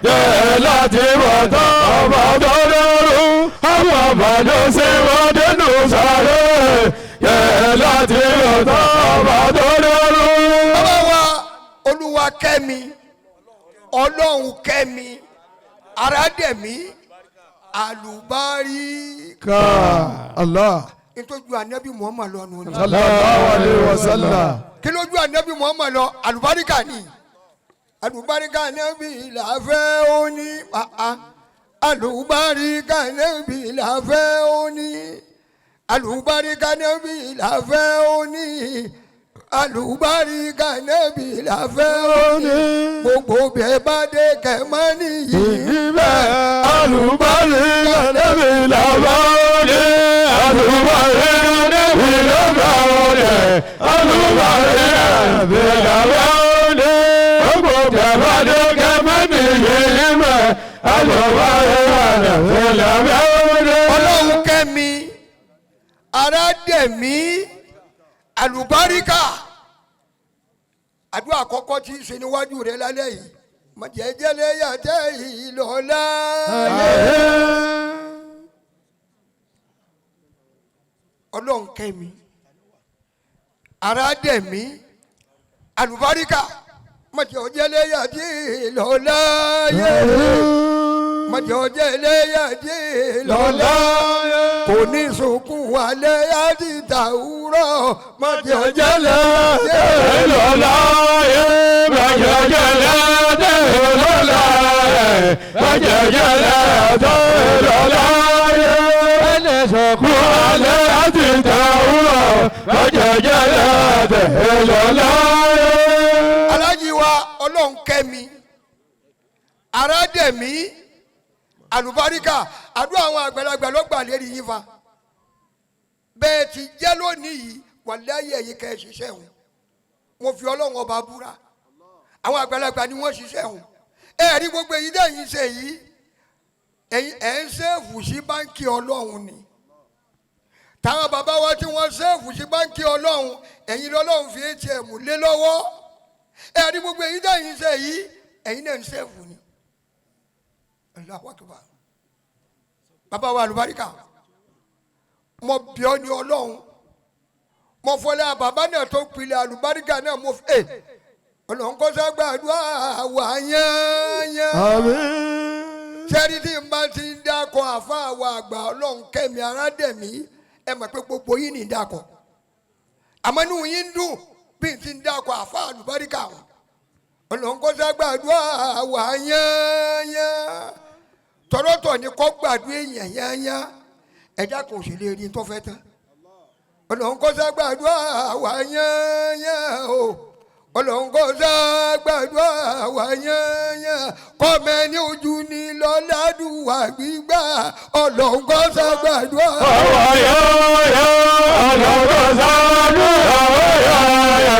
jẹ́ láti bọ̀ tán ọba tó dẹrú àwọn ọba ló ṣe wọ́n dénú sàré jẹ́ láti bọ̀ tán ọba tó dẹrú. bàbá wa Olúwakẹ́mi Ọlọ́run kẹ́mi Arádẹ̀mí Àlùbáríkà Allah nítorí Ànábì Muhammad lọ nù ní. sallallahu alaihi wasallam. kí lójú Ànábì Muhammad lọ àlùbáríkà ni àlùbáríkà Ànábì làfẹ́ òní àlùbáríkà Ànábì làfẹ́ òní àlùbáríkà Ànábì làfẹ́ òní àlùbáríkà Ànábì làfẹ́ òní gbogbo bẹ́ẹ̀ bá dé kẹ́mọ́ nìyí bẹ́ẹ̀ àlùbáríkà Ànábì làfẹ́ òní àlùbáríkà Ànábì làfẹ́ òní àlùbáríkà Ànábì làfẹ́ òní gbogbo bẹ́ẹ̀ bá dé kẹ́mọ́ nìyí bẹ́ẹ̀ àlùbáríkà Ànábì làfẹ́ òní. Ọlọ́run kẹ́mi Arádẹ̀mí Àlùbáríkà àdúrà àkọ́kọ́ tí ń ṣe níwájú rẹ lálẹ́ yìí mọ̀jẹ̀jẹ̀lẹ̀ yàtẹ̀ ìlọ́lá Ọlọ́run kẹ́mi Arádẹ̀mí Àlùbáríkà mọ̀jẹ̀jẹ̀lẹ̀ yàtẹ̀ ìlọ́lá mọ̀jẹ̀jẹ̀lẹ̀ yàtẹ̀ ìlọ́lá kò ní sunkún wálé àti tàwúrọ̀ mọ̀jẹ̀jẹ̀lẹ̀ yàtẹ̀ ìlọ́lá mọ̀jẹ̀jẹ̀lẹ̀ yàtẹ̀ ìlọ́lá mọ̀jẹ̀jẹ̀lẹ̀ yàtẹ̀ ìlọ́lá ẹni sunkún wálé àti tàwúrọ̀ mọ̀jẹ̀jẹ̀lẹ̀ yàtẹ̀ ìlọ́lá. Aláàjì wa Ọlọ́run kẹ́mi Arádẹ̀mí Àlùbáríkà àdúrà àwọn àgbàlagbà ló gbà lérí yín fa bẹ́ẹ̀ ti jẹ́ lónìí yìí wàláyé ẹ̀yin kẹ́ ẹ ṣiṣẹ́ wọn wọn fi Ọlọ́run ọba búra àwọn àgbàlagbà ni wọ́n ṣiṣẹ́ wọn rí gbogbo èyí dẹ́yìn ṣe yìí ẹ̀ ń ṣèfù sí báńkì Ọlọ́run ni táwọn bàbá wa tí wọ́n ṣèfù sí báńkì Ọlọ́run ẹ̀yin lọ́lọ́run fi ATM lé lọ́wọ́ rí gbogbo èyí dẹ́yìn ṣe yìí ẹ̀yin náà ń ṣèfù ni. Allahu Akbar bàbá wa Àlùbáríkà mo bí ọ ní Ọlọ́run mo fọlẹ́ bàbá náà tó pilẹ̀ Àlùbáríkà náà mo fẹ́ Ọlọ́run kó ṣàgbàdúrà wà yányán sẹ́rí tí n bá ti ń dákọ̀ àfa àwọn àgbà Ọlọ́run kẹ́mi Arádẹ̀mí ẹ mọ̀ pé gbogbo yín ní dákọ̀ àmọ́ inú yín ń dùn bí n ti ń dákọ̀ àfa Àlùbáríkà wọn Ọlọ́run kó ṣàgbàdúrà wà yányán tọ́lọ́tọ̀ ni kọ́ gbàdúrà èèyàn yányá ẹ̀dá kò sì lè rí tó fẹ́ tán Ọlọ́run kó ṣàgbàdúrà wà yányá o Ọlọ́run kó ṣàgbàdúrà wà yányá kọ́mẹ́ni ojú ni lọ́ládùúwà gbígbà Ọlọ́run kó ṣàgbàdúrà wà yányá Ọlọ́run kó ṣàgbàdúrà wà yányá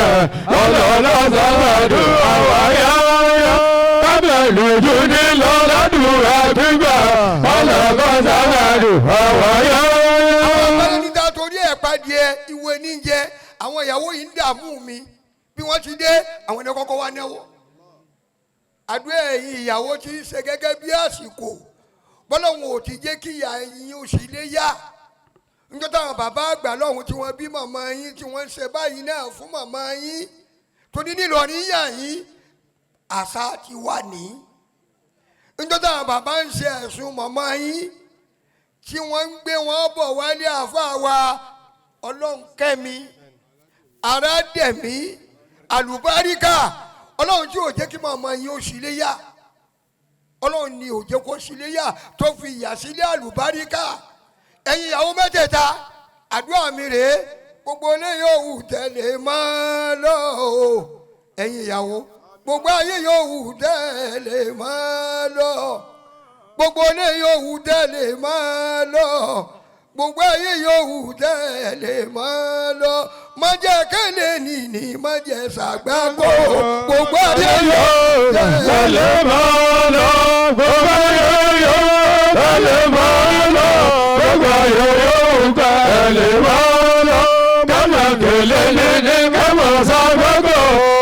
Ọlọ́run kó ṣàgbàdúrà wà yányá kọ́mẹ́ni ojú ni lọ́ládùúwà gbígbà Ọlọ́run kó ṣàgbàdúrà wà yányá. àwọn ọmọ ẹni dá torí ẹ̀ padìẹ ìwé níjẹ àwọn ìyàwó yìí ń dààmú mi bí wọ́n ti dé àwọn ẹni kọ́kọ́ wá náwó àdúrà ẹ̀yin ìyàwó ti ń ṣe gẹ́gẹ́ bí àsìkò bọ́lọ́hún ò ti jẹ́ kí ìyá ẹ̀yin ò sì lè yá níjọ́ táwọn bàbá àgbà lọ́hún tí wọ́n bí màmá yín tí wọ́n ń ṣe báyìí náà fún màmá yín torí nílọrin yà yín àṣà ti wà ní nítorí àwọn bàbá ń ṣe ẹ̀sùn mọ̀mọ́ yín tí wọ́n ń gbé wọn bọ̀ wálé àáfàá wa ọlọ́run kẹ́mi ara dẹ̀mí àlùbáríkà ọlọ́run tí ò jẹ́ kí mọ̀mọ́ yín ó sì lé yá ọlọ́run ni ò jẹ́ kó sì lé yá tó fi ìyà sílé àlùbáríkà ẹ̀yin ìyàwó mẹ́tẹ̀ẹ̀ta àdúrà mi rèé gbogbo ilé yóò wù tẹ̀lé máa lọ ẹ̀yin ìyàwó gbogbo ayé yóò wù tẹ̀lé máa lọ gbogbo ilé yóò wù tẹ̀lé máa lọ gbogbo ayé yóò wù tẹ̀lé máa lọ má jẹ́ kéde nìní má jẹ́ ṣàgbákò gbogbo ayé yóò tẹ̀lé máa lọ gbogbo ayé yóò tẹ̀lé máa lọ gbogbo ayé yóò tẹ̀lé máa lọ kama kele nene kama ṣàgbákò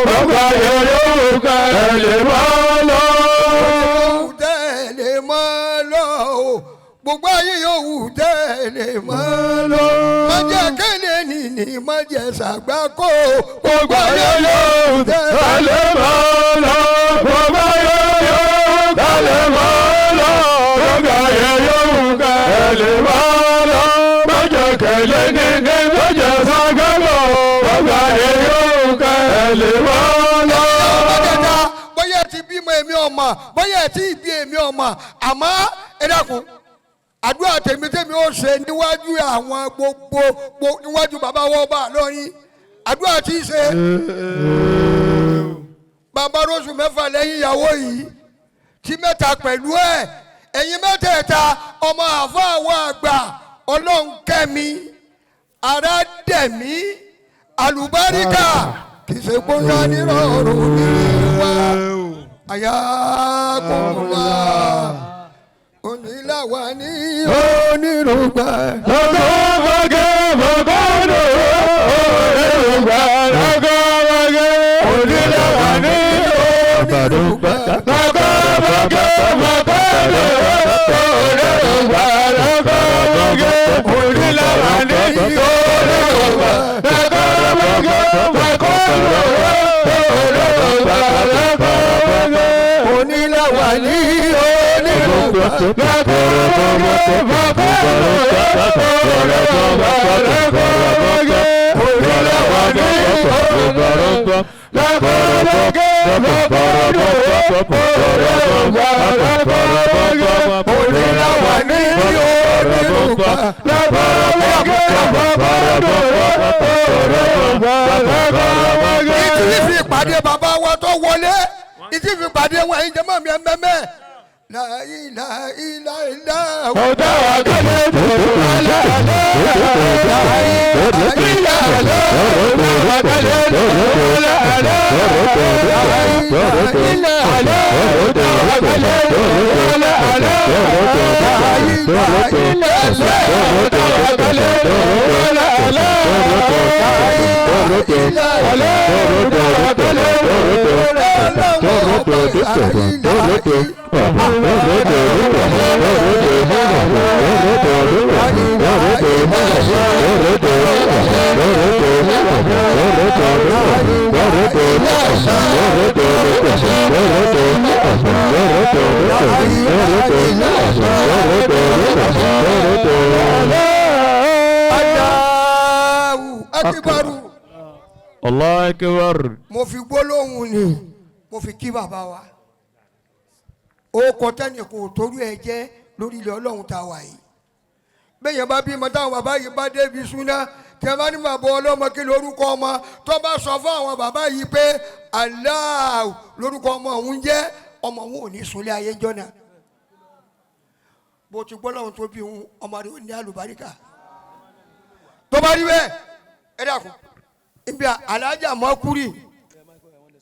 gbogbo ayé yóò tẹ̀lé máa lọ tẹ̀lé máa lọ gbogbo ayé yòówù tẹ̀lé máa lọ má jẹ́ kéde nìní má jẹ́ ṣàgbákò gbogbo ayé yòówù tẹ̀lé máa lọ gbogbo ayé yòówù tẹ̀lé máa lọ gbogbo ayé yòówù tẹ̀lé máa lọ má jẹ́ kéde nìní má jẹ́ ṣàgbákò gbogbo ayé yòówù tẹ̀lé máa lọ. bóyá ti bímọ èmi ọmọ bóyá ti bí èmi ọmọ àmọ́ ẹ dákun àdúrà tèmítèmí ó ṣe níwájú àwọn gbogbo níwájú bàbá wọ́n bá lọ́yìn àdúrà tí í ṣe bàbá rọ́ṣù mẹ́fà lẹ́yìn ìyàwó yìí tí mẹ́ta pẹ̀lú ẹ̀ ẹ̀yin mẹ́tẹ̀ẹ̀ta ọmọ àfa àwọn àgbà ọlọ́run kẹ́mi ara dẹ̀mí àlùbáríkà kì í ṣe gbóná nírọ̀rùn ní wa àyà kòkòrò onílàwà ní onírúgba. lọ́gọ́gọ́gẹ́ mọ̀gọ́dọ̀ onírúgba lọ́gọ́gọ́gẹ́ onílàwà ní onírúgba. lọ́gọ́gọ́gẹ́ mọ̀gọ́dọ̀ onírúgba lọ́gọ́gọ́gẹ́ onílàwà ní onírúgba. lọ́gọ́gọ́gẹ́ mọ̀gọ́dọ̀ onírúgba lọ́gọ́gọ́gẹ́ onílàwà ní ìtìlí fi pàdé bàbá wa tó wọlé ìtìlí fi pàdé wọn ẹ̀yin jẹ́mọ́ mi ẹ̀mẹ́mẹ́. La ilaha illallah. Ọ̀dà àgàlẹ̀ tó wàlẹ̀ àlẹ́. La ilaha illallah. Ọ̀dà àgàlẹ̀ tó wàlẹ̀ àlẹ́. La ilaha illallah. Ọ̀dà àgàlẹ̀ tó wàlẹ̀ àlẹ́. La ilaha illallah. Ọ̀dà àgàlẹ̀ tó wàlẹ̀ àlẹ́. La ilaha illallah. Ọ̀dà àgàlẹ̀ tó wàlẹ̀ àlẹ́. Allahu Akbar. Mo fi gbólóhùn ni mo fi kí bàbá wa ó kọ tẹ́nì kò torí ẹ jẹ́ lórí ilẹ̀ ọlọ́run tá a wà yìí bẹ́ẹ̀ yẹn bá bímọ táwọn bàbá yìí bá débi súná tẹ́ bá ní bàbá ọlọ́mọ kí lórúkọ ọmọ tó bá sọ fún àwọn bàbá yìí pé Allah lórúkọ ọmọ òun jẹ́ ọmọ òun ò ní sunlé ayé jọ́nà bó ti gbọ́ lọ́run tó bí òun ọmọ rẹ̀ ó ní àlùbáríkà tó bá rí bẹ́ẹ̀ ẹ dàkún ibi alájà mọ́kúrì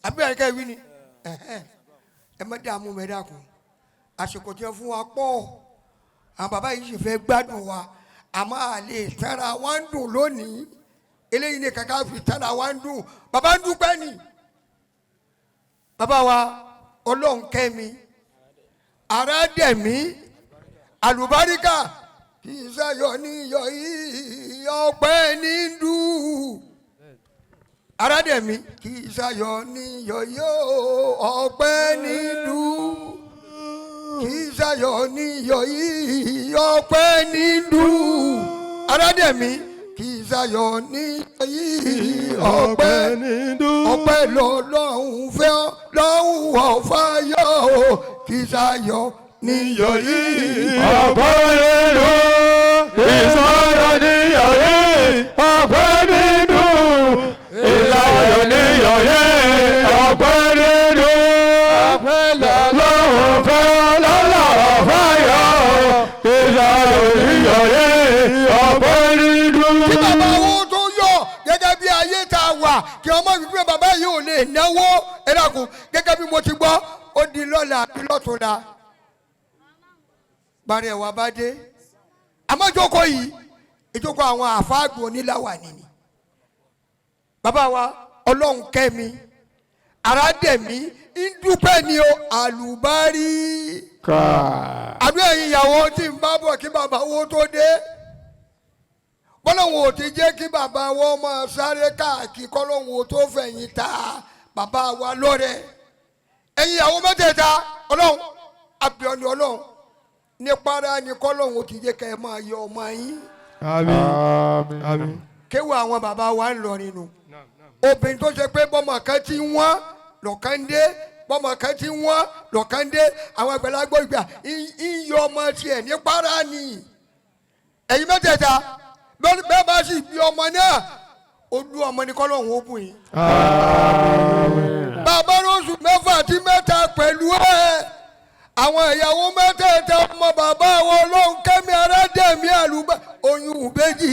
àbí àyíká ìwí ni ẹ má dààmú mẹ́ dàkún àsìkò tí wọ́n fún wa pọ̀ àwọn bàbá yìí sì fẹ́ gbádùn wa àmọ́ àlè tẹ́ra wa ń dùn lónìí eléyìí ni kàkà fi tẹ́ra wa ń dùn bàbá ń dúpẹ́ ni bàbá wa ọlọ́run kẹ́mi ara dẹ̀mí àlùbáríkà kì í sẹ́yọ níyọ yìí ọpẹ́ ní dùn Arádẹ̀mí kì í ṣayọ̀ ní yọ̀yọ́ ọpẹ́ nílùú kì í ṣayọ̀ ní yọ̀yí ọpẹ́ nílùú Arádẹ̀mí kì í ṣayọ̀ ní yọ̀yí ọpẹ́ nílùú ọpẹ́ lọ́lọ́hún fẹ́ lọ́hún ọ̀fáyọ̀ kì í ṣayọ̀ ní yọ̀yí ọpẹ́ nílùú kì í ṣayọ̀ ní yọ̀yí ọpẹ́ nílùú. Ìlàyọ̀ ní yọ̀yẹ́ ọ̀pẹ́ nínú ọ̀pẹ́ lọ́wọ́ fẹ́ lọ́lọ́wọ́ fáyọ̀. Ìlàyọ̀ ní yọ̀yẹ́ ọ̀pẹ́ nínú. Kí bàbá wo tó yọ gẹ́gẹ́ bí ayé tá a wà kí ọmọ mi pé bàbá yìí ò lè náwó ẹ̀dàkùn gẹ́gẹ́ bí mo ti gbọ́ ó di lọ́la àbí lọ́tùnla. Bàrẹ̀ wà bá dé. Àmọ́ ìjókòó yìí ìjókòó àwọn àfáàgbò oníláwà nìyí. Bàbá wa Ọlọ́run kẹ́mi Arádẹ̀mí ń dúpẹ́ ni o àlùbárí. Àdúrà ẹ̀yin ìyàwó tí ń bá bọ̀ kí bàbá wo tó dé. Bọ́lọ́hun ò ti jẹ́ kí bàbá wọn máa sáré káàkiri kọ́lọ́hun ò tó fẹ̀yìn ta bàbá wa lọ́rẹ. Ẹ̀yin ìyàwó mẹ́tẹ̀ẹ̀ta Ọlọ́run àbíọ́ni Ọlọ́run ní para ni kọ́lọ́hun ò ti jẹ́ ká ẹ máa yọ ọmọ yín. Àmín. Àmín. Kéwù àwọn bàbá wa ń lọ nínú. Obìnrin tó ṣe pé bọ́mọ kan ti wọ́n lọ́kàn dé bọ́mọ kan ti wọ́n lọ́kàn dé àwọn àgbàlagbà ìgbà iyọ̀ ọmọ tiẹ̀ ní para ni. Ẹ̀yin mẹ́tẹ̀ẹ̀ta bẹ́ẹ̀ bá sì bí ọmọ náà olú ọmọ ní kọ́lọ́hún ó bùn yín. Bàbá rọ́ọ̀sù mẹ́fà tí mẹ́ta pẹ̀lú ẹ̀ àwọn ìyàwó mẹ́tẹ̀ẹ̀ta ọmọ bàbá wọn Ọlọ́run kẹ́mi Arádẹ̀mí àlùbá oyún ìbejì.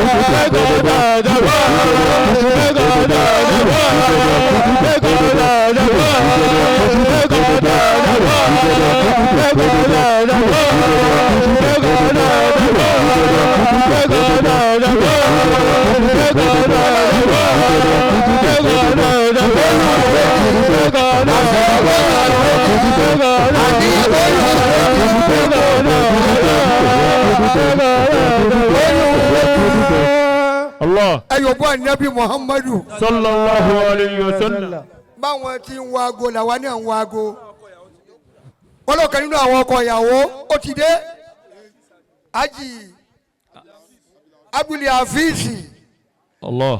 Go Allah. ẹ̀yọ̀ bọ́ ànábì Muhammadu. Sallallahu alayhi wa sallam. báwọn ti ń wa ago làwa náà ń wa ago. wọ́n lọ́kàn nínú àwọn ọkọ ìyàwó ó ti dé. Haji Abdul Hafiz. Allah.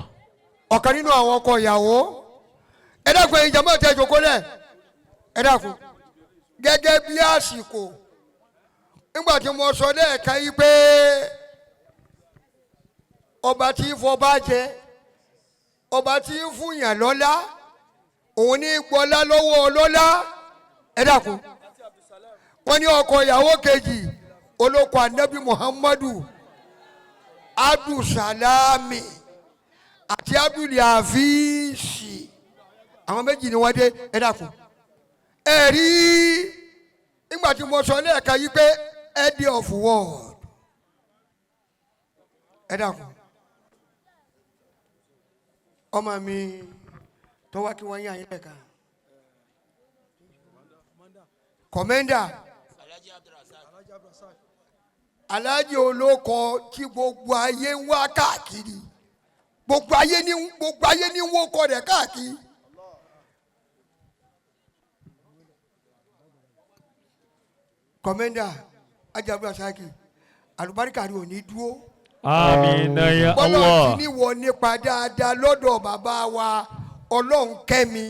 ọ̀kan nínú àwọn ọkọ ìyàwó. ẹ dákun ẹ̀yin jàmbá tẹ ìjókòó lẹ̀. ẹ dákun gẹ́gẹ́ bí àsìkò nígbà tí mo sọ lẹ́ẹ̀kan yìí pé ọba tí ń fọba jẹ ọba tí ń fúnyàn lọ́lá òun ní gbọ́lá lọ́wọ́ ọlọ́lá ẹ dákun wọ́n ní ọkọ ìyàwó kejì olóko anabi Muhammadu Abdulsalami àti Abdul Hafiz àwọn méjì ni wọ́n dé ẹ dákun ẹ rí nígbà tí mo sọ lẹ́ẹ̀kan yìí pé head of world ẹ dákun ọmọ mi tó wá kí wọ́n yàn yín lẹ́ẹ̀kan kọ̀mẹ́ndà Alhaji olóko tí gbogbo ayé ń wá káàkiri gbogbo ayé ní ń wó kọ rẹ̀ káàkiri. Kọ̀mẹ́ndà Ajabu Asaki àlùbáríkà ni ò ní dúró. Amina ya bọ́lá Allah. tí ní wọ nípa dáadáa lọ́dọ̀ bàbá wa Ọlọ́run kẹ́mi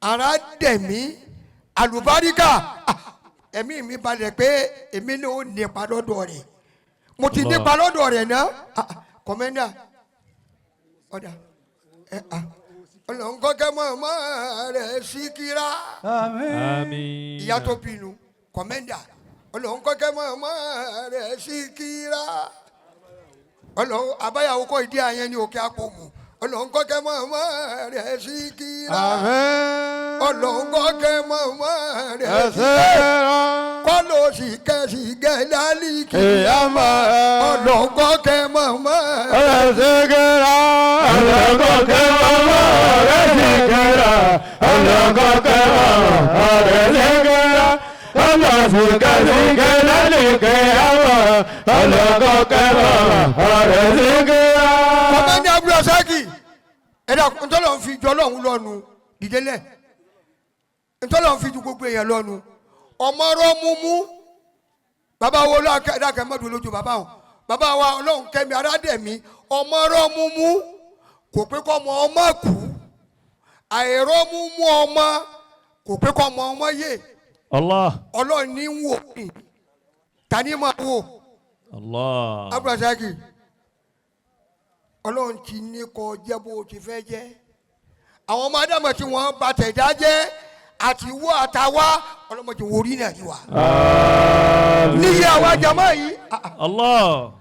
ara dẹ̀mí àlùbáríkà ẹ̀mí mi balẹ̀ pé èmi ní ó nípa lọ́dọ̀ rẹ̀ mo ti nípa lọ́dọ̀ rẹ̀ náà kọ̀mẹ́ndà ọ̀dà Ọlọ́run kọ́kẹ́ mọ́ rẹ̀ Síkírà Àmín. ìyá tó bínú kọ̀mẹ́ndà Ọlọ́run kọ́kẹ́ mọ́ rẹ̀ Síkírà Ọlọ́run abáyàwó kọ́ ìdí àyẹn ní òkè àpòmù Ọlọ́run kọ́kẹ́ mọ́ rẹ̀ Síkírà Ọlọ́run kọ́kẹ́ mọ́ rẹ̀ Síkírà kọ́lọ́ sìkẹ́ lálí kìyàmá Ọlọ́run kọ́kẹ́ mọ́ rẹ̀ Síkírà Ọlọ́run kọ́kẹ́ mọ́ rẹ̀ Síkírà Ọlọ́run kọ́kẹ́ mọ́ rẹ̀ Síkírà Kọ̀mẹ́ndà Abdul Asaki ẹ̀dá ntọ́lọ̀ ń fi jọ lọ́hùn lọ́nu dìdélẹ̀ ntọ́lọ̀ ń fi ju gbogbo èèyàn lọ́nu ọmọ ọrọ̀ múmú bàbá wo dákẹ́ mọ́dún lójú bàbá wọn bàbá wa Ọlọ́run kẹ́mi aládẹ̀mí ọmọ ọrọ̀ múmú kò pé kọ́ ọmọ ọmọ kú àìrọ́ múmú ọmọ kò pé kọ́ ọmọ ọmọ yé. Allah. Ọlọ́run ní wò ní tani máa wò. Allah. Abdul Asaki Ọlọ́run ti ní kó jẹ́ bó ti fẹ́ jẹ́ àwọn ọmọ Ádámù tí wọ́n bá tẹ̀dá jẹ́ àti wọ́ àtàwá ọlọ́mọdé wò rí náà yìí wá. níyì àwa jama yìí. Allah.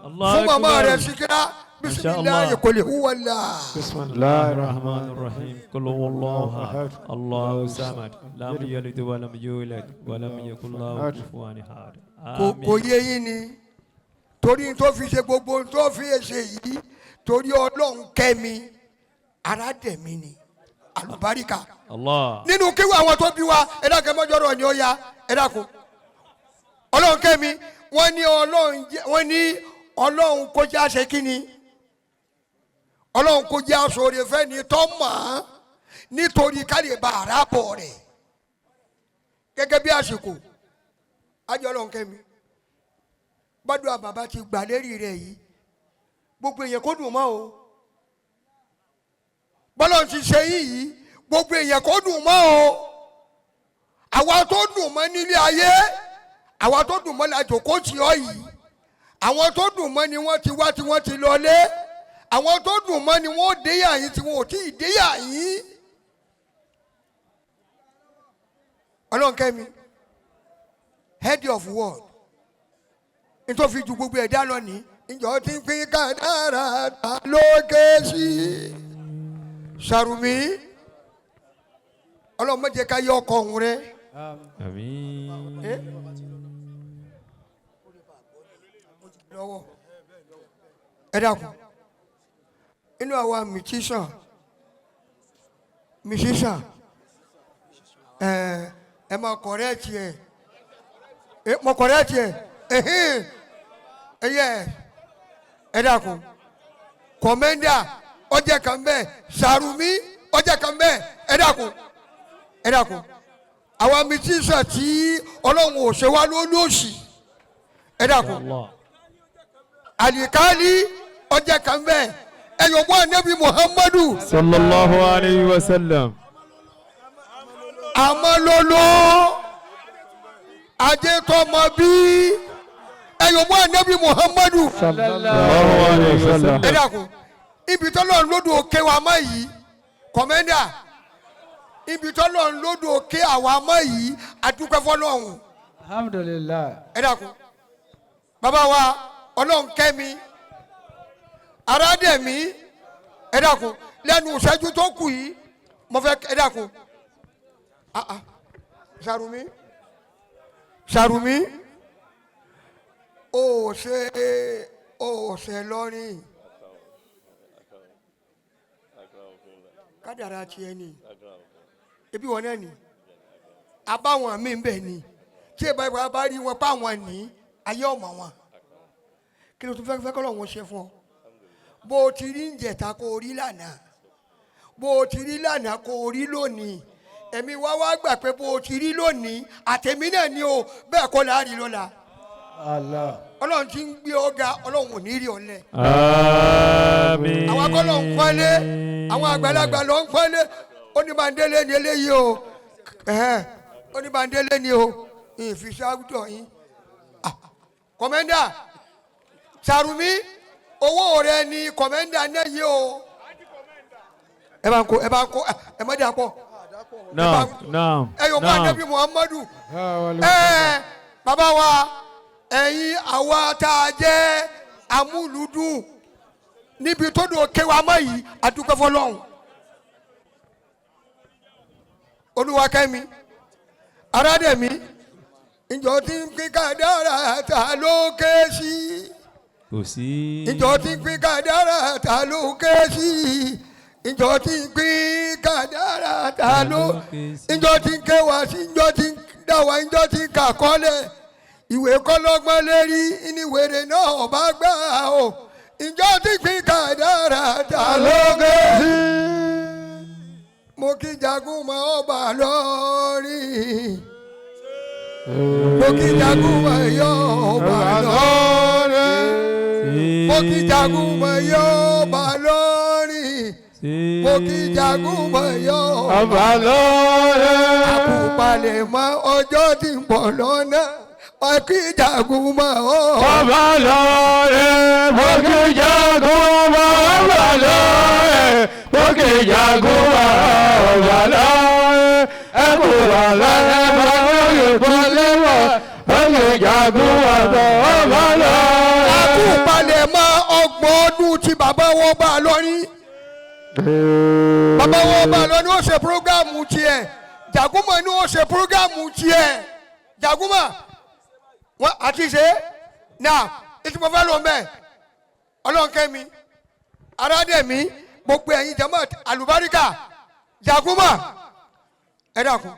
Allah. fún màmá rẹ̀ Síkírà bisimilayi kò lè wúwọ́lá. Bismillahir Rahmanir Rahim. Qul huwallahu ahad. Allahu samad. Lam yalid wa lam yulad wa lam yakul lahu kufuwan ahad. Kò yé yín ni torí tó fi ṣe gbogbo tó fi ṣe yìí torí Ọlọ́run kẹ́mi ara dẹ̀mí ni àlùbáríkà. Allah. nínú kíwé àwọn tó bí wa ẹ dákẹ́ mọ́jọ́rọ̀ ni ó ya ẹ dákun Ọlọ́run kẹ́mi wọ́n ní Ọlọ́run kó jẹ́ àṣẹ kínni Ọlọ́run kó jẹ́ àṣọrẹ fẹ́ ni tọ́ mọ̀ án nítorí ká lè ba àrà bọ̀ rẹ̀ gẹ́gẹ́ bí àsìkò ajọ Ọlọ́run kẹ́mi gbọ́dọ̀ àbàbà ti gbà lérí rẹ̀ yìí gbogbo èèyàn kó dùn mọ́ o bọ́lọ̀ ti ṣe yìí gbogbo èèyàn kó dùn mọ́ o àwa tó dùn mọ́ nílé ayé àwa tó dùn mọ́ lájò kó tì ọ́ yìí àwọn tó dùn mọ́ ni wọ́n ti wá tí wọ́n ti lọlé àwọn tó dùn mọ́ ni wọ́n déyà yín tí wọ́n ò tí ì déyà yín Ọlọ́run kẹ́mi head of world nítorí fi ju gbogbo ẹ̀dá lọ ní ìjọ tí ń pín kádàrá ta lókè sí Sàrùmí Ọlọ́run má jẹ́ ká yọ ọkọ òun rẹ. Àmín. lọ́wọ́ ẹ dákun inú àwa musician ẹ máa kọ̀rẹ́ẹ̀tì ẹ mo correct ẹ ẹyẹ ẹ dákun kọmẹndà ọjà kan bẹ́ẹ̀ Sàrùmí ọjà kan bẹ́ẹ̀ ẹ dákun àwọn mítísà tí Ọlọ́run ò ṣe wá lólóòṣì ẹ dákun àlìkálí ọjà kan bẹ́ẹ̀ ẹyọ̀bọ anabi Muhammadu sallallahu alayhi wa sallam. amalolo ajẹtọmọ bí ẹyọ̀bọ anabi Muhammadu sallallahu alayhi wa sallam. ẹ dákun ibi tọ́lọ̀ ń lódò òkè wa mọ́ yìí kọ̀mẹ́ndà ibi tọ́lọ̀ ń lódò òkè àwa mọ́ yìí adúpẹ́ fọlọ́hún. alhamdulilayi. ẹ dákun bàbá wa Ọlọ́run kẹ́mi arádẹ̀mí ẹ dákun lẹ́nu ìṣẹ́jú tó kù yìí mo fẹ́ ẹ dákun Sàrùmí ó ṣe lọ́rìn kádàrá tiẹ̀ ni ebi wọn náà ni abáwọn mi ń bẹ ni tí ẹ bá rí wọn pa wọn ní ayé ọmọ wọn kí ló tún fẹ́ kọ́ lọ́wọ́ ṣe fún ọ bó o ti rí ìjẹta kó o rí lánàá bó o ti rí lánàá kó o rí lónìí ẹ̀mí wá gbà pé bó o ti rí lónìí àtẹ̀mí náà ni o bẹ́ẹ̀ kọ́ láàrin lọ́la Ọlọ́run ti ń gbé ọ̀gá Ọlọ́run ò ní rí ọ̀lẹ. àmín. àwọn akọ́lọ̀ ń pọ́nlé àwọn àgbàlagbà ló ń pọ́nlé oníbàndélé ni eléyìí o oníbàndélé ni o ìfisẹ́ àwùjọ yín. kọ̀mẹ́ndà Sàrùmí owó rẹ ni kọ̀mẹ́ndà náà yìí o ẹ bá ń kó ẹ má dà pọ̀ ẹ yóò bá Ànábì Muhammadu bàbá wa ẹ̀yin àwa tá a jẹ́ amúlùdùn níbi tó dùn kéwàá mọ́ yìí adúpẹ́ fọlọ́hún Olúwakẹ́mi arádẹ̀mí ìjọ tí ń pín kádàrá ta ló ké sí kò sí. ìjọ tí ń pín kádàrá ta ló ké sí ìjọ tí ń pín kádàrá ta ló ìjọ tí ń kéwàá sí ìjọ tí ń dáwà ìjọ tí ń kàkọ́lẹ̀ ìwé kọ́lọ́gbọ́n lérí ìníwèrè náà ọba gbà o ìjọ tí ń pín kádàrá ta ló ké sí mo kí jagun mọ́ ọba lọ́rìn. Mo kí jagun mọ́ yọ ọba lọ́rìn. Mo kí jagun mọ́ yọ ọba lọ́rìn. Mo kí jagun mọ́ yọ ọba lọ́rìn. Àkùpalẹ̀ mọ́ ọjọ́ tí ń bọ̀ lọ́nà. Mo kí jagun mọ́ ọba lọ́rìn. Mo kí jagun mọ́ ọba lọ́rìn. Mo kí jagun mọ́ ọba lọ́rìn. Ẹ kú wà lọ́rẹ́ bá lóye fún lẹ́wọ̀. Mo kí jagun mọ́ ọba lọ́rìn. Àkùpalẹ̀ mọ́ ọgbọ̀n ọdún tí bàbá wọn bá lọ́rin. Bàbá wọn bá lọ́rin ó ṣe prógámù tiẹ̀. Jàgúmọ̀ ni ó ṣe prógámù tiẹ̀. Jàgúmọ̀ wọn àti ṣe náà ètò ìfọ̀fẹ́ ló ń bẹ̀. Ọlọ́nkẹ́mi Arádẹ̀mí gbogbo ẹ̀yin jẹ́mọ̀ àlùbáríkà Jàgúmọ̀ ẹ dákun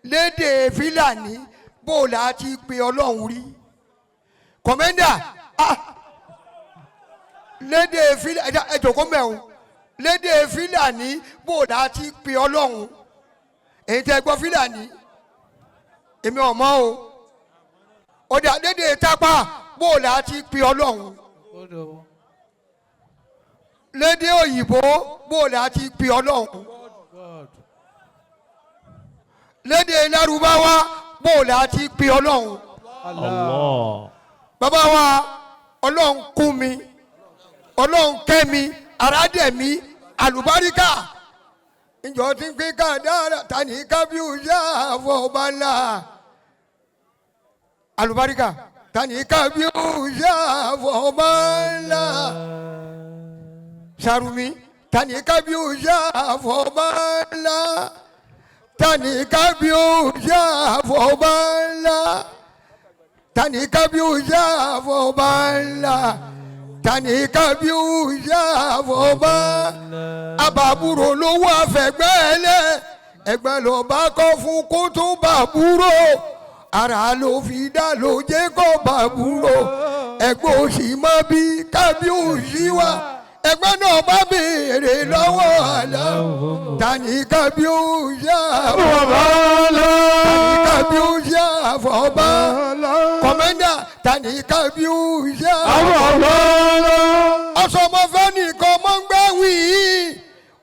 lédè Fílàní bó o là á ti pe Ọlọ́run rí kọ̀mẹ́ndà lédè Fílàní ẹ jòkó mẹ́wọ̀n lédè Fílàní bó o là á ti pe Ọlọ́run èyí tẹ́ gbọ́ Fílàní èmi ò mọ̀ o ọ̀dà lédè Tápà bó o là á ti pe Ọlọ́run lédè òyìnbó bó o là á ti pe Ọlọ́run lédè Lárúbáwá bó o là á ti pe Ọlọ́run. Allah. Bàbá wa Ọlọ́run kún mi Ọlọ́run kẹ́ mi Arádẹ̀mí àlùbáríkà ìjọ tí ń pín kádàrá tani kábíyù yá àfọ̀bá ńlá àlùbáríkà tani kábíyù yá àfọ̀bá ńlá Sàrùmí tani kábíyù yá àfọ̀bá ńlá tani kábíyù yá àfọ̀bá ńlá tani kábíyù yá àfọ̀bá ńlá tani kábíyù yá àfọ̀bá àbàbúrò lówó àfẹ̀gbẹ́lẹ̀ ẹ̀gbọ́n ló bá kọ́ fún kó tó bàbúrò ara ló fi dá ló jẹ́ kó bàbúrò ẹ̀gbọ́n òsì mọ́ bí kábíyèsí wa ẹ̀gbọ́n náà bá béèrè lọ́wọ́ àlá tani kábíyèsí àfọ̀bá tani kábíyèsí àfọ̀bá kọ́mẹ́ndà tani kábíyèsí àfọ̀bá ọ̀sọ̀mọ́fẹ́ nìkan mọ́ ń gbẹ́ wí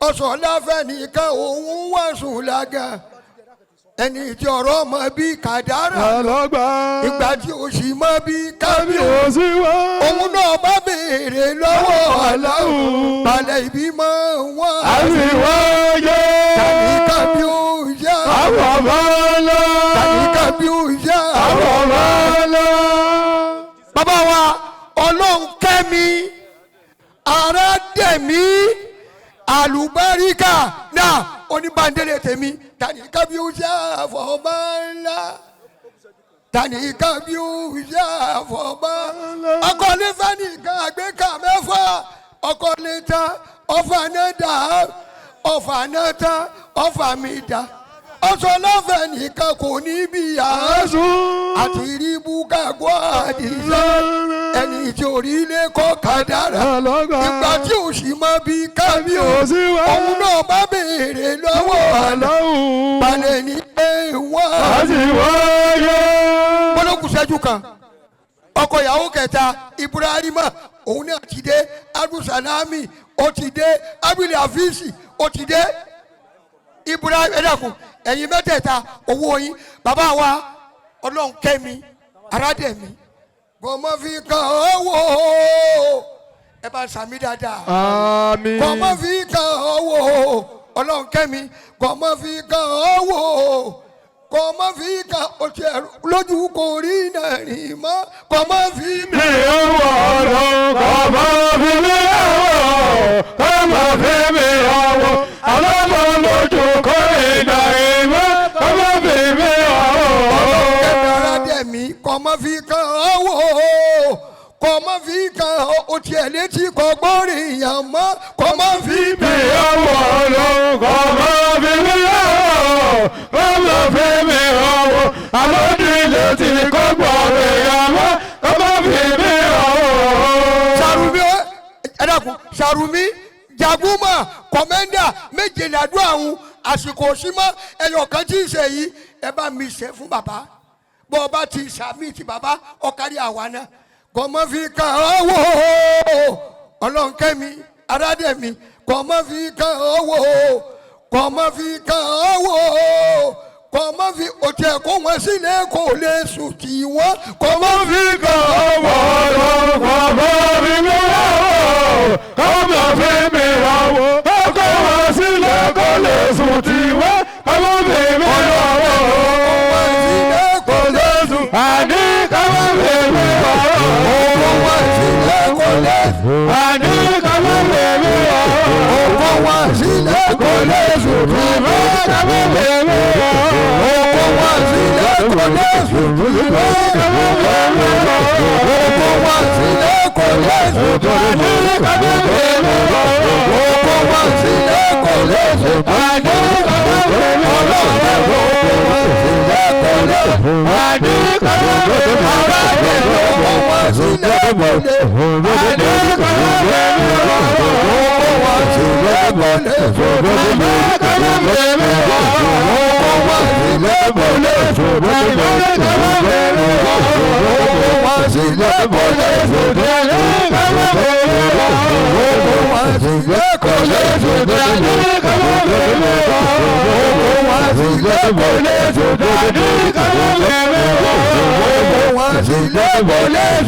ọ̀sọ̀láfẹ́ nìkan òun wà sùn lága ẹni tí ọ̀rọ̀ ọmọ bíi kàdárà ìgbà tí o sì mọ bíi kábíyèsí òun náà bá béèrè lọ́wọ́ aláwọ̀ balẹ̀ ìbímọ wọn àríwáyé tàbí kábíyèsí àwọ̀mọ́lá tàbí kábíyèsí àwọ̀mọ́lá. bàbá wa ọlọ́run kẹ́mi ara dẹ̀mí àlùbáríkà náà oníbàndélé tèmi tani kábíyèsí àfọ̀mọ́ ńlá tani kábíyèsí àfọ̀mọ́ ọkọ nífẹ̀ẹ́ nìkan àgbékà mẹ́fà ọkọ níta ọfà náà dà ọfà náà tán ọfà mi dà ọsọ lọ́fẹ̀ẹ́ nìkan kò ní bí àásù àti rí búkàgbọ́ àdìsá ẹni tí orílẹ̀ kọ́ kàdárà ìgbà tí ò sì mọ bí kábíyèsí òun náà bá béèrè lọ́wọ́ àlọ́ balẹ̀ ní ẹ̀wọ̀n àti wáyé. bọ́lọ́kù ṣẹ́jú kan ọkọ ìyàwó kẹta Ibrahima òun náà ti dé Abdulsalami ó ti dé Abdul Afisi ó ti dé Ibrahim ẹ̀dàkùn ẹ̀yin mẹ́tẹ̀ẹ̀ta owó yín bàbá wa ọlọ́run kẹ́mi aládẹ̀mí gọmọ fi kàn ọ́ wò ẹ bá sàmì dáadáa àmín gọmọ fi kàn ọ́ wò ọlọ́run kẹ́mi gọmọ fi kàn ọ́ wò gọmọ fi kàn ọtí ẹrú lójú kò rí nàrí mọ́ gọmọ fi mi ọwọ́ ọlọ́run gọmọ fi mi ọwọ́ gọmọ fi mi ọwọ́ ọlọ́run lójú kò rí nàrí mọ́ gọmọ fi mi ọwọ́ ọlọ́run kẹ́mi aládẹ̀mí gọmọ fi kàn ọ́ wò kọ́mọ fi kan o tiẹ̀ létí kọ́ gbọ́rin yàn mọ́ kọ́mọ fi mi ọwọ́ lọ kọ́mọ fi mi ọwọ́ kọ́mọ fi mi ọwọ́ àlọ́dún létí kọ́ gbọ́rin yàn mọ́ kọ́mọ fi mi ọwọ́. Sàrùmí ẹ dákun Sàrùmí Jaguma kọ́mẹ́ndà méje làdúrà àwọn àsìkò òsínmọ́ ẹ̀yọ̀ kan tí ì ṣe yìí ẹ bá mi ṣe fún bàbá bọ́ ọ bá ti sàmì ti bàbá ọ̀kárí àwa náà kọ́mọ fi kàn ọ́ wò ọlọ́run kẹ́mi aládẹ̀mí kọ́mọ fi kàn ọ́ wò kọ́mọ fi kàn ọ́ wò kọ́mọ fi òtẹ̀ kó wọn sílẹ̀ kó lè sùn tì wọ́n kọ́mọ fi kàn ọ́ wò kọ́mọ fi mi wò kọ́mọ fi mi wò kó wọn sílẹ̀ kó lè sùn tì wọ́n kọ́mọ fi mi wò kó wọn sílẹ̀ kó lè sùn àní kọ́mọ fi mi wò. Àní kàmá bèbè ọ̀ òkò wá sílẹ̀ kò lè sùn tìmọ̀ kàmá bèbè ọ̀ òkò wá sílẹ̀ kò lè sùn tìmọ̀ kàmá bèbè ọ̀ òkò wá sílẹ̀ kò lè sùn tìmọ̀ kàmá bèbè ọ̀ òkò wá sílẹ̀ kò lè sùn àní kàmá bèbè ọ̀ òkò wá sílẹ̀ kò lè sùn àní kàmá bèbè ọ̀ òkò wá sílẹ̀ kò lè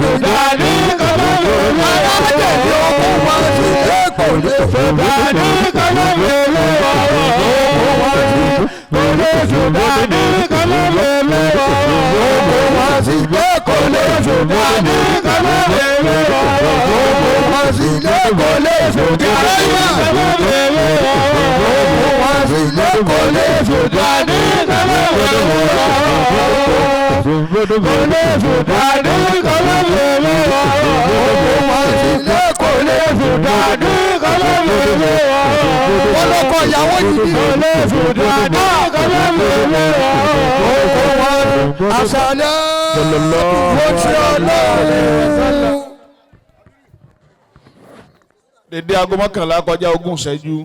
wọ́n lọ́kọ̀ ìyàwó yìí ní àṣàlẹ̀ wọ́tí ọlọ́run. dédé aago mọ́kànlá kọjá ogún ìṣẹ́jú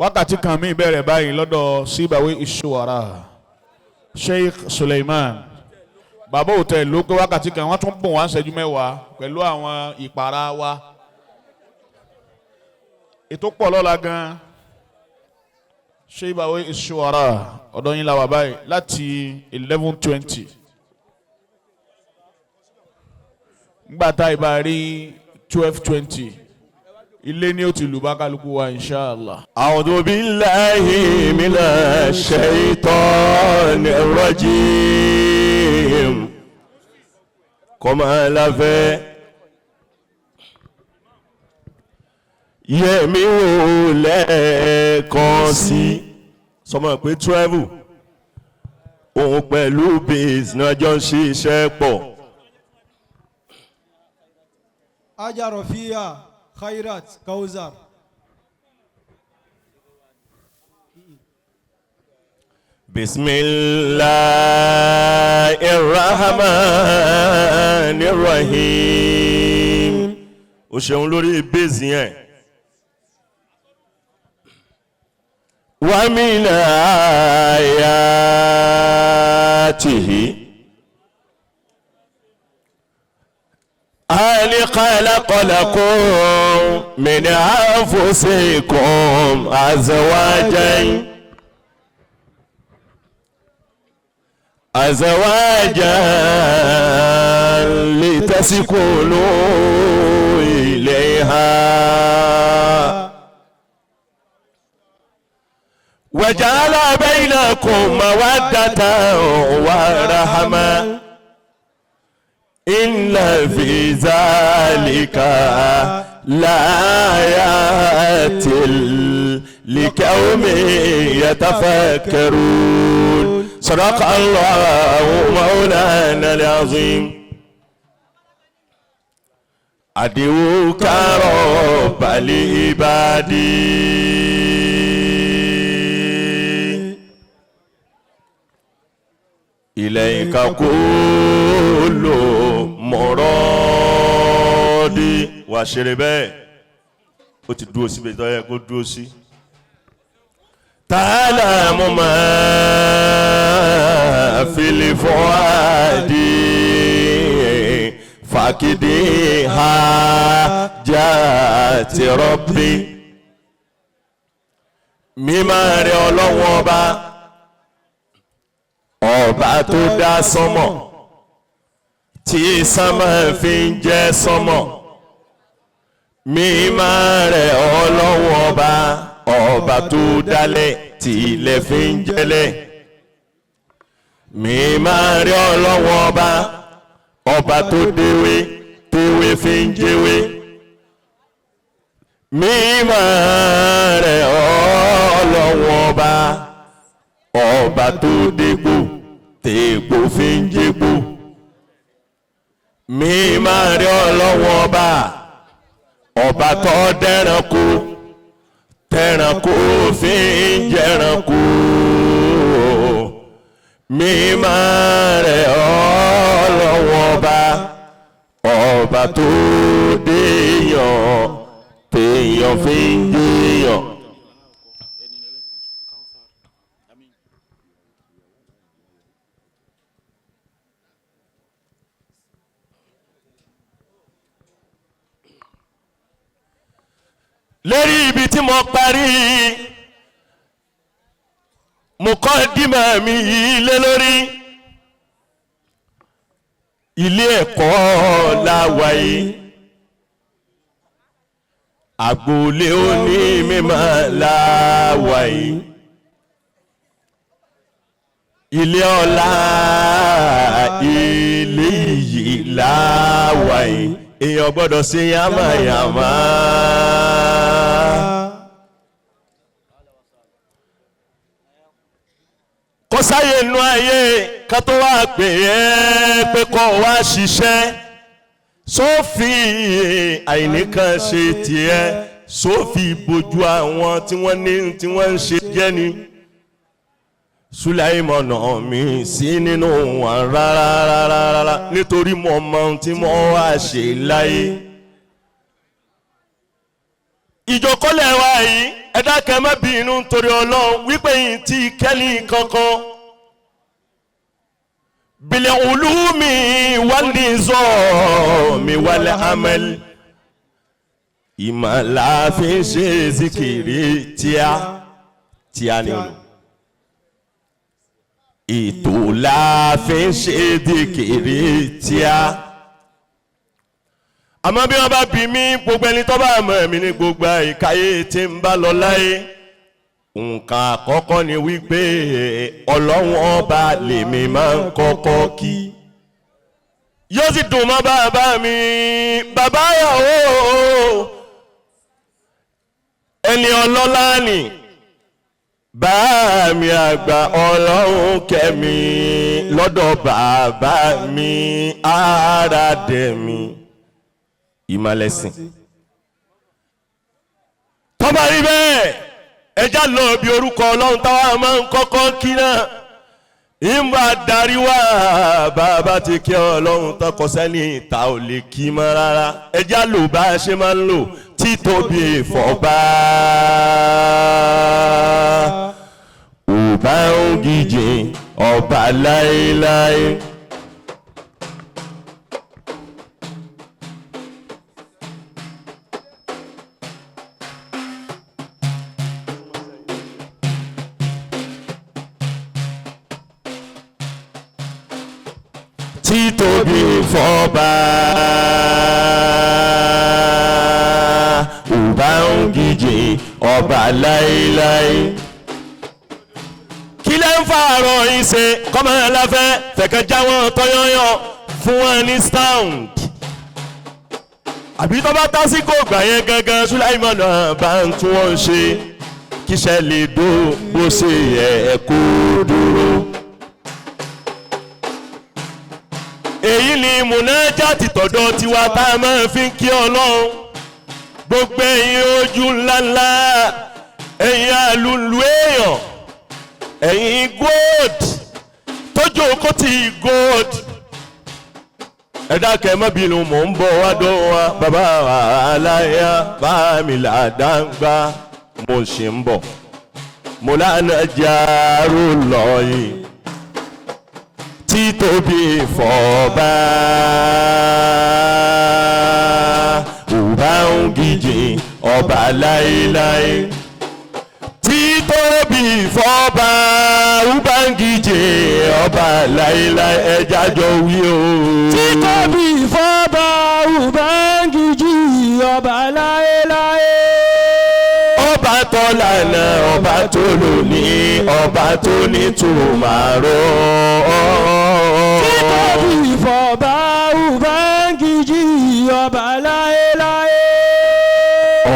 wákàtí kan mí bẹ̀rẹ̀ báyìí lọ́dọ̀ síbàwé ìṣòwàrà Sheikh Suleiman bàbá òtẹ́ ló pé wákàtí kan wọ́n tún bùn wá ìṣẹ́jú mẹ́wàá pẹ̀lú àwọn ìpara wa ètò pọ̀ lọ́la gan síbàwé ìṣòwàrà ọ̀dọ̀ yín la wà báyìí láti 11:20 ngbàtà ìbá rí 12:20 ilé ní ó ti lù bá kálukú wa inshallah. A'udhu billahi minash shaitanir rajim. Kọ́mọ aláfẹ́ yẹ̀mí wò lẹ́ẹ̀kan sí sọmọ pé travel òun pẹ̀lú base náà jọ ń ṣiṣẹ́ pọ̀. Aja Rofia Khairat Kausar. Bismillahirrahmanirrahim. O ṣeun lórí base yẹn. Wa min ayatihi أن خلق لكم من أنفسكم أزواجا لتسكنوا إليها وجعل بينكم مودة ورحمة إن في ذلك لآيات لقوم يتفكرون صدق الله مولانا العظيم أدعوك رب العباد إليك كل مرادي واشربه ó ti dúró síbi tó yẹ kó dúró sí. تعلم ما في الفؤاد فاقدي حاجات ربي mímọ́ rẹ̀ Ọlọ́hun ọba tó dá sánmọ̀ tí sánmọ̀ fi ń jẹ́ sánmọ̀ mímọ́ rẹ̀ Ọlọ́hun ọba tó dálẹ̀ tí ilẹ̀ fi ń jẹ́lẹ̀ mímọ́ rẹ̀ Ọlọ́hun ọba tó déwé téwé fi ń jẹ́wé mímọ́ rẹ̀ Ọlọ́hun ọba tó dégbò tégbò fi ń jégbò mímọ́ rẹ̀ Ọlọ́hun ọba tó dẹ́ranko tẹ́ranko fi ń jẹ́ranko mímọ́ rẹ̀ Ọlọ́hun ọba tó déyàn téèyàn fi ń déyàn. lérí ibi tí mo parí mùkọ́dímà mi yìí lé lórí ilé ẹ̀kọ́ láwa yìí agboolé oní mímọ́ láwa yìí ilé ọlá ilé yìí láwa yìí èèyàn gbọ́dọ̀ sí yàmàyàmá. kò sáyé inú ayé ká tó wá pè é pé kó wá ṣiṣẹ́ sófin àìníkan ṣe tiẹ̀ sófì bojú àwọn tí wọ́n ní tí wọ́n ń ṣe jẹ́ ni Sulaimana mi sí nínú wọn rárá nítorí mo mọ ohun tí mo wá ṣe láyé. ìjọkọ́lẹ̀ wa yìí ẹ dákẹ́ má bínú nítorí Ọlọ́run wípé yìí tí kẹ́lí kankan bil ulumi wal nizami wal amal ìmọ̀ la fi ń ṣe zikiri tíá ni olù ètò la fi ń ṣe zikiri tíá. àmọ́ bí wọ́n bá bí mi gbogbo ẹni tó bá mọ̀ mí ní gbogbo ìkáyé tí ń bá lọ láyé nǹkan àkọ́kọ́ ni wípé Ọlọ́run ọba lèmi máa ń kọ́kọ́ kí yóò sì dùn mọ́ bàbá mi bàbá yàwó ẹni ọlọ́lá ni bá mi àgbà Ọlọ́run kẹ́mi lọ́dọ̀ bàbá mi ara dẹ̀ mi ìmọ̀lẹ́sìn. tọ́ba rí bẹ́ẹ̀ ẹja lọ bí orúkọ Ọlọ́run táwa máa ń kọ́kọ́ kí náà ìmọ̀ adarí wá bàbá ti kí Ọlọ́run tán kọ sẹ́ni ìta ò lè kí mọ́ rárá ẹja lò bá a ṣe máa ń lò títóbi ìfọ̀bá ọba ògìjì ọba láéláé. títóbi fọba ọba ògìjì ọba láéláé. kí lẹ́ ń fa àrọ̀ yìí ṣe kọ́mọ aláfẹ́ fẹ̀kẹ́ jáwọ́ tọ́yọ́yọ́ fún wọn ní sound. àbí tó bá tásìkò gbà yẹn gangan Sulaimana bá ń tún wọn ṣe kíṣẹ́ lè dó bó ṣe yẹ kó dúró. èyí ni munajati tọ̀dọ̀ tiwa tá a máa fi ń kí Ọlọ́run gbogbo ẹ̀yin ojú ńláńlá ẹ̀yin alùlù èèyàn ẹ̀yin gold tójú okó ti gold ẹ̀dá kẹ́mọ́bìnrin mò ń bọ̀ wá dọ́ wa bàbá aláya bá mi làdágbà mo ṣe ń bọ̀ mo lánàá jàrú lọ́yìn. títóbi fọba ọba ògìjì ọba láéláé. títóbi fọba ọba ògìjì ọba láéláé ẹja jọ wí o. títóbi fọba ọba ògìjì ọba láéláé. ọba tó lànà ọba tó lónìí ọba tó ní tòmárò. títóbi fọba Ubangiji ọba láéláé.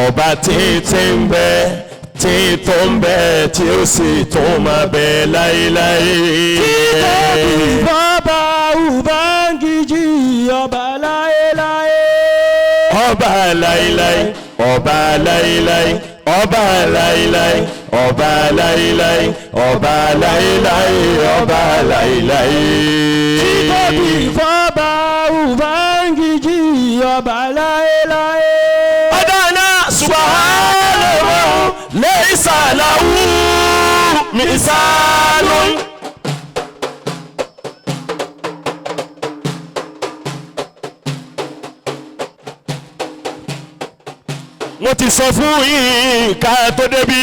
ọba títí ń bẹ tí tó ń bẹ tí ó sì tó máa bẹ láéláé. títóbi fọba Ubangiji ọba láéláé. ọba láéláé ọba láéláé ọba láéláé ọba láéláé ọba láéláé ọba láéláé. títóbi fọba Ubangiji ọba láéláé. adana subhanahu laysa lahu misalun. wọ́n ti sọ fún yín ká tó débi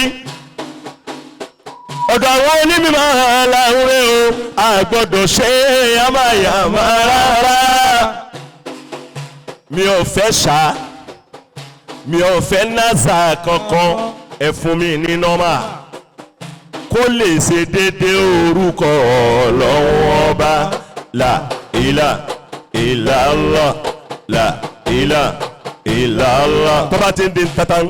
ọ̀dọ̀ àwọn onímọ̀ aláwọ̀ o àgbọ̀dọ̀ ṣe àmàyàmá rárá. mi ò fẹ́ ṣá mi ò fẹ́ náza kankan ẹ fún mi ní nọ́mà kó lè ṣe déédéé orúkọ Ọlọ́run ọba la ilaha illallah la ilaha illallah. tọ́ba ti ń di tatan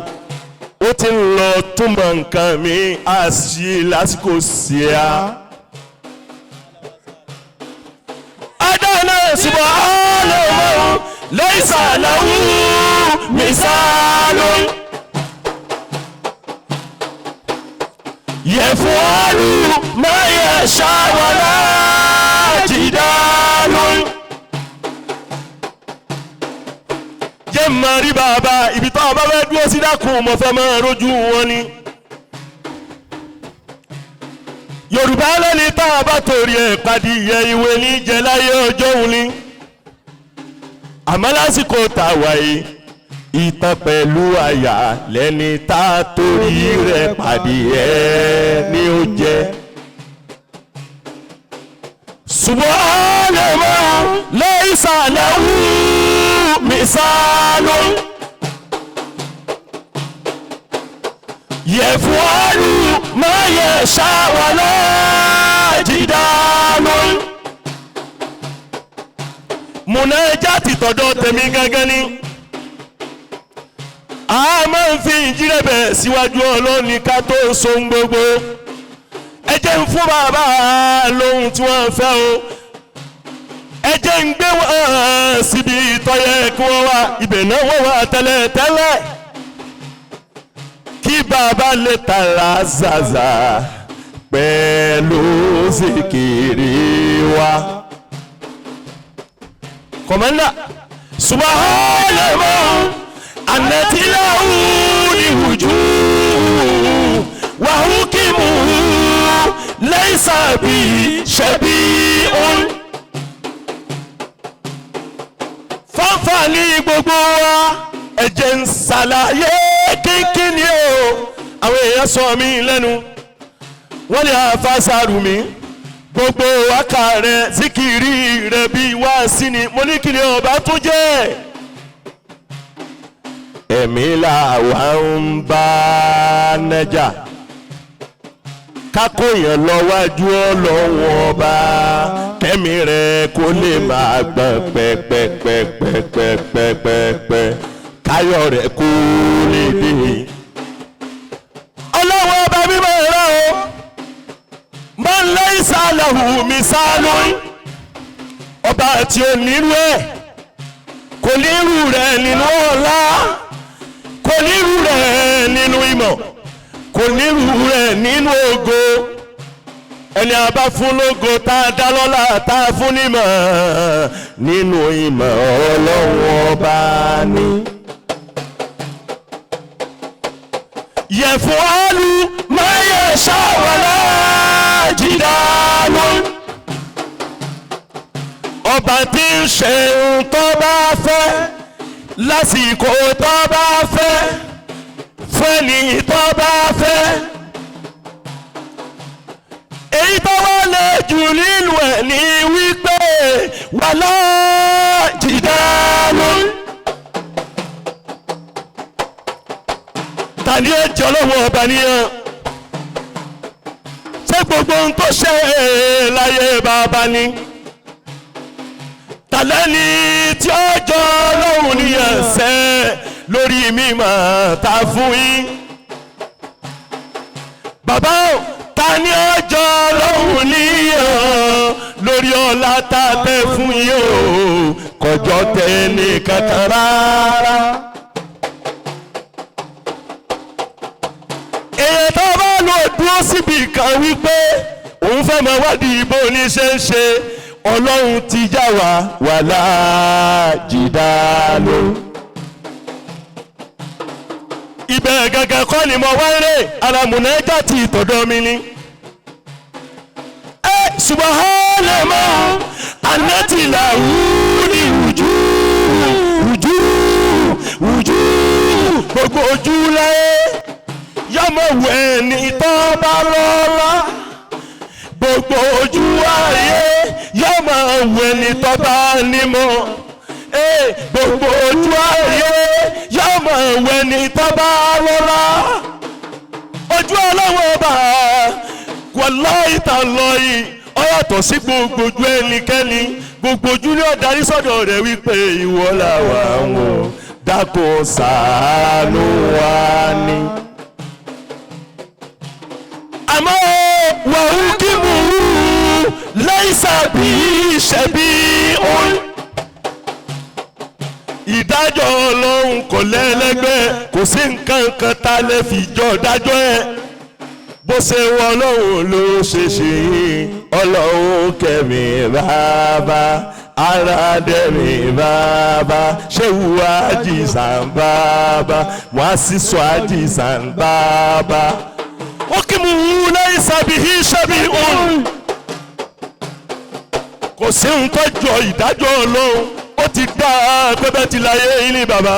ó ti ń lọ túmọ̀ nǹkan mi á sí lásìkò sí a. adana subhanahu laysa lahu misalun. يفعل ما يشاء ولا جدال jẹ́ máa rí bàbá ibi tó ọba fẹ́ dúró sí dákun mo fẹ́ máa rojú wọn ni. Yorùbá lẹ́ni tá a bá torí ẹ̀ padì yẹ ìwé ní jẹ láyé ọjọ́ òun ni. Àmọ́ lásìkò tá a wà yìí ìtàn pẹ̀lú àyà lẹ́ni tá a torí rẹ̀ padì ẹ̀ ní ó jẹ. Subhanallah laysa lahu misalun yaf'alu ma yasha wala jidalun. Munajati tọ̀dọ̀ tèmi gangan ni a máa ń fi ìjírẹ̀bẹ̀ síwájú Ọlọ́run ká tó so ń gbogbo. Ẹ jẹ́ ń fún bàbá lóhun tí wọ́n fẹ́ o. Ẹ jẹ́ ń gbé wọn síbi ìtọ́yẹ kí wọ́n wá ibẹ̀ náà wọ́n wá tẹ́lẹ̀tẹ́lẹ̀ kí bàbá lè tara zàzà pẹ̀lú zikiri wa. Kọ̀mọ́ndà subhanallah annati lahu al-wujuh wa hukmuhu laysa bi shabi'un. Fáfàní gbogbo wa ẹ̀jẹ̀ ń ṣàlàyé kínkínní o. Àwọn èèyàn sọ mí lẹ́nu wọ́n ní àfàṣàrù mi gbogbo wákà rẹ̀ síkìrì rẹ̀ bí wá sí ni mo ní kí ni ọba tó jẹ́. Ẹ̀mí làwa ń bá nẹ́jà kákóyàn lọ́wájú ọlọ́wọ́n ọba kẹ́mi rẹ̀ kó lè máa gbọ̀n pẹ́pẹ́pẹ́pẹ́pẹ́pẹ́ káyọ̀ rẹ̀ kó lè dé. Ọlọ́wọ́n ọba mímọ́ rẹ̀ o man laysa lahu misalun ọba tí ó nírú ẹ̀ kò nírú rẹ̀ nínú ọlá kò nírú rẹ̀ nínú ìmọ̀ kò nírú rẹ̀ nínú ògo. Ẹni a bá fún lógo tá a dá lọ́lá tá a fún nímọ̀ nínú ìmọ̀ Ọlọ́run ọba ni. Yaf'alu ma yasha wala jidalun. Ọba tí ń ṣe ohun tó bá fẹ́ lásìkò tó bá fẹ́ fẹ́ni tó bá fẹ́. Èyí tó wá lè jù nínú ẹ̀ ní wípé wala jidalun. Tàní ẹ̀jẹ̀ Ọlọ́run ọba nìyẹn. Ṣé gbogbo ohun tó ṣe láyé bàbá ni? Tàlẹ́ni tí ó jọ Ọlọ́run nìyẹn ṣe lórí mímọ́ ta fún yín. Bàbá o ta ni ó jọ Ọlọ́run nìyẹn lórí ọlá tá a tẹ fún yín o kọjọ tẹ ní kankan rárá. Èyí tó bá lò dúró síbi kan wípé òun fẹ́ máa wádìí bó ní ṣe ń ṣe Ọlọ́run ti já wa wala jidalun. Ibẹ̀ gẹ́gẹ́ kọ́ ni mo wáyé ara munajati tọ̀dọ̀ mi ni. Subhanallah annati lahu al-wujuh gbogbo ojú láyé yọmọ wẹ̀ ní tó bá lọ́lá gbogbo ojú ayé yọmọ wẹ̀ ní tó bá nímọ̀. Gbogbo ojú ayé yọmọ wẹ̀ ní tó bá lọ́lá. Ojú Ọlọ́run ọba wallahi tallahi ó yàtọ̀ sí gbogbo ojú ẹnikẹ́ni. Gbogbo ojú ni ó darí sọ́dọ̀ rẹ̀ wípé ìwọ làwa wọn dákun ṣàánú wa ni. Àmọ́ wa hukmuhu laysa bi shabi'un. Ìdájọ́ Ọlọ́run kò lẹ́lẹ́gbẹ́ kò sí nǹkan kan tá a lè fi jọ dájọ́ ẹ̀. bó ṣe wọ ọlọ́run ló ṣe ṣe ọlọ́run kẹ́mi bàbá ara dẹ́mi bàbá ṣéwù àjìsàn bàbá wọ́n á sì sọ àjìsàn bàbá ó kí mu wú lẹ́yìn sábìhí ṣẹ́bí òun kò sí ohun tó jọ ìdájọ́ ọlọ́run ó ti dá pẹ́pẹ́ ti láyé ilé bàbá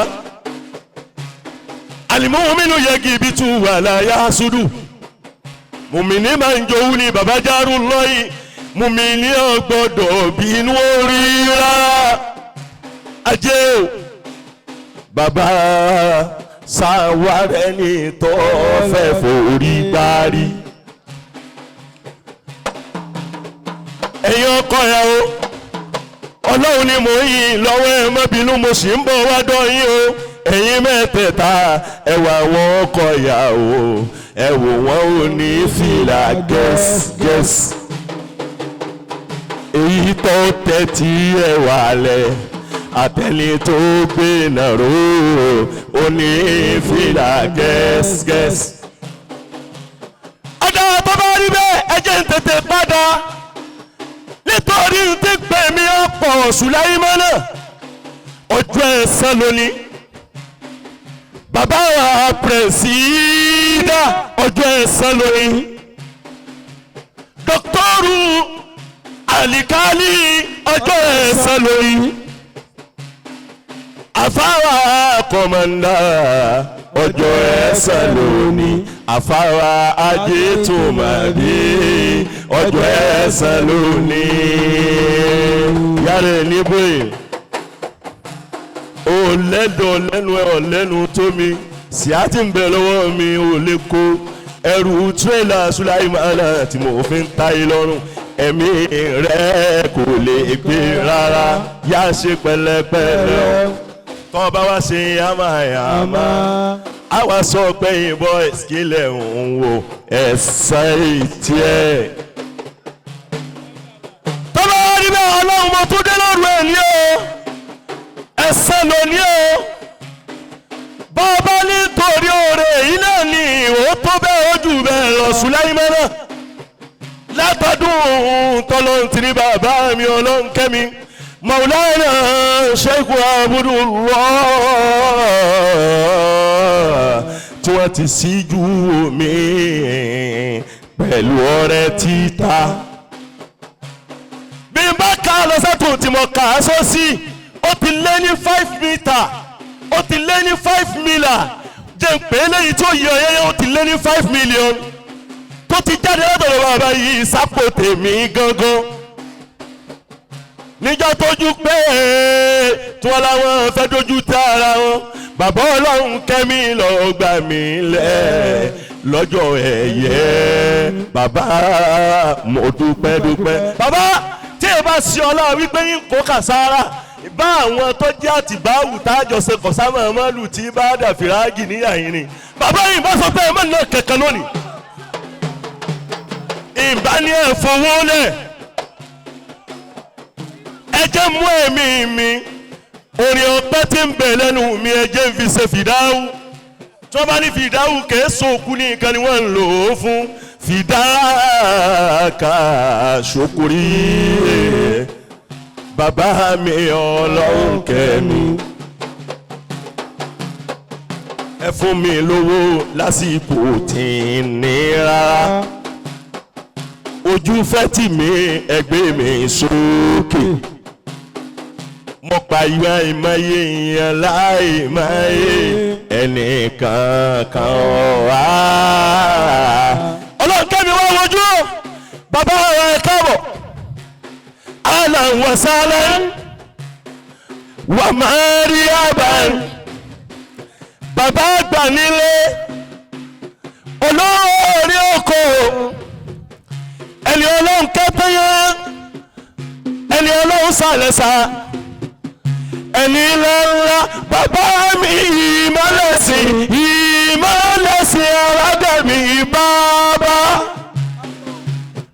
àlìmọ́mínú yẹgi ibi tún wà láyà sùdù mùmìnì máa ń jowú ní bàbá járù lọ́yìn mùmìnì ọgbọ́dọ̀ bínú orí rárá ajé o bàbá sáwárẹ́ ní tó fẹ́ forí gbárí ẹ̀yin ọkọ ẹ̀ o ọlọ́run ni mò ń yìn lọ́wọ́ ẹ̀ má bínú mo sì ń bọ̀ wá dọ́yìn o ẹ̀yin mẹ́tẹ̀ẹ̀ta ẹ̀wà wọn ọkọ ìyàwó ẹ̀wò wọn ò ní fìlà gẹ́sgẹ́sì èyí tó tẹ́tí ẹ̀wà lẹ̀ àtẹni tó gbé nàró ò ní fìlà gẹ́sgẹ́sì. ọ̀dà tó bá rí bẹ́ẹ̀ ẹ jẹ́ ń tètè padà nítorí tí gbẹ̀mí ọ̀pọ̀ Sùláímánà ọjọ́ ẹ̀san lónìí bàbá wa pẹ̀sìdá ọjọ́ ẹ̀san lónìí dọ́kítọ́rù àlìkálì ọjọ́ ẹ̀san lónìí àfáwà kọ̀mọ̀ndà ọjọ́ ẹ̀san lónìí àfáwà ajétùmọ̀dé ọjọ́ ẹ̀san lónìí yàrá níbo yìí o lẹ́dọ̀ lẹ́nu ẹ̀ ọ̀lẹ́nu tó mi sì á ti ń bẹ̀ lọ́wọ́ mi ò lè kó ẹrù tírélà Sùláímánà tí mo fi ń táyé lọ́rùn ẹ̀mí rẹ̀ kò lè gbé rárá yá ṣe pẹ̀lẹ́pẹ̀lẹ́ tọ́ bá wá ṣe yàmàyàmà á wá sọ pé ìbọn ìsìkílẹ̀ ń wò ẹ̀sán ìtì ẹ̀. tọ́lá wá rí bẹ́ẹ̀ ọlọ́run mo tún dé lóru ẹ̀ ní o ẹ̀sán lóní o bàbá nítorí oore yìí náà ni ó tó bẹ́ẹ̀ ojú bẹ́ẹ̀ lọ Sùláímánà látọdún tọ́lọ́run ti ní bàbá mi ọlọ́run kẹ́mi Maulana Sheikh Abdullah tí wọ́n ti síjú mi pẹ̀lú ọrẹ títa bí n bá ká lọ sẹ́tùn tí mo kà á sọ́sí ó ti lé ní 5 mítà ó ti lé ní 5 mílà jẹ́ pé lẹ́yìn tí ó yẹ ọ̀yẹ́yẹ́ ó ti lé ní 5 mílíọ̀n tó ti jáde lọ́dọ̀ bàbá yìí sápò tèmi gangan níjọ́ tójú pé tí wọ́n láwọn fẹ́ dojú tẹ ara wọn bàbá ọlọ́run kẹ́mi lọ gbà mí lẹ̀ lọ́jọ́ ẹ̀yẹ bàbá mo dúpẹ́ dúpẹ́ bàbá tí ẹ bá ṣe ọlọ́run wípé yín kó kàsára bá àwọn tó jẹ́ àtìbáwù tájọ ṣe kọ̀sámọ̀ ọmọlù tí bá dà fìrágì níyàyín ni bàbá yìí bá sọ pé ẹ mọ̀ náà kẹ̀kẹ́ lónìí ìbá ní ẹ̀ fowó lẹ̀ ẹ jẹ́ mú ẹ̀mí mi orin ọpẹ́ tí ń bẹ lẹ́nu mi ẹ jẹ́ ń fi ṣe fìdáwù tí wọ́n bá ní fìdáwù kèésò òkú ní nǹkan ni wọ́n ń lò ó fún fìdáàkà ṣokòrí bàbá mi ọlọ́run kẹ́mi ẹ fún mi lówó lásìkò tí ń nira ojú fẹ́ tì mí ẹgbẹ́ mi sókè mo pa ìwà ìmọ̀ye ìyẹn láìmọ̀ye ẹnìkan kan wá. ọlọ́run kẹ́mi wá wojú bàbá rẹ̀ káàbọ̀ ahlan wa sahlan wa marhaban bàbá àgbà nílé olórí oko ẹni ọlọ́run kẹ́tẹ́yẹ́ ẹni ọlọ́run sàlẹ̀sà ẹni ńláńlá bàbá mi ìmọ̀lẹ́sìn aládẹ̀mí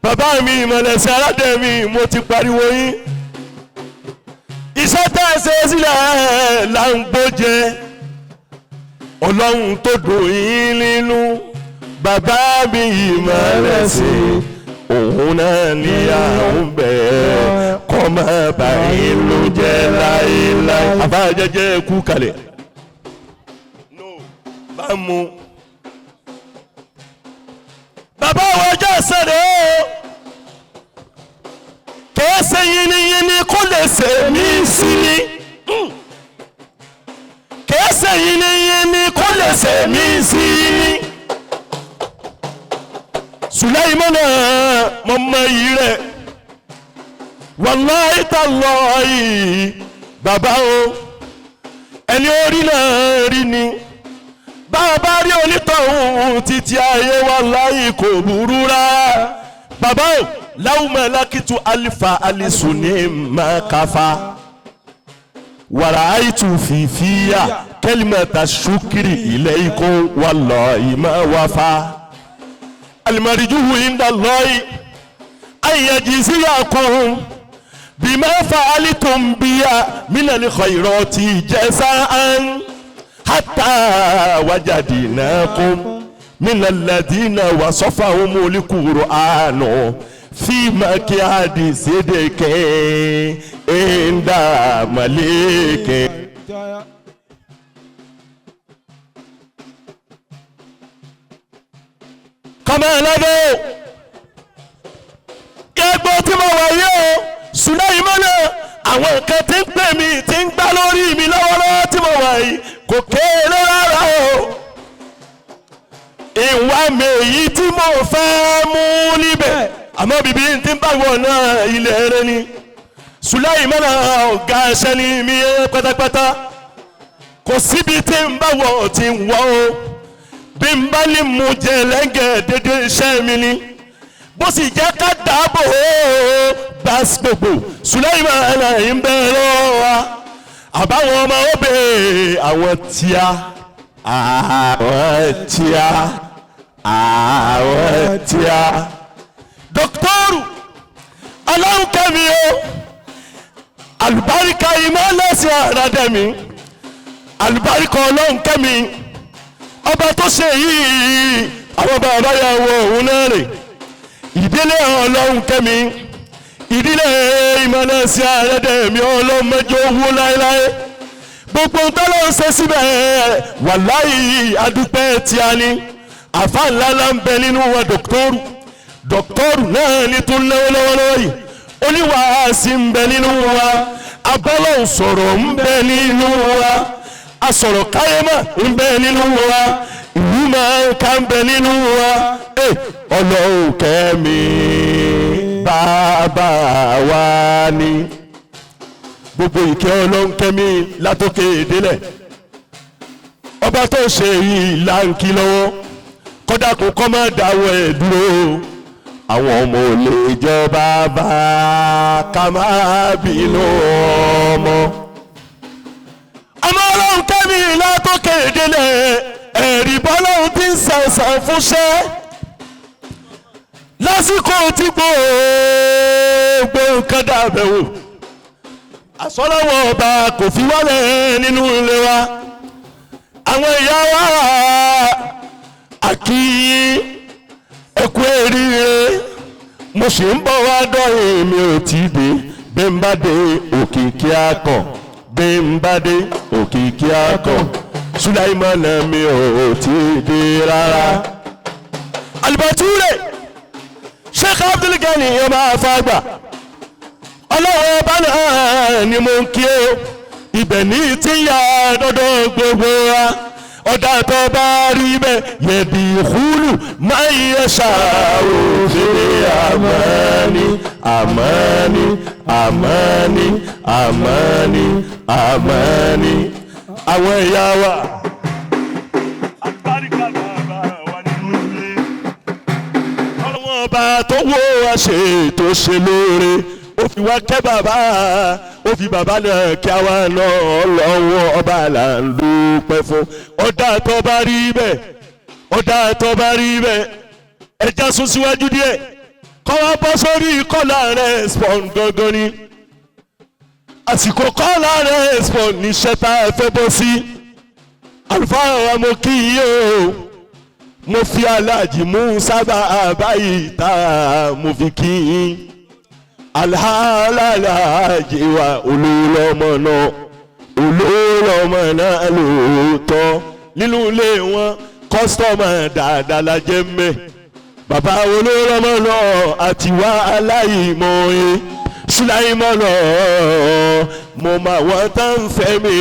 bàbá mi ìmọ̀lẹ́sìn aládẹ̀mí mo ti pariwo yín iṣẹ́ tẹ́ ẹ ṣe sílẹ̀ là ń gbójẹ ọlọ́run tó dùn yín nínú bàbá mi ìmọ̀lẹ̀ sí òun náà ní àwọn bẹ́ẹ̀ kọ́ máa bá yín ló jẹ́ láéláé. àbájẹ́jẹ́ kú kalẹ̀ bá mu. bàbá wa jẹ́ sẹ́rẹ̀ o kẹ́sẹ̀ yìnyínyín kó lè ṣe mí sí ni kẹ́sẹ̀ yìnyínyín kó lè ṣe mí sí ni. Sulaimana mọ̀mọ́ yìí rẹ̀ wallahi tallahi bàbá o ẹni orí náà rí ni bàbá rí onítọ̀hún títí ayé wallahi kò burú rà bàbá o law malakitu alifa alisuni makafa waraitu fifiya kalimata shukri ilaykum wallahi ma wafa. المرجو عند الله أن يجزيكم بما فعلتم بيا من الخيرات جزاء حتى وجدناكم من الذين وصفهم القرآن في مكياد صدق عند مليك. kọ́mọ ẹlẹ́dẹ́ ẹgbẹ́ tí mo wà yìí o Sulaimana àwọn nǹkan tí ń pè mí tí ń gbá lórí mi lọ́wọ́lọ́wọ́ tí mo wà yìí kò kéré rárá o. ìwà mèyí tí mo fẹ́ mú níbẹ̀ àmọ́ bíbí tí ń bá wọ̀ náà ilẹ̀ rẹ ni. Sulaimana ọ̀gá ẹ̀ṣẹ̀ ni mi pátápátá kò síbi tí ń bá wọ̀ tí ń wọ̀ o. bí n bá ní mu jẹ lẹ́gẹ̀ẹ́ dédé iṣẹ́ mi ni bó sì jẹ́ ká dáàbò gbàs gbogbo Sulaimana yìí ń bẹ̀rẹ̀ lọ́wọ́ wa àbáwọn ọmọ òbí àwọn tíá dọ́kítọ́rù ọlọ́run kẹ́mi o àlùbáríkà ìmọ̀lẹ́sìn àràdẹ̀mí àlùbáríkà ọlọ́run kẹ́mi ọba tó ṣe yìí àwọn bàbá yàwó òun náà rè ìdílé ọlọ́run kẹ́mi ìdílé ìmọ̀lẹ́sí àrẹ́dẹ̀mí ọlọ́run mẹ́jọ owó láéláé gbogbo tọ́lọ́ ń ṣe síbẹ̀ wàláhì adúpẹ́ tí a ní àfa ńláńlá ń bẹ nínú wa dọ́kítọ́rù náà ní tó lọ́wọ́lọ́wọ́ yìí oníwàásí ń bẹ nínú wa abọ́lọ́ sọ̀rọ̀ ń bẹ nínú wa asọ̀rọ̀ káyémà ń bẹ nínú wa ìlú máa ń ká ń bẹ nínú wa ọlọ́run kẹ́mi bàbá wa ni gbogbo ìkẹ́ ọlọ́run kẹ́mi látòkè délẹ̀ ọba tó ṣe yìí láǹkì lọ́wọ́ kọ́dà kó kọ́ máa dáwọ́ ẹ̀ dúró àwọn ọmọ ò lè jọba bá ká máa bínú ọmọ. ọmọ ọlọ́run kẹ́mi látòkè délẹ̀ ẹ̀rí bọ́lọ́run ti ń sàǹsàn fúnṣẹ́ lásìkò tí gbogbo nǹkan dàbẹ̀ wò àsọlọ́wọ́ ọba kò fi wálẹ̀ nínú ilé wa àwọn ìyá wa àkíyí ẹkú eríire mo sì ń bọ̀ wá dọ́yìn mi ò tí dé bí n bá dé òkìkí akàn bí n bá dé òkìkí akàn Sulaimana mi ò tí dé rárá. Alibature Sheikh Abdul Gani ọba àfàgbà ọlọ́wọ́ ọba náà ni mo ń kí o ibẹ̀ ní tí ń yà dọ́dọ̀ gbogbo wa ọ̀dà tó bá rí bẹ́ẹ̀ yẹ̀bi ìhúlù máa ń yẹ ṣàrò fèrè àmọ́ni àmọ́ni àmọ́ni àmọ́ni àmọ́ni àwọn ìyá wa. ọba tó wó wa ṣe tó ṣe lóore ó fi wá kẹ́ bàbá ó fi bàbá náà kí àwa náà lọ́wọ́ ọba là ń dúpẹ́ fún ọ̀dà tó bá rí bẹ́ẹ̀ ọ̀dà tó bá rí bẹ́ẹ̀ ẹja sún síwájú díẹ̀ kọ́ wá bọ́ sórí kọ́là rẹ̀ spawn gangan ni àsìkò kọ́là rẹ̀ spawn ní ṣẹ́ta fẹ́ bọ́ sí àlùfáà wa mo kí yìí o mo fi aláàjì mú sábà báyìí tá mo fi kí yín alhàlàlájì wa olólọ́mọ náà lóòótọ́ nínú ilé wọn kọ́sítọ́mà dáadáa la jẹ́ mẹ́ bàbá olólọ́mọ náà àti wá aláìmọ̀ye Sùláìmọ̀nà mo máa wọ́n tán fẹ́ mi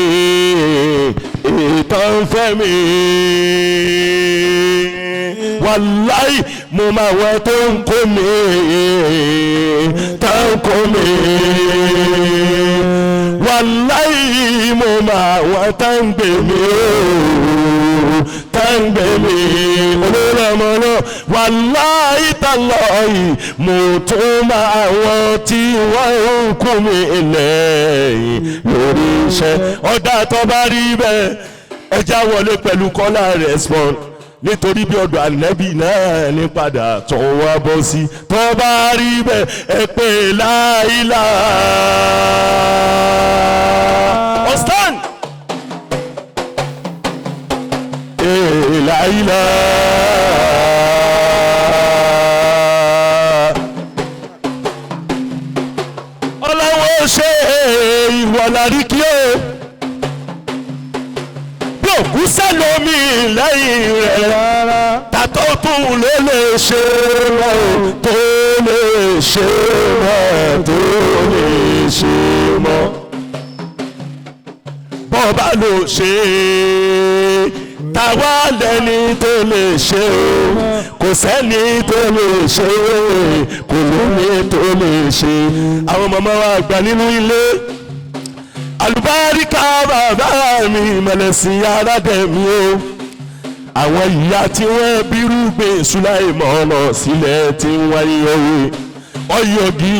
tán fẹ́ mi wàláì mo máa wọ́n tó ń kó mi tán kó mi wàláì mo máa wọ́n tán gbé mi tán gbé mi olólọ́mọ náà wàláì tàlọ́yì mo tún máa wọ́n tí wọ́n ń kú mi lẹ́yìn lórí iṣẹ́ ọ̀dà tó bá rí bẹ́ẹ̀ ẹja wọlé pẹ̀lú kọ́lá respond nítorí bí ọ̀dọ̀ ànẹ́bí náà ní padà tó wá bọ́ sí tó bá rí bẹ́ẹ̀ ẹ pé láìlá ọ̀sán láìlá. ṣe ìwọ lárí kí o bí òkú sẹ́lómi lẹ́yìn rẹ̀ rárá tàtó tún ló lè ṣe mọ́ tó lè ṣe mọ́ tó lè ṣe mọ́ bọ́ọ̀bá ló ṣe táwa lẹ́ni tó lè ṣe o kò sẹ́ni tó lè ṣe kò lómi tó lè ṣe àwọn màmá wa àgbà nínú ilé àlùbáríkà bàbá mi mẹ̀lẹ́sìn aládẹ̀mí o àwọn ìyá tí wọ́n bírú gbé Sùláìmọ̀nà sílẹ̀ tí wọ́n yọ̀wé ọ̀yọ́gì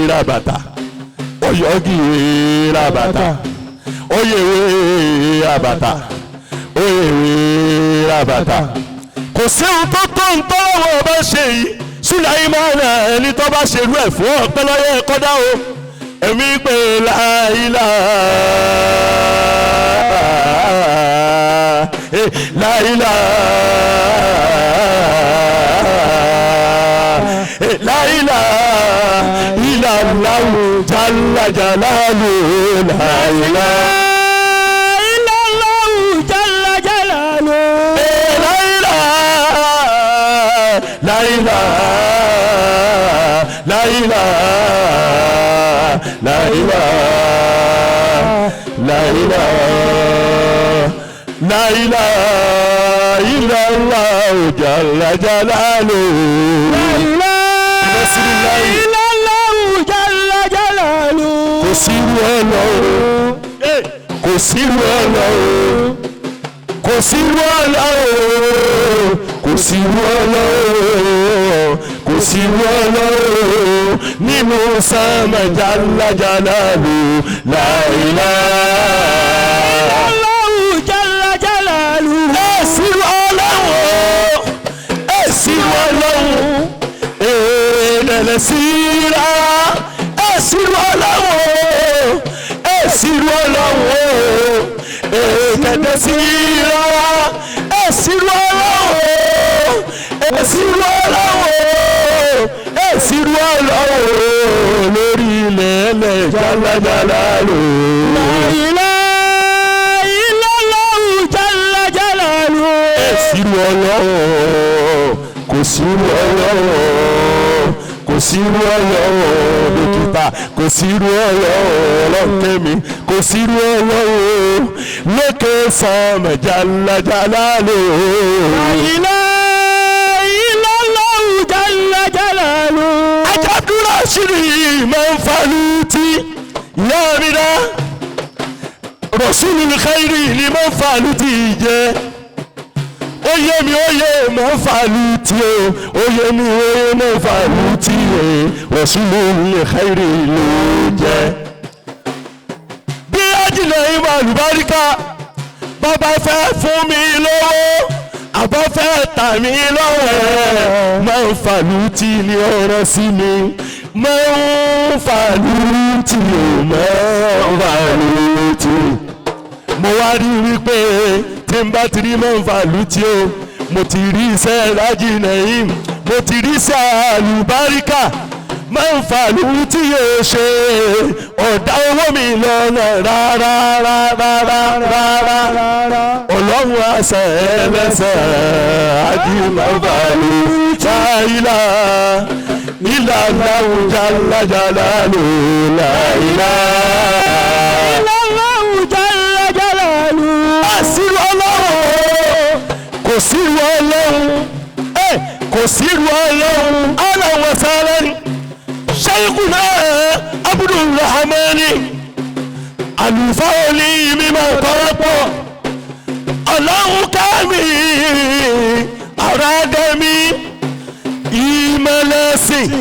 rabata ọ̀yọ́gì rabata ọ̀yẹ̀wé rabata òwe rabata kò sí ohun tó tó ń tọ́wọ́ bá ṣe yìí Sùláìmọ̀nà ẹni tó bá ṣerú ẹ̀ fún ọ̀pẹ́ lọ́yẹ̀ kọ́dá o èmi pé láìlá láìlá láìlá ìlàláwù jálá jálálù láìlá. La ilaha, la ilaha, la ilaha, la ilaha, la ilaha illallah jalla jalaluhu. La ilaha illallah jalla jalaluhu. Kò sírú Ọlọ́run, kò sírú Ọlọ́run, kò sírú Ọlọ́run, kò sírú Ọlọ́run, kò sírú Ọlọ́run nínú sámà jalla jalaluhu. La ilaha illallah jalla jalaluhu. Sírú Ọlọ́run, sírú Ọlọ́run, èdèlè síra, sírú Ọlọ́run, sírú Ọlọ́run, èdèlè síra, sírú Ọlọ́run, sírú Ọlọ́run, sírú Ọlọ́run lórí ilẹ̀ ẹlẹ́ jalla jalaluhu. La ilaha illallah jalla jalaluhu. Sírú Ọlọ́run, kò sírú Ọlọ́run, kò sírú Ọlọ́run dókítà, kò sírú Ọlọ́run lọ́kẹ́mi, kò sírú Ọlọ́run lókè sọ́mọ jalla jalaluhu. La ilaha illallah jalla jalaluhu. Ajabdullah ṣìrì máa ń falùtì ìyá mi dá Rasulul khairi ni máa ń falùtì jẹ́. Oye mi oye mo falùtì o, oye mi oye mo falùtì o, Rasulul khairi ló jẹ́. Bí ajílẹ̀ ìwà àlùbáríkà bàbá fẹ́ fún mi lọ́wọ́ àbọ̀ fẹ́ tà mí lọ́wọ́ ẹ̀ máa ń falùtì ní ọ̀rọ̀ sí mi, máa ń falùtì o, máa ń falùtì. Mo wá rí wípé tí n bá ti rí máa ń falùtì o mo ti rí iṣẹ́ rájì nẹ̀yìn mo ti rí iṣẹ́ àlùbáríkà máa ń fàlù tí yóò ṣe ọ̀dá owó mi lọ́nà rárá ọlọ́run àṣẹ ẹlẹ́sẹ̀ ajímọ̀fàlù láìlá ìlànà jàlájàlá ló láìlá. àṣírí ọlọ́run kò sírú ọlọ́run kò sírú ọlọ́run aláwọ̀ sáré ni ṣẹ́yìnkùnà abudulrahmani àlùfáà ní mímọ́ pọ́pọ́ ọlọ́run kámi àràdẹ́mi ìmọ̀lẹ́sìn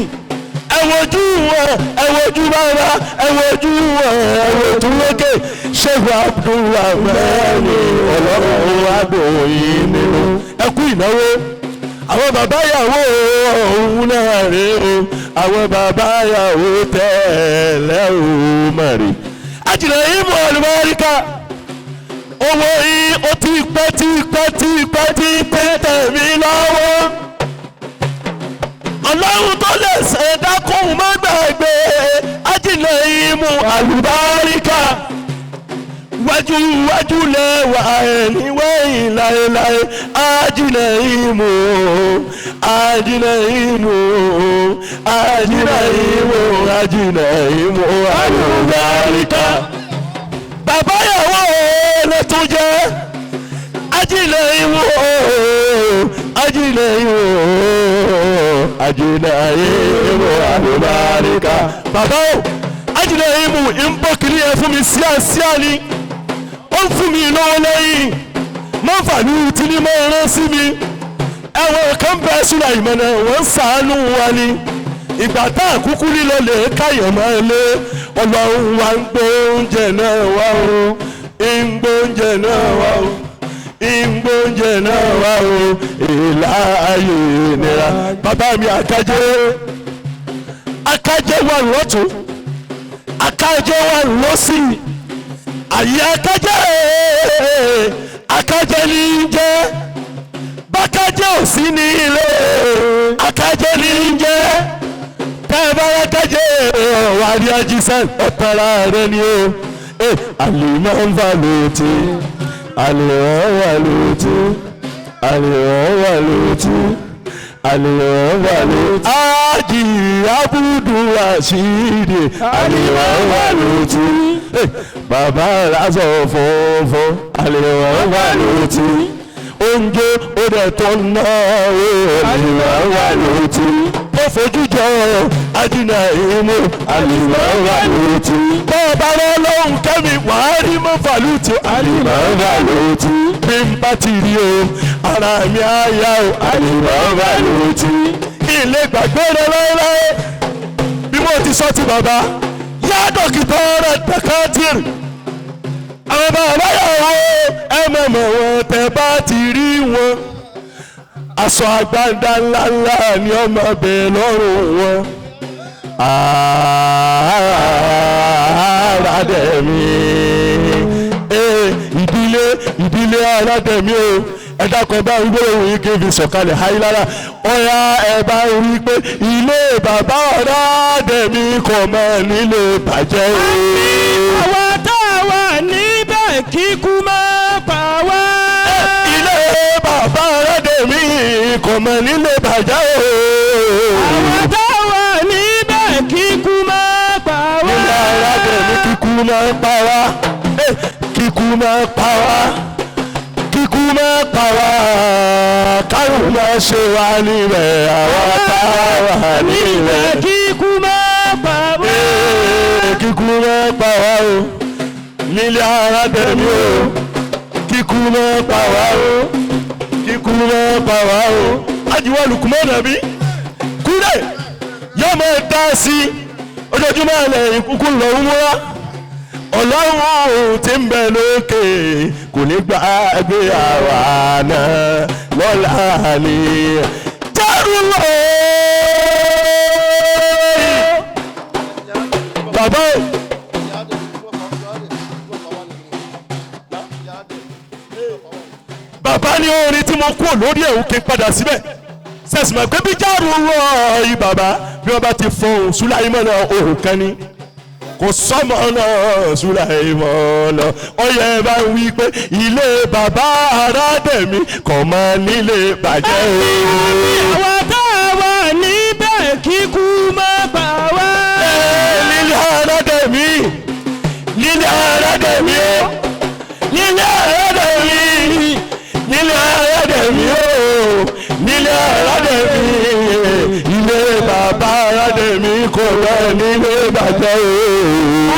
ẹ̀wọ̀jú wọn ẹ̀wọ̀jú bàbá ẹ̀wọ̀jú wọn ẹ̀wọ̀jú lókè ṣẹ́gun abudulrahmani ọlọ́run adòyìn nínú ẹkú ìnáwó àwọn bàbá ìyàwó òun náà rè o àwọn bàbá ìyàwó tẹ́lẹ̀ o mọ̀rì àjìnà ìmọ̀ àlùbáríkà owó yìí ó ti pẹ́ tẹ̀mí lọ́wọ́ ọlọ́run tó lè ṣe dákún má gbàgbé àjìnà ìmọ̀ àlùbáríkà wájú lẹ́wà ẹni wẹ́yìn láéláé àjìnà ìmọ̀ àlùbáríkà bàbá ìyàwó lè tún jẹ́ àjìnà ìmọ̀ àlùbáríkà bàbá àjìnà ìmọ̀ ń bọ́ kiri ẹ̀ fún mi síàsíà ni ó ń fún mi lọ́wọ́ lẹ́yìn máa ń fàánú tí ní máa rán sí mi ẹ̀wọ̀n kan bẹ ṣúra ìmọ̀nà wọ́n ń ṣàánú wa ni ìgbà tá àkúkú lílọ lè káyọ̀ máa lé ọlọ́run wa ń gbóúnjẹ náà wá o ń gbóúnjẹ náà wá o ń gbóúnjẹ náà wá o èèlà ayé nira bàbá mi akájẹ́ wà lọ́tún akájẹ́ wà lọ́sì àyè akájẹ́ ní jẹ́ bákájẹ́ ò sí ní ilé akájẹ́ ní jẹ́ tẹ́ẹ̀bára akájẹ́ wà ní ajísàn ọ̀tara rẹ ni ó àlèmọ́ ń bá lóòtí àlèmọ́ wà lóòtí ájì abúdú àṣírí àlèmọ́ wà lóòtí bàbá lásọ fọ́fọ́ àlèmọ́ wà lóòtí oúnjẹ ó dẹ̀ tó náà àlèmọ́ wà lóòtí ó fojú jọ àjìnà ìmú àlèmọ́ wà lóòtí bọ́ọ̀bá lọ́lọ́hún kẹ́mi wàá rí mọ́ fàlùtì àlèmọ́ wà lóòtí bí n bá ti rí o ara mi á yá o àlèmọ́ wà lóòtí ilé gbàgbé rẹ láéláé bí mo ti sọ ti bàbá yá dókítà rẹ dẹkátìrì àwọn bàbá yàwó ẹ mọ̀mọ́ wọn tẹ bá ti rí wọn aṣọ àgbàdá ńláńlá ni ọmọ bẹ́ẹ̀ lọ́rùn wọn Aládẹ̀mí ìdílé Aládẹ̀mí o ẹ̀dá kan bá ń gbé òun yìí kí n fi sọ̀kalẹ̀ háyílára ọ̀yà ẹ̀ bá ń rí pé ilé bàbá Aládẹ̀mí kò mọ̀ nílé bàjẹ́ o. àwa tá a wà níbẹ̀ kíkú máa pa wá. ilé bàbá Aládẹ̀mí kò mọ̀ nílé bàjẹ́ o. àwa tá a wà níbẹ̀ kíkú máa pa wá. ilé Aládẹ̀mí kíkú máa pa wá. kíkú máa pa wá. kíkú máa pa wá. kárùn máa ṣe wá níbẹ̀ àwa tá a wà níbẹ̀. kíkú máa pa wá. kíkú máa pa wá o. nílé Aládẹ̀mí o. kíkú máa pa wá o. kíkú máa pa wá o. ajiwa Lukman Nabi kúrẹ́ yóò máa dá sí ojoojúmọ́ lẹ́yìn kúkú lọ wúwa ọlọ́run tí ń bẹ lókè kò ní gbàgbé àwa náà lọ́la ni jẹ́rù lọ. bàbá bàbá ní orin tí mo kú lórí ẹ̀ òkè padà síbẹ̀ sẹ́sì mọ̀ pé bí jáàrú rọ̀ yìí bàbá bí wọ́n bá ti fọhùn Sùláìmọ̀ náà òhùn kan ní kò sọ́mọ náà Sùláìmọ̀ náà ọyẹ bá ń wí pé ilé bàbá Aládẹ̀mí kò mọ nílé bàjẹ́ o. àwọn tá a wà níbẹ̀ kíkú má bà wá. nílé Aládẹ̀mí nílé Aládẹ̀mí o nílé Aládẹ̀mí nílé Aládẹ̀mí o nílé Aládẹ̀mí ilé bàbá Aládẹ̀mí kò lọ nílé bàjẹ́ o.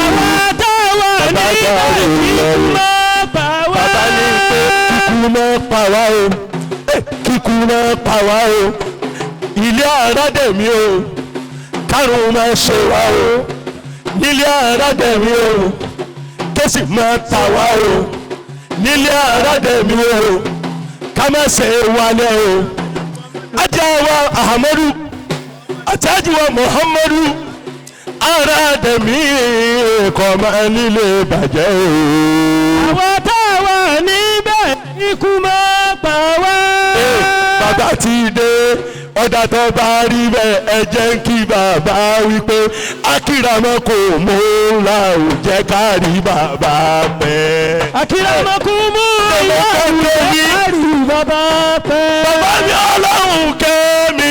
àwọn tá a wà níbẹ̀ kíkú má bà wá. bàbá ní pé kíkú má pa wá o kíkú má pa wá o ilé Aládẹ̀mí o kárùn má ṣe wá o nílé Aládẹ̀mí o kẹ́sì má ta wá o nílé Aládẹ̀mí o ká má ṣe wálé o ajáwa Ahmadu àtàjùwà Muhammadu Aládẹ̀mí kò má nílé bàjẹ́ o. àwọn tá a wà níbẹ̀ ikú má pa wá. bàbá ti dé ọ̀dà tó bá rí bẹ́ẹ̀ ẹ jẹ́ kí bàbá wípé akíramọ́ kò mú la ò jẹ́ ká rí bàbá pẹ́. akíramọ́ kò mú la ò jẹ́ ká rí bàbá pẹ́. bàbá mi Ọlọ́run kẹ́mi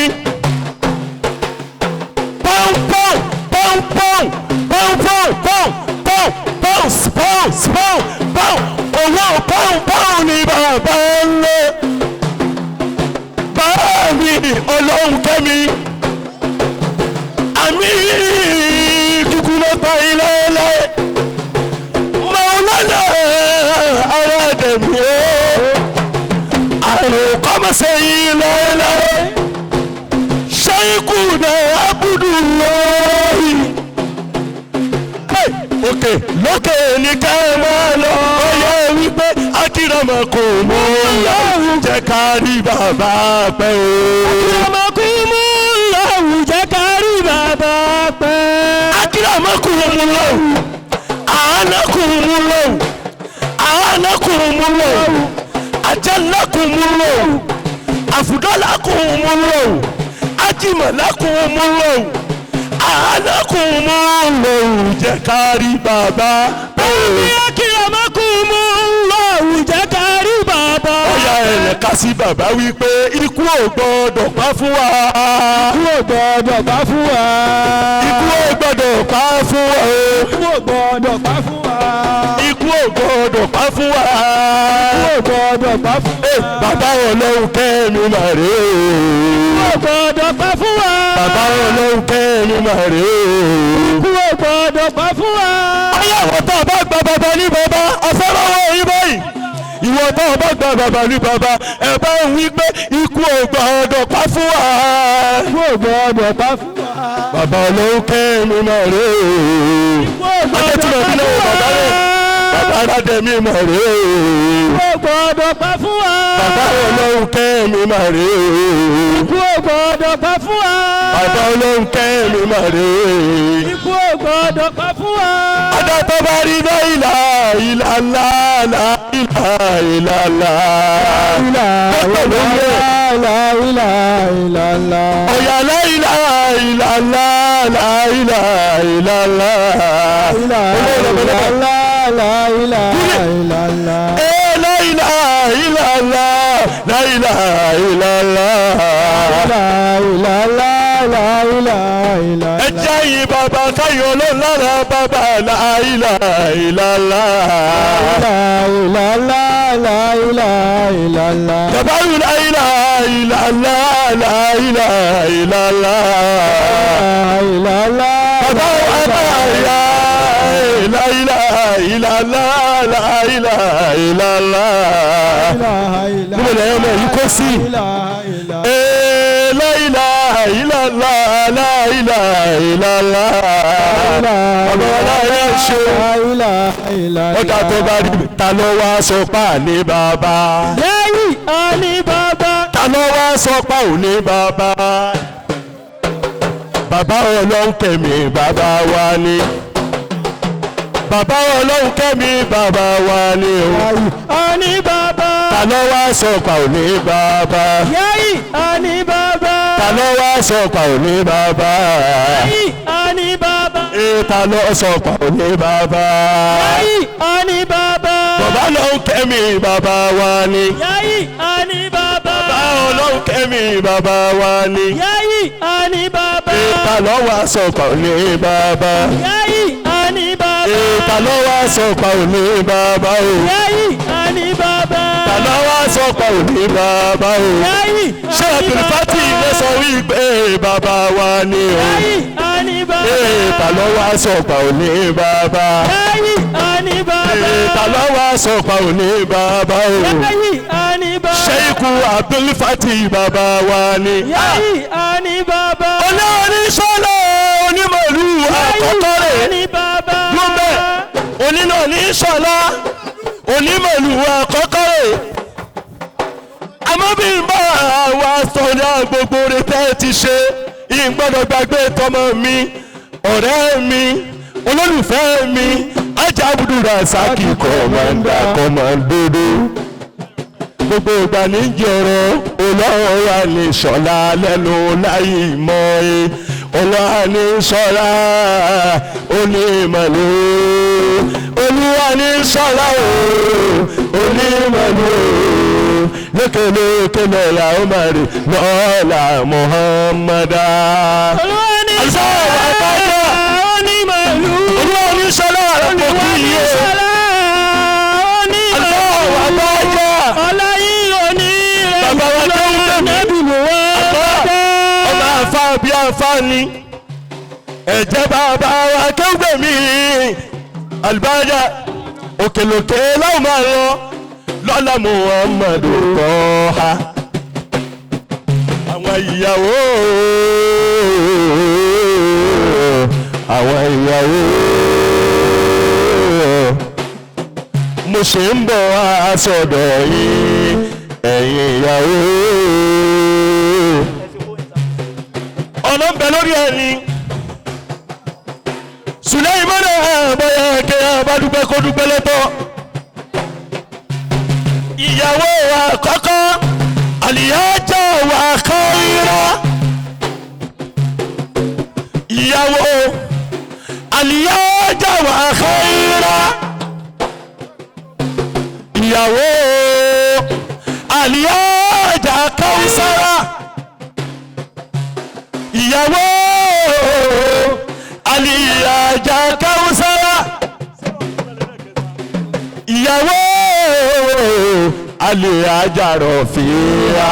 pọ́npọ́n pọ́npọ́n pọ́npọ́n pọ́n pọ́n pọ́n pọ́n owó pọ́npọ́n ni bàbá ń lé. Ọlọ́run kẹ́mi àmì kíkú ló pa ilé lẹ́ Maulana Aládẹ̀mí o àrùn kọ́mọ̀sẹ̀ ilé lẹ́ ṣẹ́yìnkù náà Abdullahi òkè lókè ní ká máa lọ ọyọ wípé akíramọ kò mú lọ́rùn jẹ́ ká rí bàbá pẹ́ o. akíramọ kò mú lọ́rùn jẹ́ ká rí bàbá pẹ́. akíramọ kò mú lọ́rùn àánà kò mú lọ́rùn àánà kò mú lọ́rùn àjẹlá kò mú lọ́rùn àfùdọ́là kò mú lọ́rùn ajímọ̀lá kò mú lọ́rùn àánà kò mú lọ́rùn jẹ́ ká rí bàbá pẹ́ o. bí akíramọ kò mú lọ́rùn jẹ́ ká rí bàbá. ọ̀yà ẹ̀lẹ́ka sí bàbá wípé ikú ò gbọ́dọ̀ pa fún wa. ikú ò gbọ́dọ̀ pa fún wa. ikú ò gbọ́dọ̀ pa fún wa. ikú ò gbọ́dọ̀ pa fún wa. ikú ò gbọ́dọ̀ pa fún wa. ikú ò gbọ́dọ̀ pa fún wa. bàbá Ọlọ́run kẹ́mi mà rè é. ikú ò gbọ́dọ̀ pa fún wa. bàbá Ọlọ́run kẹ́mi mà rè é. ikú ò gbọ́dọ̀ pa fún wa. ayé àwọn tó bá gba bàbá ní bàbá afẹ́rọ́wọ́ yín báyìí. ìwọ tó bá gba bàbá ní bàbá ẹ bá ń wí pé ikú ò gbọ́dọ̀ pa fún wa. ikú ò gbọ́dọ̀ pa fún wa. bàbá Ọlọ́run kẹ́mi mà rè é. ikú ò gbọ́dọ̀ pa fún wa. bàbá Aládẹ̀mí mà rè é. ikú ò gbọ́dọ̀ pa fún wa. bàbá Ọlọ́run kẹ́mi mà rè é. ikú ò gbọ́dọ̀ pa fún wa. bàbá Ọlọ́run kẹ́mi mà rè é. ikú ò gbọ́dọ̀ pa fún wa. ọ̀dà tó bá rí láìlà ìlàlá láìlà ìlàlá. ọ̀yà láìlà ìlàlá láìlà ìlàlá. La ilaha illallah. ẹ jẹ́ yìn bàbá káyọ̀ lọ́lára bàbá la ilaha illallah. Jabaru la ilaha illallah la ilaha illallah. Bàbá àbáyá la ilaha illallah la ilaha illallah. Níbo lè yọ ọmọ yìí kó sí? La ilaha illallah la ilaha illallah. Bàbá aláya ṣe ọ̀dà tó bá rí ta ló wá sọ pa ní bàbá. lẹ́yìn àní bàbá. Ta ló wá sọ pa ò ní bàbá. Bàbá Ọlọ́run kẹ́mi bàbá wa ni. Bàbá Ọlọ́run kẹ́mi bàbá wa ni o. àní bàbá. Ta ló wá sọ pa òní bàbá. Yáyì àní bàbá. Ta ló wá sọ pa òní bàbá. Yáyì àní bàbá. Ta ló sọ pa òní bàbá. Yáyì àní bàbá. Bàbá ló ń kẹ́mi bàbá wa ni. Yáyì àní bàbá. Bàbá ló ń kẹ́mi bàbá wa ni. Yáyì àní bàbá. Ta ló wá sọ pa òní bàbá. Yáyì àní bàbá. Ta ló wá sọ pa òní bàbá o. Yáyì àní bàbá. Ta ló wá sọ pa òní bàbá o. Yáyì ṣé àbùrùfátì ló sọ wípé bàbá wa ni o. Yáyì àní bàbá. Ta ló wá sọ pa òní bàbá. Yáyì àní bàbá. Ta ló wá sọ pa òní bàbá o. Yáyì àní bàbá. Ṣéìkù àbùrùfátì bàbá wa ni. Yáyì àní bàbá. Oníṣọ́lá onímọ̀lú àkọ́kọ́ rẹ̀. Lúmbẹ̀ onínà oníṣọ́lá onímọ̀lú àkọ́kọ́ rẹ̀. Àmọ́ bí n bá wa sọ̀rọ̀ gbogbo rẹ̀ tẹ́ ti ṣe ìgbọ́dọ̀ gbàgbé tọmọ mi ọ̀rẹ́ mi olólùfẹ́ mi Ajá Abdulrasaki kọ̀mọ̀ndòdò. Gbogbo ìgbà ní jọ̀rọ̀ olówó wa ní sọ̀la lẹ́nu láyé mọ́ ẹ olówó ní sọ̀la onímọ̀lú olúwa ní sọ̀la onímọ̀lú lókèlókè lọ́la omari lọ́la Muhammada. Olúwa ní sọ̀la onímọ̀lú olúwa ní sọ̀la àpòkì yìí. Bí àǹfààní ẹ̀jẹ̀ bàbá wa kéwùgbé mi àlùbáyà òkèlòkè láwọn máa lọ lọ́la Muhammadu Tọ́ha. Àwọn ìyàwó mo ṣe ń bọ̀ wá sọ́dọ̀ yín ẹ̀yin ìyàwó. Ọ̀nà ń bẹ lórí ẹni Sùlẹ́ìmánà bọ́yá kí a bá dúpẹ́ kó dúpẹ́ lọ́tọ̀. Ìyàwó àkọ́kọ́ àlìyájà wà kọ́ríra. Ìyàwó àlìyájà wà kọ́ríra. Ìyàwó àlìyájà Káúsára. Ìyàwó àlìyájà Káúsára. Ìyàwó àlìyájà Rọ̀fíà.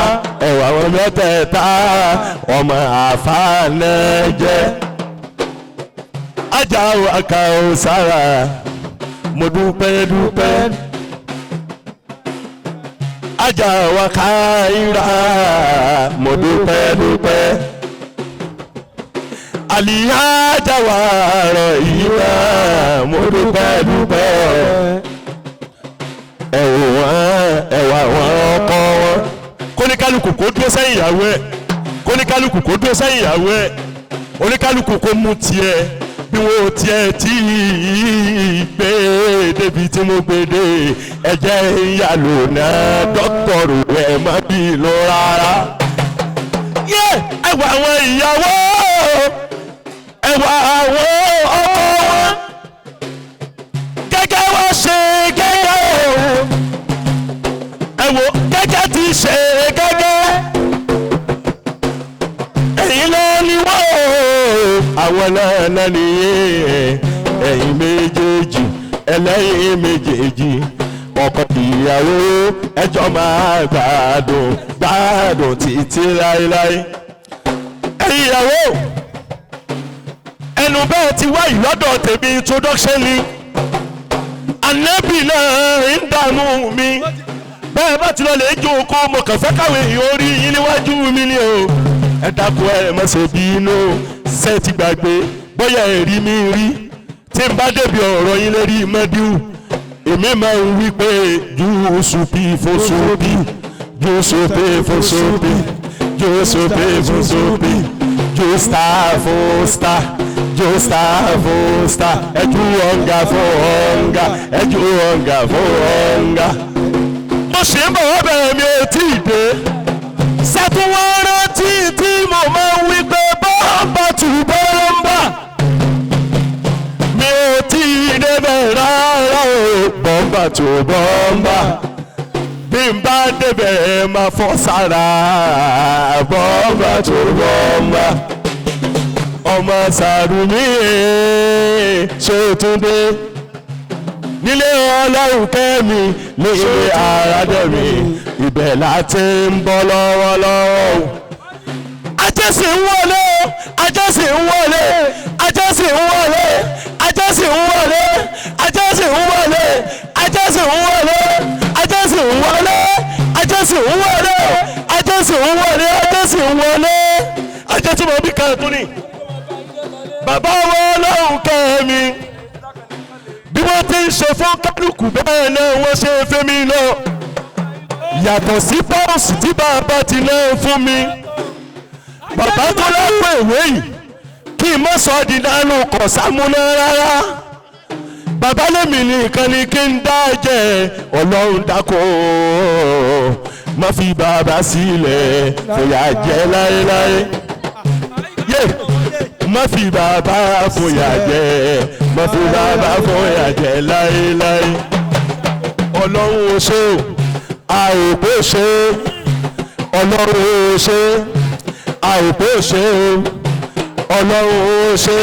Ẹ̀wà wọn mẹ́tẹ̀ẹ̀ta ọmọ àfáànẹ́jẹ́. Ajá wa Káúsára mo dúpẹ́. Ajá wa Káírà mo dúpẹ́. Àlìyájà wa Rọ̀hìmà mo dúpẹ́. Ẹ̀wà wọn ọkọ wọn. Kóníkálukú kó dúró sẹ́yìn ìyàwó ẹ̀. Oníkálukú kó mú tiẹ̀ bí wọ́n tiẹ̀ tí gbé débi tí mo gbé dé. Ẹ̀jẹ̀ ìyàlò náà dọ́kítọ̀rù ẹ̀ má bí lọ rárá. Ẹ̀wà àwọn ìyàwó. Ẹ̀wà àwọn ọkọ wọn gẹ́gẹ́ wá ṣe gẹ́gẹ́ ẹ̀wò gẹ́gẹ́ ti ṣe gẹ́gẹ́ ẹ̀yin lọ ni wọ́n àwọn náà nìyẹn ẹ̀yin méjèèjì ẹlẹ́yin méjèèjì ọkọ ìyàwó ẹjọ́ máa gbádùn títí láéláé ẹ̀yin ìyàwó. Ẹnu bẹ́ẹ̀ ti wá ìlọ́dọ̀ tèmi introduction ni Ànábì náà ń dànù mi bẹ́ẹ̀ bá ti lọ lè jókòó mo kàn fẹ́ káwé orí yín níwájú mi ni o. Ẹ dákun ẹ má ṣe bínú ṣe ti gbàgbé bóyá ẹ̀rí mi rí tí n bá débi ọ̀rọ̀ yín lérí mẹ́díù èmi máa ń wí pé jùsùpì fòsùpì jùsùpì fòsùpì jùsùpì fòsùpì jùsítà fòsítà. Justa, eju onga fo onga. Mo ṣì ń bọ̀ wọ́n bẹ̀rẹ̀ mi ò tí ì dé ṣàtúnwọ́n rántí tí mo máa ń wí pé bọ́ọ̀mbà tù bọ́ọ̀mbà mi ò tí ì débẹ̀ rárá o bọ́ọ̀mbà tù bọ́ọ̀mbà bí n bá débẹ̀ máa fọ́ sára bọ́ọ̀mbà tù bọ́ọ̀mbà ọmọ Sàrùmí Ṣótúndé nílé Ọlọ́run kẹ́mi nílé Àràdẹ̀mí ibẹ̀ láti ń bọ́ lọ́wọ́lọ́wọ́ ajẹ́sì ń wọlé ajẹ́sì ń wọlé ajẹ́sì ń wọlé ajẹ́sì ń wọlé ajẹ́sì ń wọlé ajẹ́sì ń wọlé ajẹ́sì ń wọlé ajẹ́sì ń wọlé ajẹ́sì ń wọlé ajẹ́sì ń wọlé ajẹ́sì mọ̀ bí kan tó ní bàbá wọn Ọlọ́run kẹ́mi bí wọ́n ti ń ṣe fún kálukú bẹ́ẹ̀ náà wọ́n ṣe fẹ́ mi lọ yàtọ̀ sí pọ́ọ̀sì tí bàbá ti náà fún mi bàbá tó lápò ìwé yìí kí n má sọ di dánú kọ̀ sámúná rárá bàbá lèmi nìkan ni kí n dá jẹ Ọlọ́run dákọ̀ má fi bàbá sílẹ̀ fòyà jẹ láéláé má fi bàbá fòyà jẹ má fi bàbá fòyà jẹ láéláé Ọlọ́run ó ṣe àìpé ṣe Ọlọ́run ó ṣe àìpé ṣe Ọlọ́run ó ṣe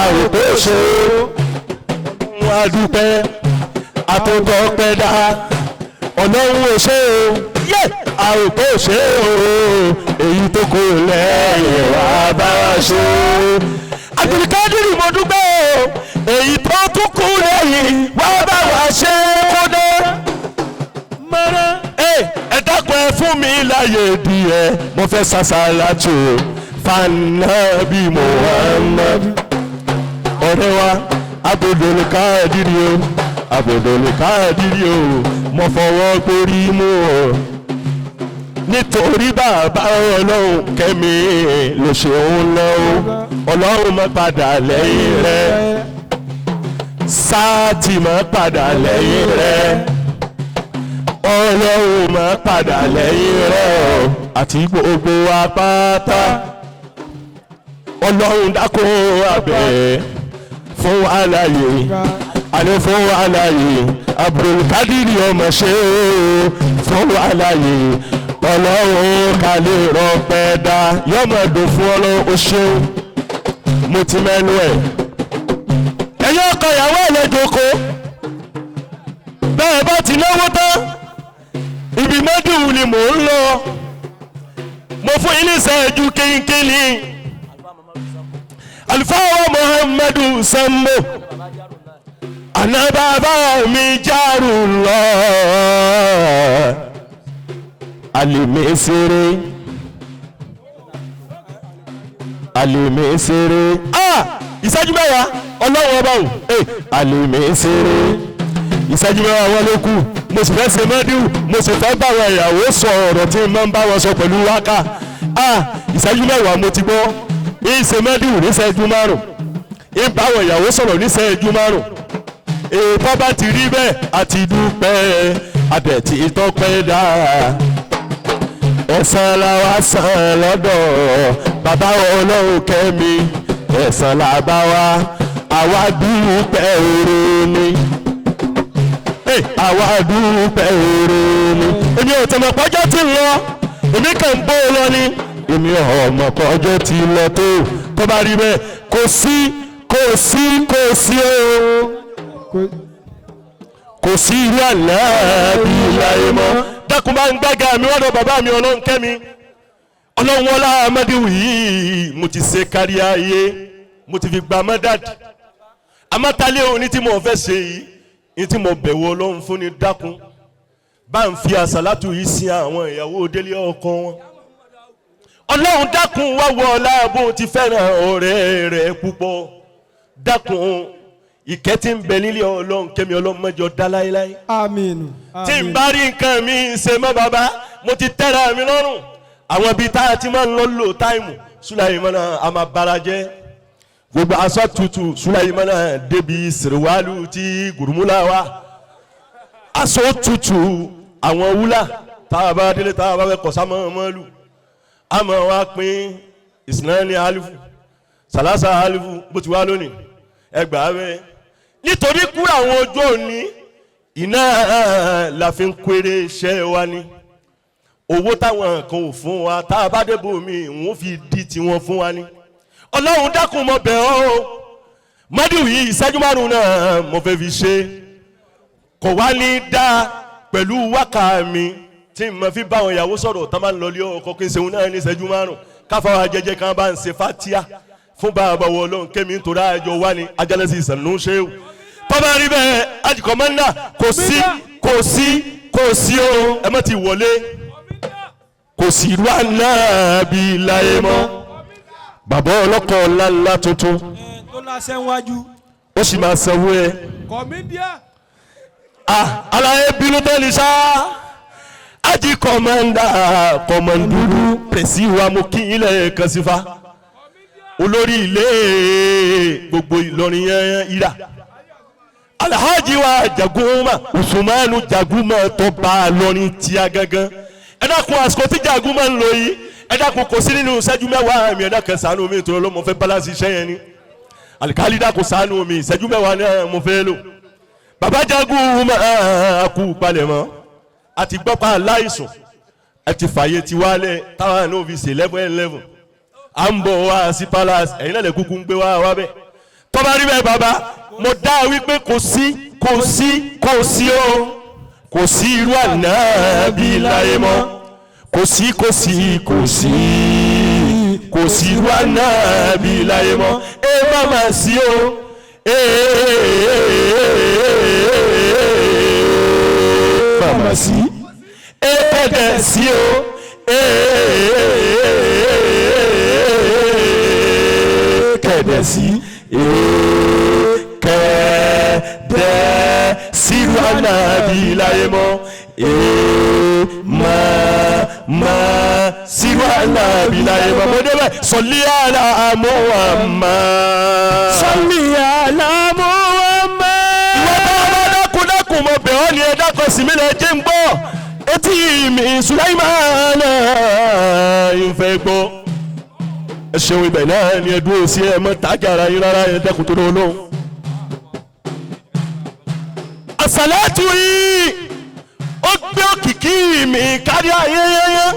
àìpé ṣe wọn adúpẹ́ àtúntọ́pẹ́ dá Ọlọ́run ó ṣe àìpé ṣe èyí tó kù lẹ́yìn wá bá wa ṣe Abdulkadir mo dúpẹ́ èyí tó tún kù lẹ́yìn wá bá wa ṣe kódé ẹ dákun ẹ fún mi láyé díẹ̀ mo fẹ́ sàṣàlátù fanabi Muhammad ọ̀rẹ́ wa Abdulkadir o Abdulkadir o mo fọwọ́ gbórí mú o nítorí bàbá Ọlọ́run kẹ́mi ló ṣe ń lọ Ọlọ́run má padà lẹ́yìn rẹ̀ sáà tí má padà lẹ́yìn rẹ̀ Ọlọ́run má padà lẹ́yìn rẹ̀ àti gbogbo apáta Ọlọ́run dákun abẹ́ fún àlàyé àní fún àlàyé Abdulkadir ọmọ ṣe fún àlàyé Ọlọ́run ká lè rọpẹ́ dá yọmọ dùn fún Ọlọ́run ó ṣeun mo ti mẹ́nu ẹ̀ ẹ̀yọ́ ọkọ ìyàwó ẹ̀ lẹ́jọ́kọ́ bẹ́ẹ̀ bá ti náwó tán ibi mẹ́dùn ni mò ń lọ mo fún yín ní ìṣẹ́jú kínkínní Alfa Muhammadu Sambo àná bàbá mi járù lọ alimesere ìṣẹ́jú mẹ́wàá Ọlọ́run ọba o alimesere ìṣẹ́jú mẹ́wàá wọn ló kù mo sì fẹ́ ṣe mẹ́díù mo sì fẹ́ bá àwọn ìyàwó sọ ọ̀rọ̀ tí mo ń bá wọn sọ pẹ̀lú wákà ìṣẹ́jú mẹ́wàá mo ti gbọ́ ìṣe mẹ́díù níṣẹ́jú márùn ń bá àwọn ìyàwó sọ̀rọ̀ níṣẹ́jú márùn èèpọ̀ bá ti rí bẹ́ẹ̀ àti dúpẹ́ àdẹ̀tí tọ́pẹ́ dáa ẹ̀san la wá san lọ́dọ̀ bàbá Ọlọ́run kẹ́mi ẹ̀san la bá wa àwa dúpẹ́ oore ni àwa dúpẹ́ oore ni èmi ò tẹ̀mọ̀ pọ́jọ́ tí ń lọ èmi kàn ń bó lọ ni èmi ọmọ pọ́jọ́ tí ń lọ tó bá rí bẹ́ẹ̀ kò sí irú àná bí láyé mọ́ dákun bá ń gbága mi wọ́n lọ bàbá mi Ọlọ́run kẹ́mi Ọlọ́run wọlá amadiwu yìí mo ti ṣe kárí ayé mo ti fi gba mọ́dàdì amátálẹ́ òní tí mo fẹ́ ṣe yìí ní tí mo bẹ̀wò Ọlọ́run fún ni dákun bá ń fi àsàlátù yìí sin àwọn ìyàwó délé ọkọ wọn Ọlọ́run dákun wá wọ ọlá bó ti fẹ́ràn ọ̀rẹ́ rẹ̀ púpọ̀ dákun ìkẹ́ tí ń bẹ nílé Ọlọ́run kẹ́mi Ọlọ́run mẹ́jọ dá láéláé. Àmín. Tí n bá rí nǹkan mi ṣe mọ́ bàbá mo ti tẹ́ra mi lọ́rùn àwọn ibi tá a ti máa ń lọ táìmù Sulaimana a máa bara jẹ́ gbogbo aṣọ tutù Sulaimana débi sèrèwálù tí gùrùmúlà wa aṣọ tutù àwọn wúlà táwa bá délé táwa bá fẹ́ kọ̀ sámọ́ mọ́lù àmọ́ wa pín ìsìnàní alifu sàlásà alifu bó ti wá lónìí ẹgbàá bẹ́ẹ̀ nítorí kúrò àwọn ojú òní iná la fi ń kéré iṣẹ́ wa ni owó táwọn kan ò fún wa tá a bá débò mi wọ́n fi di tiwọn fún wa ni ọlọ́run dákun mọ́ bẹ̀ ọ́ mọ́dún yìí ìṣẹ́jú márùn-ún náà mo fẹ́ fi ṣe kò wá ní dá pẹ̀lú wákà mi tí mo fi bá àwọn ìyàwó sọ̀rọ̀ tá máa ń lọ lé ọkọ̀ kí n ṣeun náà ní ìṣẹ́jú márùn-ún káfáwọn ajẹjẹ kan bá ń ṣe fatia fún bàbá wọ ọlọ́run kémi nítorí àjọ wá ní ajálẹ́sì ìsànú ṣéwù tọ́ba rí bẹ́ẹ̀ ajikọ̀mọ́ndà kò sí o ẹ má ti wọlé kò sí irú àná bí láyé mọ́ bàbá ọlọ́kọ̀ ńláńlá tuntun tó lásẹ̀ wájú. ó sì máa sanwó ẹ. kọ̀mídíà. aláyé bínú tẹ́lẹ̀ sá ajikọ̀mọ́ndà kọ̀mọ́ndúdú pèsè wa mo kí ilẹ̀ kan sí fa olórí ilé gbogbo Ìlọrin yẹn ira alhaji wa Jaguma Usmanu Jaguma tó bá lọrin tíya gangan ẹ dákun àsìkò tí Jaguma ń lò yìí ẹ dákun kò sí nínú ìṣẹ́jú mẹ́wàá mi ẹ dákun ṣàánú mi tó lọ mo fẹ́ balance iṣẹ́ yẹn ni alikali dákun ṣàánú mi ìṣẹ́jú mẹ́wàá náà mo fẹ́ lò baba Jaguma kú palẹ̀mọ́ àti gbọ́pá aláìsùn ẹ ti fàyè tiwálẹ̀ táwọn náà fi ṣe 11 à ń bọ̀ wá sí palace ẹ̀yin náà lè kúkú ń gbé wá bẹ́ẹ̀ tọ́ba rí bẹ́ẹ̀ bàbá mo dá wípé kò sí o kò sí irú ànábì láyé mọ́ kò sí irú ànábì láyé mọ́ ẹ má má sí o má má sí ẹ ẹ̀dẹ̀ sí o kẹ̀dẹ̀ sí kẹ̀dẹ̀ sírú ànábì láyé mọ́ má sírú ànábì láyé mọ́ mo débẹ̀ sọ̀lí àlà Muhammad. sọ̀lí àlà Muhammad. ìwọ bá wà dákun mo bẹ̀ ọ́ ni ẹ dákun sí mi lẹ jẹ́ ń gbọ́ etí mi Sulaiman ìfẹ́ gbọ́ ẹ ṣeun ibẹ̀ náà ni ẹ dúró sí ẹ mọ́ tájà ara yín rárá ẹ dẹ́kun tó lọ́wọ́ lọ́wọ́. àsàlátù yìí ó gbé òkìkí mi kárí ayé yẹ́yẹ́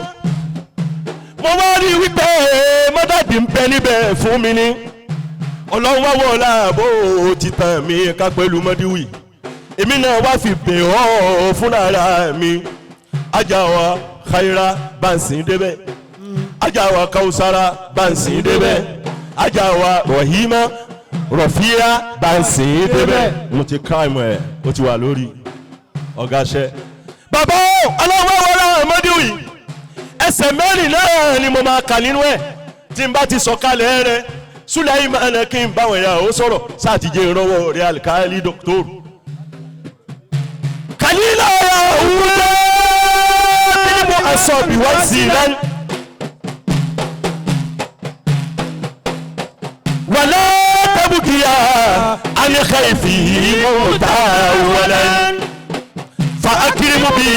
mo wá rí wípé mọ́dàdì ń bẹ níbẹ̀ fún mi ní ọlọ́run wá wọ̀ láàbò ti tàn mí ká pẹ̀lú mọ́díwì èmi náà wá fi bẹ̀ ọ́ fúnra mi ajáwa Khaira bansin débẹ̀ ajáwa Kausara bansin débẹ̀ ajáwa Rahima Rọ̀fíà bansin débẹ̀ mo ti ká ìmọ̀ ẹ̀ ó ti wà lórí ọ̀gáṣẹ́. bàbá ọlọ́wọ́ wọlé ọmọdéwì ẹsẹ̀ mẹ́rin náà ni mo máa kà nínú ẹ̀ tí n bá ti sọ̀kalẹ̀ rẹ̀ Sulaiman kí n báwọn ẹ̀yà ó sọ̀rọ̀ sáà ti jẹ́ ìrànwọ́ rẹ̀ alikali dọ́kítọ́rù. kàlílà òwúrọ̀ nínú asọ̀bì wá sí lẹ́nu. wàlẹ́ tẹ́bùkìyà alikaifi mọ̀tà wọlẹ́ fa akirimu bi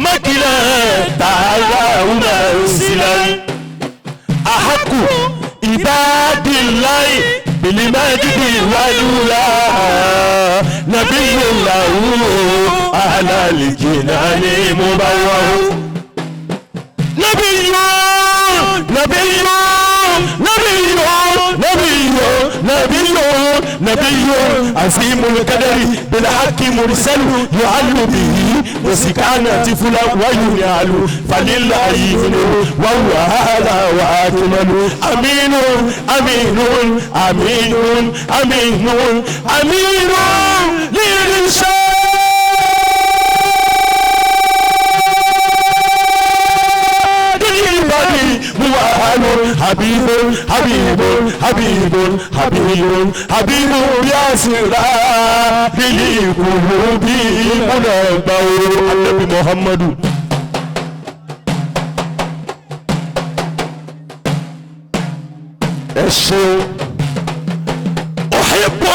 makilẹ̀ tààrà wúlẹ̀ sílẹ̀ ahaku ibadillahi bilimajidi walula nabiyullahu alalijinani mubawahu نبي عظيم القدر بالحق مرسل يعل به وسكانة فلا وينال فلله منه وهو هذا وأكمل أمين أمين أمين أمين أمين للرسالة حبيب حبيب حبيب حبيب حبيب يا سراج القلوب منبع النبي محمد. أحب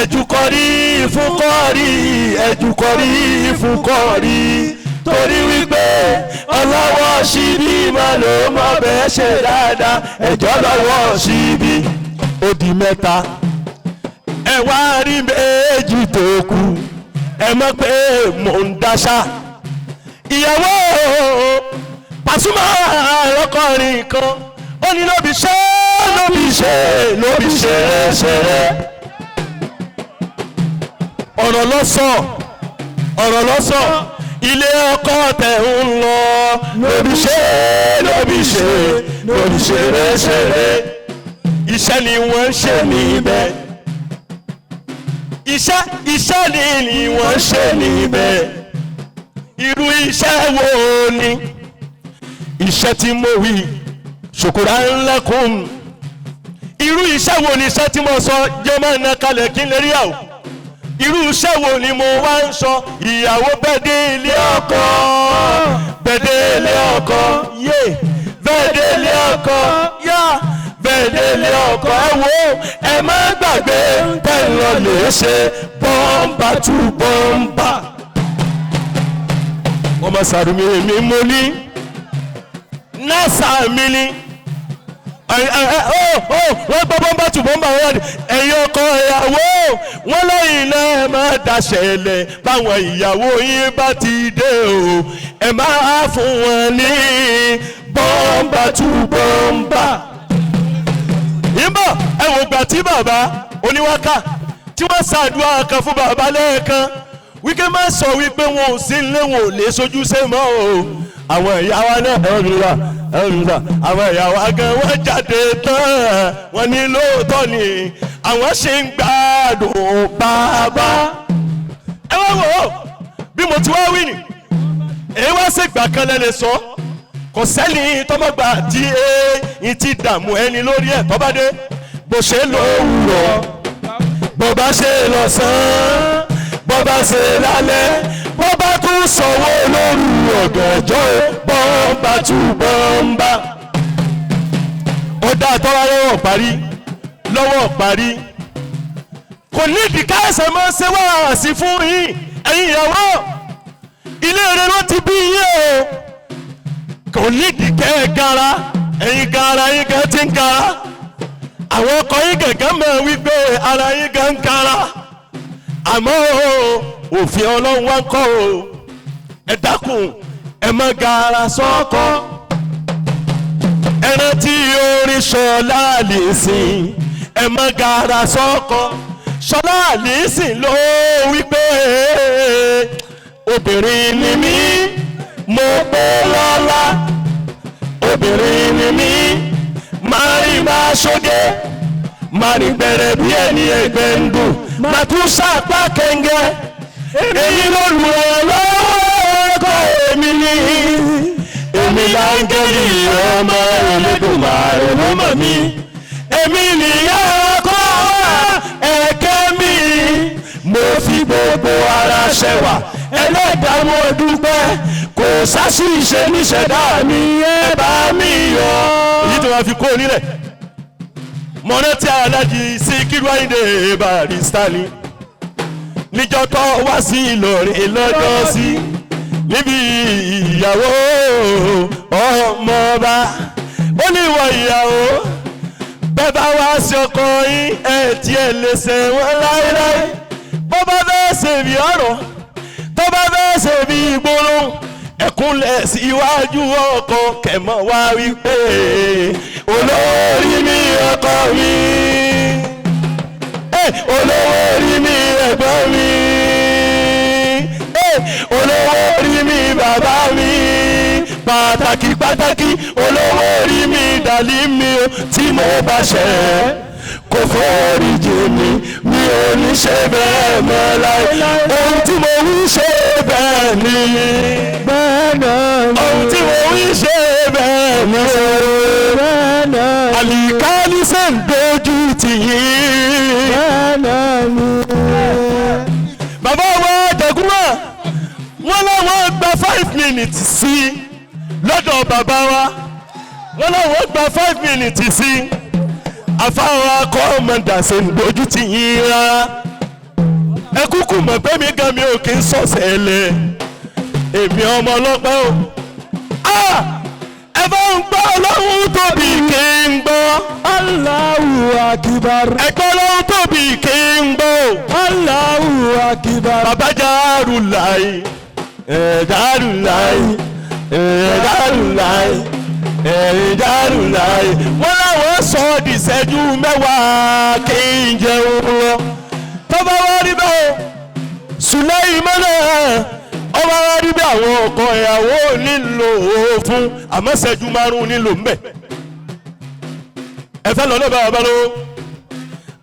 ẹ̀jú kọrí fún kọrí ẹ̀jú kọrí fún kọrí torí wípé ọlọ́wọ́ síbí máa ló mọ bẹ́ẹ̀ ṣe dáadáa ẹjọ́ lọ́wọ́ síbí ó di mẹ́ta ẹ wá rí méjì tó kù ẹ mọ̀ pé mò ń dáṣà ìyàwó Pasuma ọkọrin kan ó ní lóbi ṣe lóbi ṣeré ọ̀rọ̀ lọ́sọ̀ ilé ọkọ tẹ̀ ń lọ lóbi ṣeré iṣẹ́ ni wọ́n ń ṣe níbẹ̀ iṣẹ́ ni wọ́n ń ṣe níbẹ̀ irú iṣẹ́ wo ni iṣẹ́ tí mo wí ṣòkòrò ńlẹ́kùn irú iṣẹ́ wo ni iṣẹ́ tí mo sọ jẹ́ máa ná kalẹ̀ kí n lè rí àwọ̀ irú iṣẹ́ wo ni mo wá ń sọ ìyàwó bẹ́ẹ̀dẹ̀ ilé ọkọ bẹ́ẹ̀dẹ̀ ilé ọkọ yé bẹ́ẹ̀dẹ̀ ilé ọkọ yá bẹ́ẹ̀dẹ̀ ilé ọkọ ẹ wo ẹ má gbàgbé tẹ̀lọ lè ṣe bọ́m̀bà tú bọ́m̀bà ọmọ sàrùmí mi mo ní nasa mi ni wọ́n gbọ́ bọ́m̀bà tú bọ́m̀bà wọ́n ẹ̀yin ọkọ ìyàwó wọ́n lẹ́yìn náà ẹ máa daṣẹ̀lẹ̀ báwọn ìyàwó yín bá ti dé o ẹ máa fún wọn ní bọ́m̀bà tú bọ́m̀bà. ìbọn ẹ wò gbà tí bàbá oníwákà tí wọ́n ṣàdúrà kan fún bàbá lẹ́ẹ̀kan wíkẹ́ máa sọ wípé wọn ò sí nílé wọn ò lè sojú sé mọ́ o àwọn ìyá wa náà àwọn ìyá wa gan wọ́n jáde tán wọ́n ní lóòótọ́ ni àwọn ṣe ń gbádùn bàbá. ẹ wá wò ó bí mo ti wá wí ni èyí wá sí ìgbà kan lẹ́lẹ̀ sọ kò sẹ́ni tọ́mọ́gbà tí èyí ti dààmú ẹni lórí ẹ̀ tọ́ba dé bó ṣe lówùrọ̀ bó bá ṣe lọ́sàn-án bó bá ṣe lálẹ́ bó bá tún sanwó lórí ọ̀gànjọ́ bọ́m̀bà tú bọ́m̀bà. ó dá tọ́wá lọ́wọ́ parí kò ní ìdíkà ẹsẹ̀ máa ṣe wá sí fún yín ẹ̀yin ìyàwó ilé rẹ̀ ló ti bí yín o kò ní ìdíkà gara ẹ̀yin gara yín gan ti ń gara àwọn ọkọ yín gẹ̀gẹ́ mọ̀ wípé ara yín gan ń gara àmọ́ òfin ọlọ́run wá kọ́ o ẹ dákun ẹ má gara sọ́kọ́ ẹ rántí orin Ṣọlá Allyson ẹ má gara sọ́kọ́ Ṣọlá Allyson ló wípé obìnrin ni mí mo pé lọ́lá obìnrin ni mí máa rí máa ṣoge máa rí gbẹ̀rẹ̀ bí ẹni ẹgbẹ́ ń dùn máa tún ṣàpá kẹ̀ǹgẹ́ èyí ló lù ọ́ lọ́kọ̀ èmi ni èmi láńgẹ́lì ọmọ Olódùmarè ló mọ̀ mí èmi nìyá ọkọ ẹ̀kẹ́ mi mo fi gbogbo ara ṣẹwà ẹlẹ́dàá mo dúpẹ́ kò sáṣìṣe níṣẹ̀dá mi ẹ bá mi yọ. èyí tó wá fi kó nílẹ̀ mọ̀rẹ́ tí Aláàjì Síkírù Àyìndé Barrister ni níjọ́ tó wá sí Ìlọrin lọ́jọ́ sí níbi ìyàwó ọmọọba ó ní ìwọ ìyàwó bẹ́ẹ̀ bá wá sí ọkọ yín ẹ̀ tí ẹ̀ lè ṣe wọ́n láéláé bó bá fẹ́ ṣe bí ọ̀rọ̀ tó bá fẹ́ ṣe bí gbólóhùn ẹ̀kúnlẹ̀ síwájú ọkọ kẹ̀mọ́ wá wípé olórí mi ọkọ mi olórí mi ẹ̀gbọ́n mi olórí mi bàbá mi pàtàkì olórí mi dàlí mi tí mo bá ṣẹ̀ kò foríjì mi ò ní ṣe bẹ́ẹ̀ mọ́ láéláé ohun tí mo wí ṣe bẹ́ẹ̀ ni ohun tí mo wí ṣe bẹ́ẹ̀ ni àlìkálí ṣe ń dojú tì yín. bàbá wa jẹ̀gúnmọ̀ wọ́n láwọn gba 5 minutes sí lọ́dọ̀ bàbá wa wọ́n láwọn gba 5 minutes sí àfáwọn akọ́mọ̀dà ṣe ń dojú tì yín rárá ẹ kúkú mọ̀ pé mi gan mi ò kí ń sọ̀sẹ̀ lẹ̀ èmi ọmọ ọlọ́pẹ́ o. ẹ bá ń gbọ́ ọlọ́run tóbi kí n gbọ́. Allahu Akbar. ẹ gbọ́ ọlọ́run tóbi kí n gbọ́. Allahu Akbar. bàbá Járùláì Járùláì Járùláì Járùláì wọ́n láwọn sọ ọ́ di ìṣẹ́jú mẹ́wàá kí n jẹun lọ. tọ́ba wá rí bẹ́ẹ̀ Sùlẹ́ìmánà ọba wá rí bẹ́ẹ̀ àwọn ọkọ ìyàwó nílò fún àmọ́sẹ̀jú márùn-ún nílò mbẹ́. ẹ fẹ́ lọ lọ́ba ọba lọ́wọ́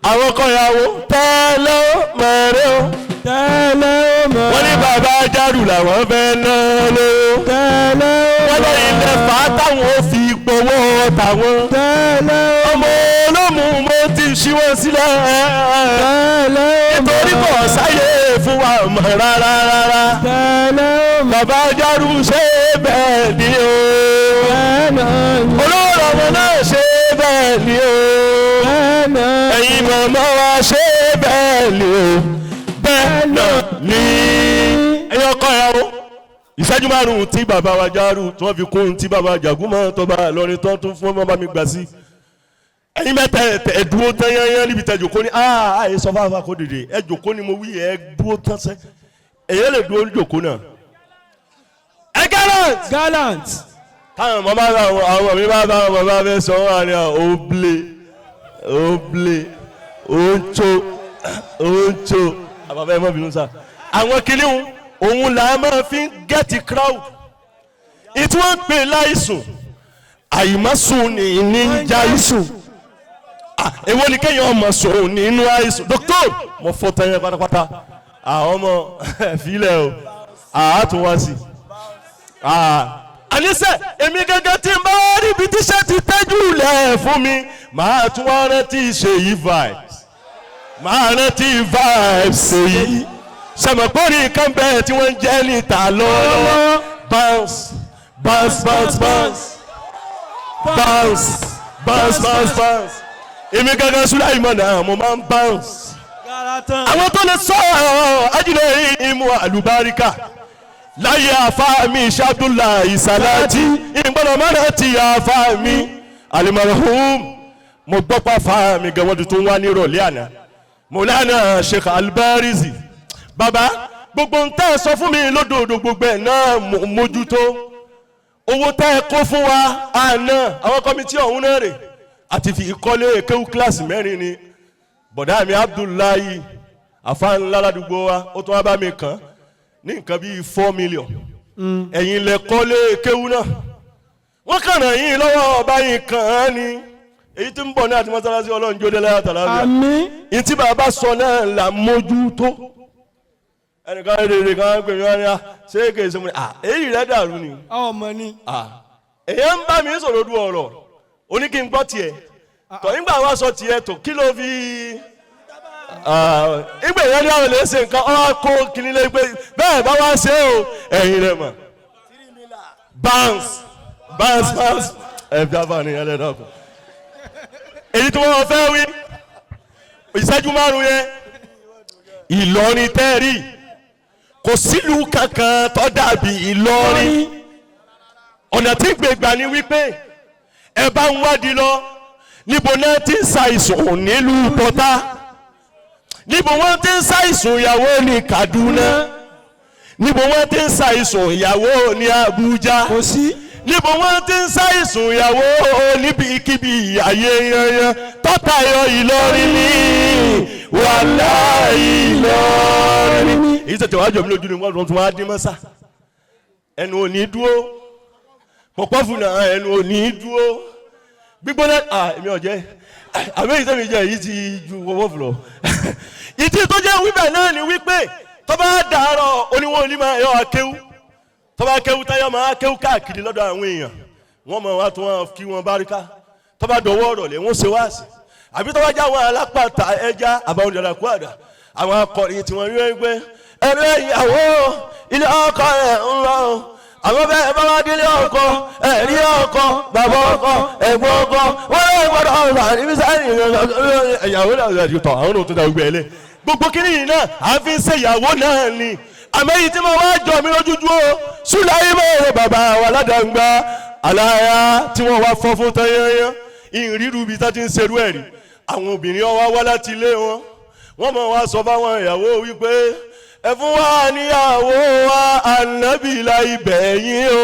àwọn ọkọ ìyàwó tẹ́lẹ̀ mẹ́rẹ́ o tẹ́lẹ̀ mẹ́rẹ́ wọ́n ní bàbá Járù làwọn fẹ́ ná lọ́wọ́ tẹ́lẹ̀ wọ́n lọ ilẹ̀ fà á táwọn ò fi gbowó tàwọn tẹ́lẹ̀ ọmọ olómù mo ti ṣí wọn sílẹ̀ nítorí kò sáyé fún wa mọ̀ rárá bàbá Járù ṣe bẹ́ẹ̀ ni o olóòrò ọmọ náà ṣe bẹ́ẹ̀ ni o ẹ̀yin mọ̀mọ́ wa ṣe bẹ́ẹ̀ ni o bẹ́ẹ̀ náà ni ẹ̀yin ọkọ ìyàwó ìṣẹ́jú márùn-ún tí bàbá wa Járù tí wọ́n fi kún tí bàbá Jàgúnmọ́ tó bá lọ́rin tó tún fún ọmọ bá mi gbà sí ẹ̀yin mẹ́ta ẹ̀ dúró tán yányán níbi tẹ̀ jòkó ni àyè sọ fún àfa kó dìde ẹ̀ jòkó ni mo wí ẹ̀ dúró tán sẹ́ èyí lè dúró jòkó náà ẹ̀ gallant táwọn ọmọ bá bá àwọn mi bá bá àwọn bá fẹ́ sọ wọn ni òblé òǹtso àbàbẹ́ mọ́ bínú sá àwọn kìnìún òun là máa fi get crowd ìtí wọ́n ń pè láìsùn àìmọ́sùn ní níjà ìsùn èwo ni kéèyàn ọmọ sùn nínú àìsùn dókítà mo fọ́ tẹ́yẹ pátápátá àwọn ọmọ fílẹ̀ o àátúnwásì àníṣe èmi gẹ́gẹ́ tí n bá rí ibi tíṣẹ́ ti tẹ́jú lẹ̀ fún mi màá tún wá rántí Ṣèyí vibes màá rántí vibes Ṣèyí sẹ̀mọ̀pọ̀rì kan bẹ́ẹ̀ tí wọ́n ń jẹ́ níta lọ́wọ́ bounce bounce bounce bounce bounce bounce bounce bounce èmi gẹ́gẹ́ Sùlẹ́ìmánà mo máa ń bounce àwọn tó lè sọ ajílẹ̀ ìmú àlùbáríkà láyé àfa mi Abdullahi Salati ìgbọ́dọ̀ mọ́nà ti àfa mi alimarhum mo gbọ́ pa àfa mi gẹ̀wọ́n tó ń wá ní ìrọ̀lẹ́ àná Maulana Sheikh Albarizi bàbá gbogbo ń tẹ́ ẹ sọ fún mi lódòdó gbogbo ẹ̀ náà mójútó owó tẹ́ ẹ kó fún wa àná àwọn kọ́mítì ọ̀hún náà rè àti fi ìkọ́lé kéwú kíláàsì mẹ́rin ni bọ̀dá mi Abdullahi àfa ńlá ládùúgbò wa ó tún wá bá mi kàn ní nǹkan bíi 4 million ẹ̀yin lẹ kọ́lé kéwú náà wọ́n kàn ràn yín lọ́wọ́ ọba yín kàn án ni èyí tí ń bọ̀ ní àti mọ́sálásí ọlọ́run jóde láyà tàlàbíà ní tí bàbá sọ náà là mójútó ẹnìkan rere kan pè mí wá ní ṣé kèé ṣe mo ní èyí rẹ dàrú ni ọmọ ni èyí ń bá mi sọ̀rọ̀ du ọ̀rọ̀ ó ní kí n gbọ́ tiẹ̀ tọ̀ nígbà wá sọ tiẹ̀ tó kí ló fi ìgbè yẹn ní àwọn lè ṣe nǹkan ọ́ kó kìnìún lé pé bẹ́ẹ̀ bá wá ṣe o ẹ̀yin rẹ̀ mọ̀ bounce bounce bounce ẹ̀fí àbáni ẹlẹ́dàá kù èyí tí wọ́n fẹ́ wí ìṣẹ́jú márùn-ún yẹn Ìlọrin tẹ́rì kò sílùú kankan tó dàbí Ìlọrin ọ̀nà tí gbègbà ni wípé ẹ bá ń wádìí lọ níbo náà ti ń ṣàìsùn nílùú Pọ́tà níbo wọ́n ti ń ṣàìsùn ìyàwó ní Kaduna níbo wọ́n ti ń ṣàìsùn ìyàwó ní Abuja níbo wọ́n ti ń ṣàìsùn ìyàwó níbikíbi ayé yanyan tọ́tayọ Ìlọrin ní wàhálà Ìlọrin. èyí tètè wá jọ mí lójú ni wọ́n tún wá dín mọ́sá ẹnu ò ní dúró pọ̀pọ́ fún náà ẹnu ò ní dúró gbígbóná èmi ọ̀jẹ́ àmì èyí tẹ́mi jẹ́ èyí ti ju wọ́wọ́ fún lọ. ìdí tó jẹ́ wíbẹ̀ náà ni wípé tó bá dàárọ̀ oníwọ̀n ní máa yọ akéwú tó bá kéwú táyọ̀ máa kéwú káàkiri lọ́dọ̀ àwọn èèyàn wọ́n mọ̀ wá tó wọn kí wọn báríkà tó bá dọ̀wọ́ ọ̀rọ̀ lẹ̀ wọ́n ṣe wáàsì àbí tó bá já àwọn alápàtà ẹja àbáwọn ìdàlà kú àdá àwọn akọrin tí wọ́n rí wọ́n gbé ẹ̀rọ ìyàwó ilé ọkọ ẹ̀ ń lọ àwọn bẹ́ẹ̀ bá wá délé ọkọ ẹ̀rí ọkọ bàbá ọkọ ẹ̀gbọ́n ọkọ wọ́n lè gbọ́dọ̀ ọ̀rọ̀ níbi sáyẹn ìyàwó náà ti tọ̀ àwọn náà tó da gbogbo ẹ̀ lé gbogbo kínní yìí náà à ń fi ṣe ìyàwó náà ni àmọ́ èyí tí mo wá jọ mi lójújú o Sùláìmọ̀ bàbá wa ládàgbà aláya tí wọ́n wá fọ́ fún tẹ́yẹ́yẹ́ ìrírú bíi tá ti ń ṣerú ẹ̀ rí àwọn obìnrin ọwọ́ wá láti ilé wọn wọ́n mọ̀ wá sọ fáwọn ìyàwó wípé ẹ fún wa níyàwó wa ànábìlà ibẹ̀ yín o.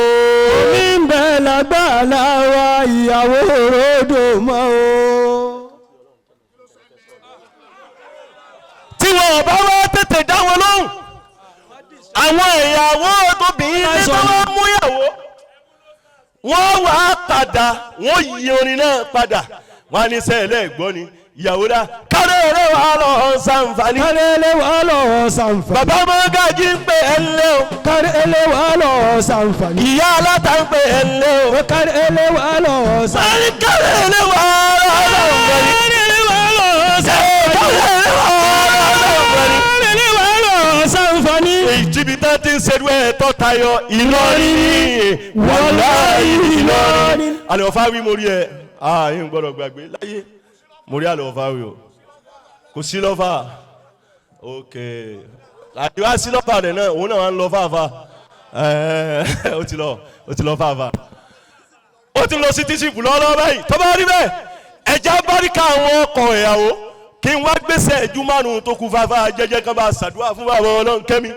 omi ń bẹ lágbàlá wa ìyàwó ròdò mọ́ o. tí wọn bá wá tètè dá wọn lóhùn àwọn ìyàwó tóbìnrin ní tó wá mú ìyàwó wọ́n wá padà wọ́n yí orin náà padà wọ́n á ní sẹ́ẹ̀lẹ́ ẹ̀gbọ́n ni ìyàwó dá kárẹ́lẹ́ wà lọ ṣàǹfààní. kárẹ́lẹ́ wà lọ ṣàǹfààní. bàbá mọ́gàjí ń pè ẹ́ lé o. kárẹ́lẹ́ wà lọ ṣàǹfààní. ìyá aláta ń pè ẹ́ lé o. kárẹ́lẹ́ wà lọ ṣàǹfààní. kárẹ́lẹ́ wà lọ ṣàǹfààní. kárẹ́lẹ́ wà lọ ṣàǹfààní. ìjìbìtá ti ń ṣerú ẹ̀ tó tayọ Ìlọrin wàláhì Ìlọrin. àlẹ́ ọ̀fà wí mo rí ẹ yín gbọ́dọ̀ gbàgbé láyé mo rí àlẹ́ ọ̀fà wí o kò sí lọ́fà ok àdìwá sí lọ́fà rẹ̀ náà òun náà wà ń lọ fàáfà ó ti lọ fàáfà ó ti lọ sí tíṣìpù lọ́wọ́ báyìí tó bá rí bẹ́ẹ̀ ẹ̀já báríkà àwọn ọkọ̀ ìyàwó kí n wá gbèsè ẹ̀jú márùn-ún tó kú fàáfà jẹ́jẹ́ kan bá ṣàdúrà fún bàbá ọlọ́run kẹ́mi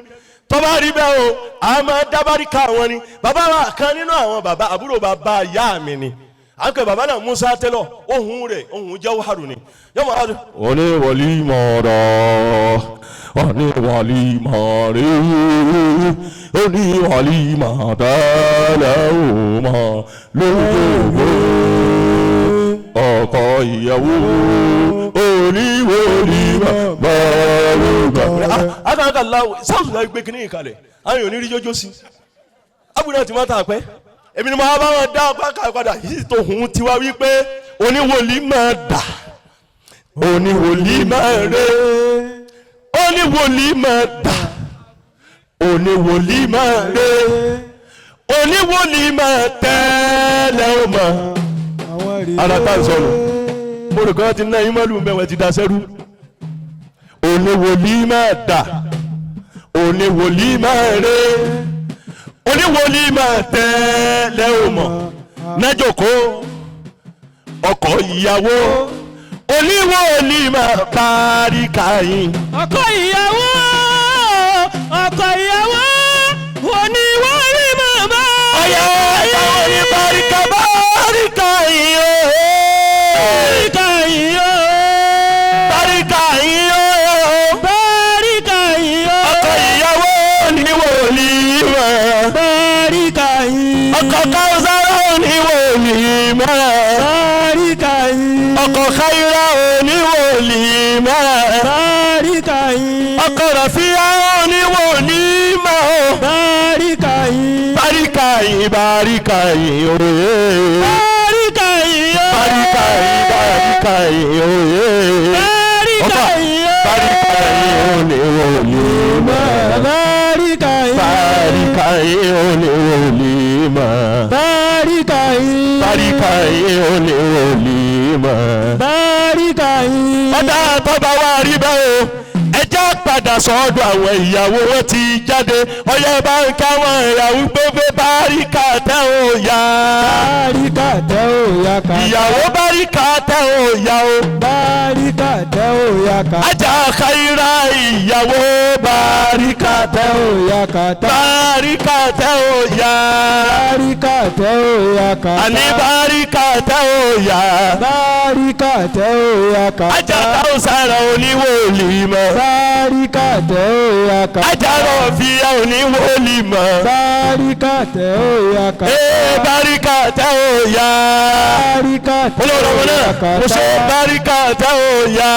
tó bá rí bẹ́ẹ̀ o a máa dá báríkà wọn ni bàbá wa kan nínú àwọn bàbá àbúrò bàbá ìyá mi ni à ń pè bàbá náà Musa tẹ́lọ̀ ohun rẹ̀ ohun Jawharu ni yọmọ adùn. òní wàlímọ̀ rọ̀ òní wàlímọ̀ rẹ̀ òní wàlímọ̀ tẹ́lẹ̀ òmọ̀ lójoojú ọkọ ìyàwó òní wàlímọ̀ bàrúgà. akàkà láwọ sáwùsù náà gbé kínní ìkàlẹ̀ àwọn yòó ní rí jójó sí abúlé náà ti máa tà pẹ́ èmi ni mo bá wọn dá ọgbà padà yìí tó hùn tiwa wípé oníwòlí máa dà oníwòlí máa rè oníwòlí máa dà oníwòlí máa rè oníwòlí máa tẹ́lẹ̀ ó mọ̀ ara tá n sọnù mo rò kọ́ ti ná yín mọ́lù mẹ́wàá ti da sẹ́rú oníwòlí máa dà oníwòlí máa rè oníwòlí máa tẹ́lẹ̀ ò mọ̀ nájòkó ọkọ ìyàwó oníwòlí máa parí káyìn. ọkọ ìyàwó oníwòlí máa bá. ọ̀yà ìyàwó ní baríkà baríkà yìí o. baríkà yìí o. baríkà yìí o. baríkà yìí o. ọkọ ìyàwó oníwòlí máa. baríkà yìí. ọkọ Káúsárà oníwòlí máa. baríkà yìí. ọkọ Káírà oníwòlí máa. baríkà yìí. ọkọ Ràfíà oníwòlí máa. baríkà yìí. baríkà yìí baríkà yìí òye. baríkà yìí o. baríkà yìí baríkà yìí òye. baríkà yìí o. baríkà yìí oníwòlí máa. baríkà yìí. baríkà yìí oníwòlí máa. baríkà yìí. baríkà yìí oníwòlí máa. baríkà yìí. ọ̀dà àtọ́ba wa rí bẹ́ẹ̀ o ẹjẹ́ padà sọ́dọ̀ àwọn ìyàwó wọn ti jáde ọyẹ bá ń káwọn ìyàwó gbogbo báríkà tẹ́ ò yá. báríkà tẹ́ ò yá ká. ìyàwó báríkà tẹ́ ò yá o. báríkà tẹ́ ò yá ká. ajá Káírà ìyàwó báríkà tẹ́ ò yá ká. báríkà tẹ́ ò yá. báríkà tẹ́ ò yá ká. àní báríkà tẹ́ ò yá. báríkà tẹ́ ò yá ká. ajá Káúsárà oníwòlí mọ́. báríkà tẹ́ ò yá ká. ajá Ràfíà oníwòlí mọ́. báríkà tẹ́ ò yá ká. báríkà tẹ́ ò yá. báríkà tẹ́ ò yá ká. mo ṣe báríkà tẹ́ ò yá.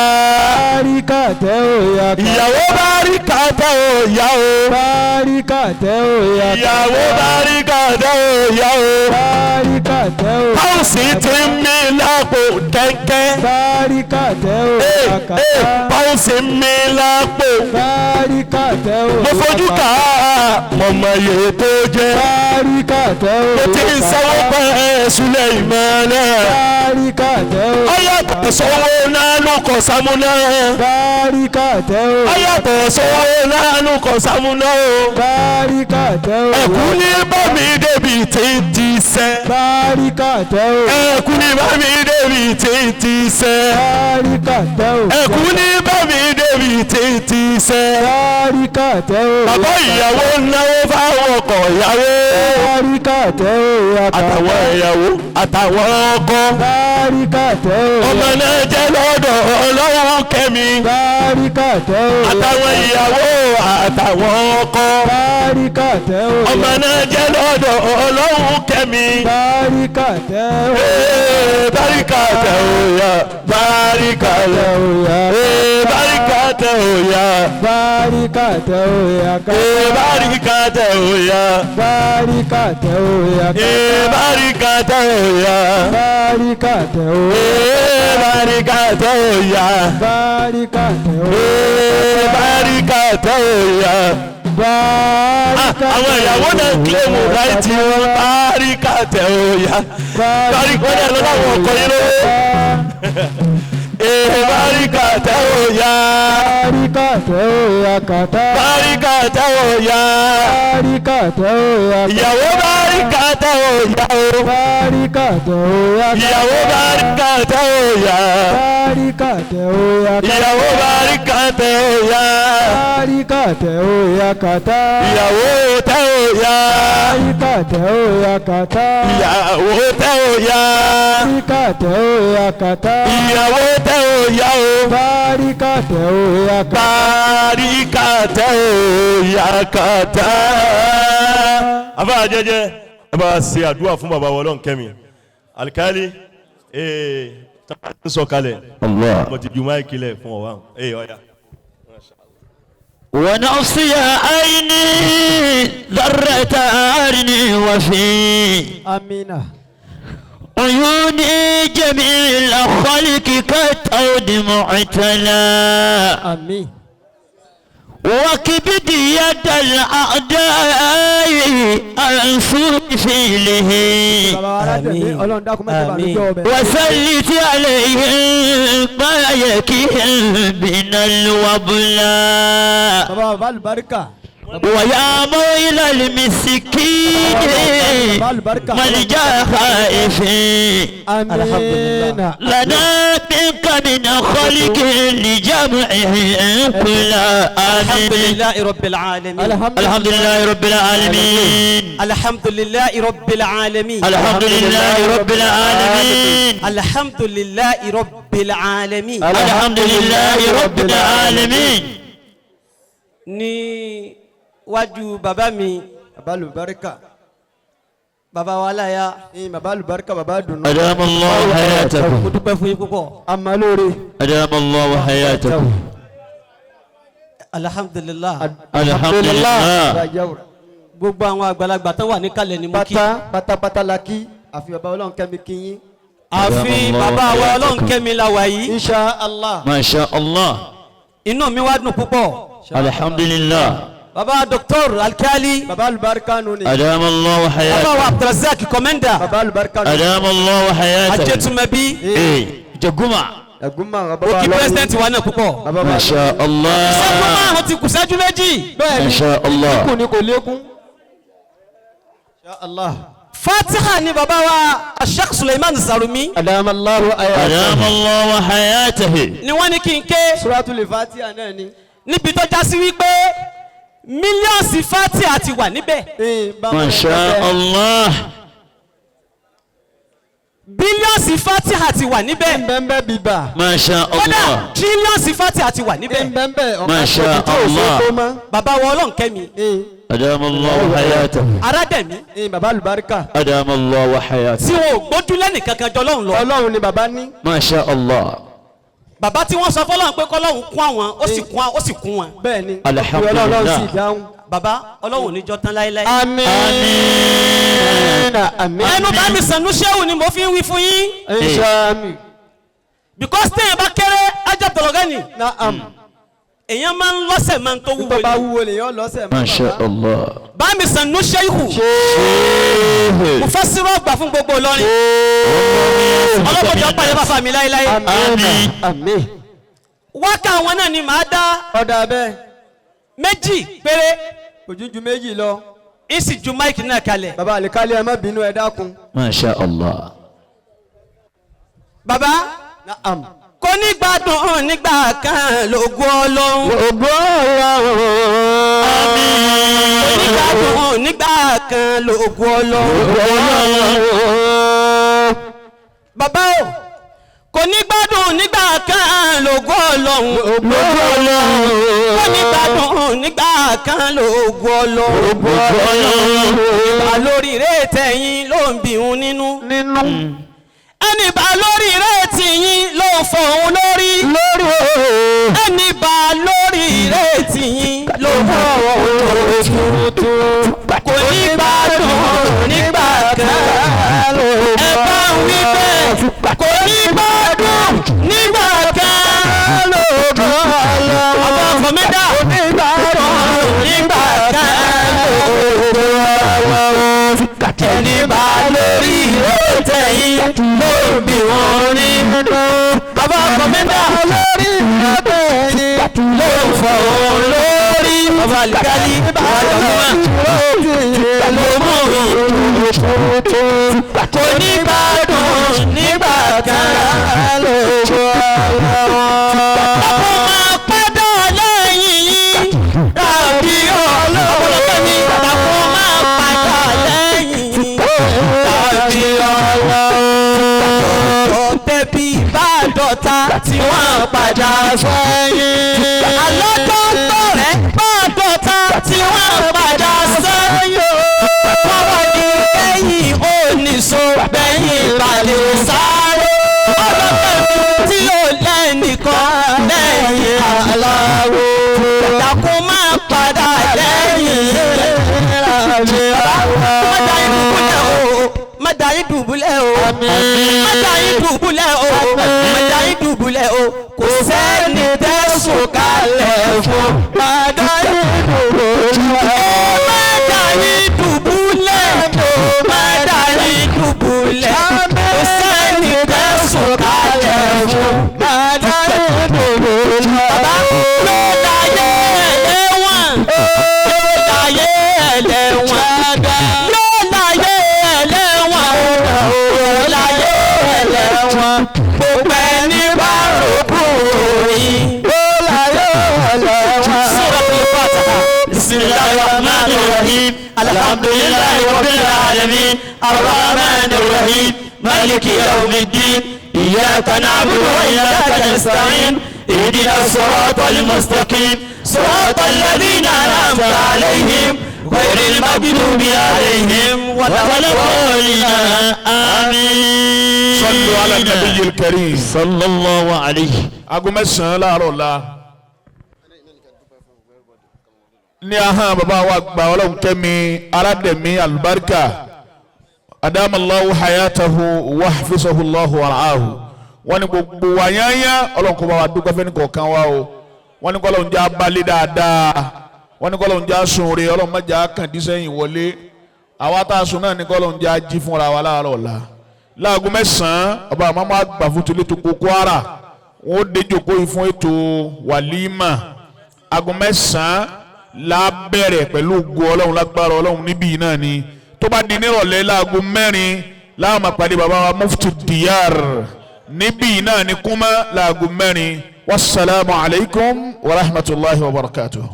báríkà tẹ́ ò yá ká. ìyàwó báríkà tẹ́ ò yá o. báríkà tẹ́ ò yá ká. ìyàwó báríkà tẹ́ ò yá o. báríkà tẹ́ ò yá ká. páùsì ti ń mí lápò kẹ́kẹ́. báríkà tẹ́ ò yá ká. páùsì ń mí lápò. báríkà tẹ́ ò yá ká. mo fojú kà á mọ̀mọ́ iye tó jẹ́. báríkà tẹ́ ò yá ká. mo ti ń sanwó pẹ́ Suleiman náà. báríkà tẹ́ o. ayàtọ̀ sọ́wọ́ nánú kọ̀ sámúná. báríkà tẹ́ o. ayàtọ̀ sọ́wọ́ nánú kọ̀ sámúná. báríkà tẹ́ o. ẹ̀kú ní bọ́mí débi títí sẹ́. báríkà tẹ́ o. ẹ̀kú ní bọ́mí débi títí sẹ́. báríkà tẹ́ o. ẹ̀kú ní bọ́mí débi títí sẹ́. báríkà tẹ́ o. bàbá ìyàwó náwó fáwọn ọkọ ìyàwó. báríkà tẹ́ o. àtàwọn ìyàwó àtàwọn ọkọ. báríkà tẹ́ o. ọmọ náà jẹ́ lọ́dọ̀ ọlọ́wọ́ kẹ́mi. báríkà tẹ́ o. àtàwọn ìyàwó àtàwọn ọkọ. báríkà tẹ́ o. ọmọ náà jẹ́ lọ́dọ̀ ọlọ́wọ́ kẹ́mi. báríkà tẹ́ o. báríkà tẹ́ o yá. báríkà tẹ́ o yá. báríkà tẹ́ o yá. báríkà tẹ́ o yá. báríkà tẹ́ o yá. báríkà tẹ́ o yá. báríkà tẹ́ o yá. báríkà tẹ́ o. báríkà tẹ́ o yá. báríkà tẹ́ o. báríkà tẹ́ o yá. àwọn ìyàwó náà kílèmù láìtì wọn. báríkà tẹ́ o yá. báríkà tẹ́ o lọ́wọ́ ọkọ yín lówó. báríkà tẹ́ o yá. báríkà tẹ́ o yá kàtá. báríkà tẹ́ o yá. báríkà tẹ́ o yá. ìyàwó báríkà tẹ́ o yá o. báríkà tẹ́ o yá. ìyàwó báríkà tẹ́ o yá. báríkà tẹ́ o yá. ìyàwó báríkà tẹ́ o yá. báríkà tẹ́ o yá kàtá. ìyàwó tẹ́ o yá. báríkà tẹ́ o yá kàtá. ìyàwó tẹ́ o yá. báríkà tẹ́ o yá kàtá. ìyàwó tẹ́ o yá o. báríkà tẹ́ o yá kàtá. báríkà tẹ́ o yá kàtá. àbá jẹjẹ ẹ bá ṣe àdúrà fún bàbá wọlọ́n kẹ́mi alikali tàbí ń sọ kalẹ̀ mo ti ju máìkì lẹ̀ fún ọ̀wá ọ̀ya. ونفسي عيني ذرة أرني وفي آمين. عيوني جميع الخلق كالتود معتلى آمين. وكبد يد الأعداء أنصر فيله وسلت عليهم ما يكيهم من الوبلاء ويا مويل المسكين ملجا خائفين لنا منك من خلق لجمعه كلا الحمد لله رب العالمين. الحمد لله رب العالمين. الحمد لله رب العالمين. الحمد لله رب العالمين. الحمد لله رب العالمين. الحمد لله رب العالمين. ní wájú bàbá mi bàbá Àlùbáríkà bàbá wa láyà bàbá Àlùbáríkà bàbá dùnú. adamallahu hayatakum. mo dúpẹ́ fún yín púpọ̀. amalóore. adamallahu hayatakum. alhamdulillah. alhamdulillah. gbogbo àwọn àgbàlagbà tán wà níkàlẹ̀ ni mo kí. pátápátá la kí àfi bàbá Ọlọ́run kẹ́mi kí yín. àfi bàbá wa Ọlọ́run kẹ́mi la wà yìí. insha allah. masha allah. inú mi wá dùn púpọ̀. alhamdulillah. baba Dr. Alkali. baba Àlùbáríkà nù ni. adamallahu hayatakum. baba wa Abdulrazak commander. baba Àlùbáríkà nù. adamallahu hayatakum. Ajetumebi. jaguma. jaguma baba o kí president wa náà púpọ̀. masha allah. sẹ́gun márùn ti kù sẹ́jú méjì. bẹ́ẹ̀ni masha allah. kù ni kò lékún. insha allah. fatiha ni baba wa Sheikh Suleiman Zarumi. adamallahu ayatahu. adamallahu hayatahu. ni wọ́n ní kí n ké. suratul fatiha náà ni. níbi tó já sí wípé mílíọ̀nù fatiha ti wà níbẹ̀. masha allah. bílíọ̀nù fatiha ti wà níbẹ̀. bẹ́ẹ̀ bíbà. masha kódà allah. tírílíọ̀nù fatiha ti wà níbẹ̀. bẹ́ẹ̀ masha allah. baba wa Ọlọ́run kẹ́mi. adamallahu hayatahu. Arádẹ̀mí. baba Àlùbáríkà. adamallahu hayatahu. tí wọn ò gbójúlẹ̀ nìkankan jọ Ọlọ́run lọ. Ọlọ́run ni baba ní. masha allah. bàbá tí wọ́n sọ fọlọ́run pé kọ́lọ́run kún àwọn ó sì kún wọn. bẹ́ẹ̀ni alhamdulillah. Ọlọ́run sì dáhùn. bàbá Ọlọ́run ò ní jọ tán láéláé. àmín. àmín. ẹnu bá mi sànú ṣéwù ni mo fi ń wí fún yín. inshallah. because téèyàn bá kéré ajá tọ̀lọ̀gẹ́ni. naam. èèyàn máa ń lọ́sẹ̀ máa ń tó wúwo tó bá ni. wúwo lèyàn lọ́sẹ̀. masha allah. bá mi sànú ṣéwù. mo fẹ́ sírọ́ ọgbà fún gbogbo Ìlọrin. ọlọ́pàá jọ pàdé bàbá mi láéláé. Àmín. Àmín. wákà àwọn náà ni màá dá Ọ̀dà bẹ́ẹ̀. méjì péré Òjújú méjì lọ. ìsì ju máìkì náà kalẹ̀. Bàbá àlìkálẹ̀ ẹ má bínú ẹ dákun. Masha Allah. bàbá Naam. kò ní gbádùn nígbà kan lógún ọlọ́run. Ògo Ọlọ́run. kò ní gbádùn nígbà kan lógún ọlọ́run. bàbá o kò ní gbádùn nígbà kan lógún ọlọ́run. Ògo Ọlọ́run. kò ní gbádùn nígbà kan lógún ọlọ́run. Ògo Ọlọ́run. ìbá lórí rẹ̀ tẹ̀yìn ló ń bí òun nínú. ẹni bá lórí rẹ̀ tìyín ló ń fọ òun lórí. ẹni bá lórí rẹ̀ tìyín ló ń fọ òun lórí. kò ní gbádùn nígbà kan. ẹ bá ń wí bẹ́ẹ̀ kò ní gbádùn nígbà kan. ọba kọ̀mẹ́dà nígbà kan. ẹni bá lórí rẹ̀ tẹ̀yìn ló ń bí wọn nínú. bàbá kọ̀mẹ́dà lórí rẹ̀ tẹ̀yìn ló ń fọ òun lórí. bàbá àlìkálí ló mú kò ní gbádùn nígbà kan. ọkọ̀ máa padà lẹ́yìn yín dàbí ọlọ́run ní ọkọ̀ máa padà lẹ́yìn yín dàbí ọlọ́run. ọ̀tẹ̀bí bá dọ̀tá tí wọ́n padà sẹ́yìn. alọ́tọ̀ọ̀tọ̀ rẹ̀ bá dọ̀tá tí wọ́n padà sẹ́yìn. wọ́n wà ní kẹ́yìn oníṣó bẹ́yìn ìbàlẹ̀ sáré. ọlọ́tẹ̀bí tí ó lẹ́nìkan lẹ́yìn aláwo. dàkún máa padà lẹ́yìn mada yín dùbúlẹ̀ o mada yín dùbúlẹ̀ o mada yín dùbúlẹ̀ o kò sẹ́ni tẹ́sùn kalẹ̀ fún. mada yín dùbúlẹ̀ mada yín dùbúlẹ̀ mada yín dùbúlẹ̀ kò sẹ́ni tẹ́sùn kalẹ̀ fún. mada yín dùbúlẹ̀ bàbá ló láyé ẹlẹ́wọ̀n ló láyé ẹlẹ́wọ̀n. gbogbo ẹni bá rògbò yìí ó láyé ẹlẹ́wọ̀n. Suratul Fatiha. Bismillahir Rahmanir Rahim. Alhamdulillahi Rabbil Alamin. Ar-Rahmanir Rahim. Maliki Yawmiddin. Iyyaka na'budu wa iyyaka nasta'in. Ihdina as-siratal mustaqim. Siratal ladhina an'amta alayhim. غير المغضوب عليهم ولا الضالين آمين. صلوا على النبي الكريم صلى الله عليه. aago mẹ́sàn-án láàárọ̀ la ní ahọ́n bàbá wa gba ọlọ́run kẹ́mi aládẹ̀mí alubarika adamallahu hayatahu wa hafizahulahu waraahu wọ́n ní gbogbo wa yányá ọlọ́run kó bá wa dúpẹ́ fẹ́ni kọ̀ọ̀kan wa o wọ́n ní kọ́lọ́run jẹ́ abalẹ̀ dáadáa wọ́n ní kọ́lọ́run jẹ́ asunre ọlọ́run má jẹ́ akàndínsẹ́yìn wọlé àwa tá a sùn náà ní kọ́lọ́run jẹ́ ají fúnra wa láàárọ̀ la láago mẹ́sàn-án ọba àmọ́mọ́ àgbà fún tilé tó kó Kwara wọ́n ó déjòkó yìí fún ètò wàlímà aago mẹ́sàn-án la bẹ̀rẹ̀ pẹ̀lú ògo ọlọ́run lágbára ọlọ́run níbí yìí náà ni tó bá di nírọ̀lẹ́ láago mẹ́rin láwọn máa pàdé bàbá wa mufti diyar níbí yìí náà ni kúmọ́ láago mẹ́rin wasalaamu alaykum wa rahmatulahi wa barakatuh.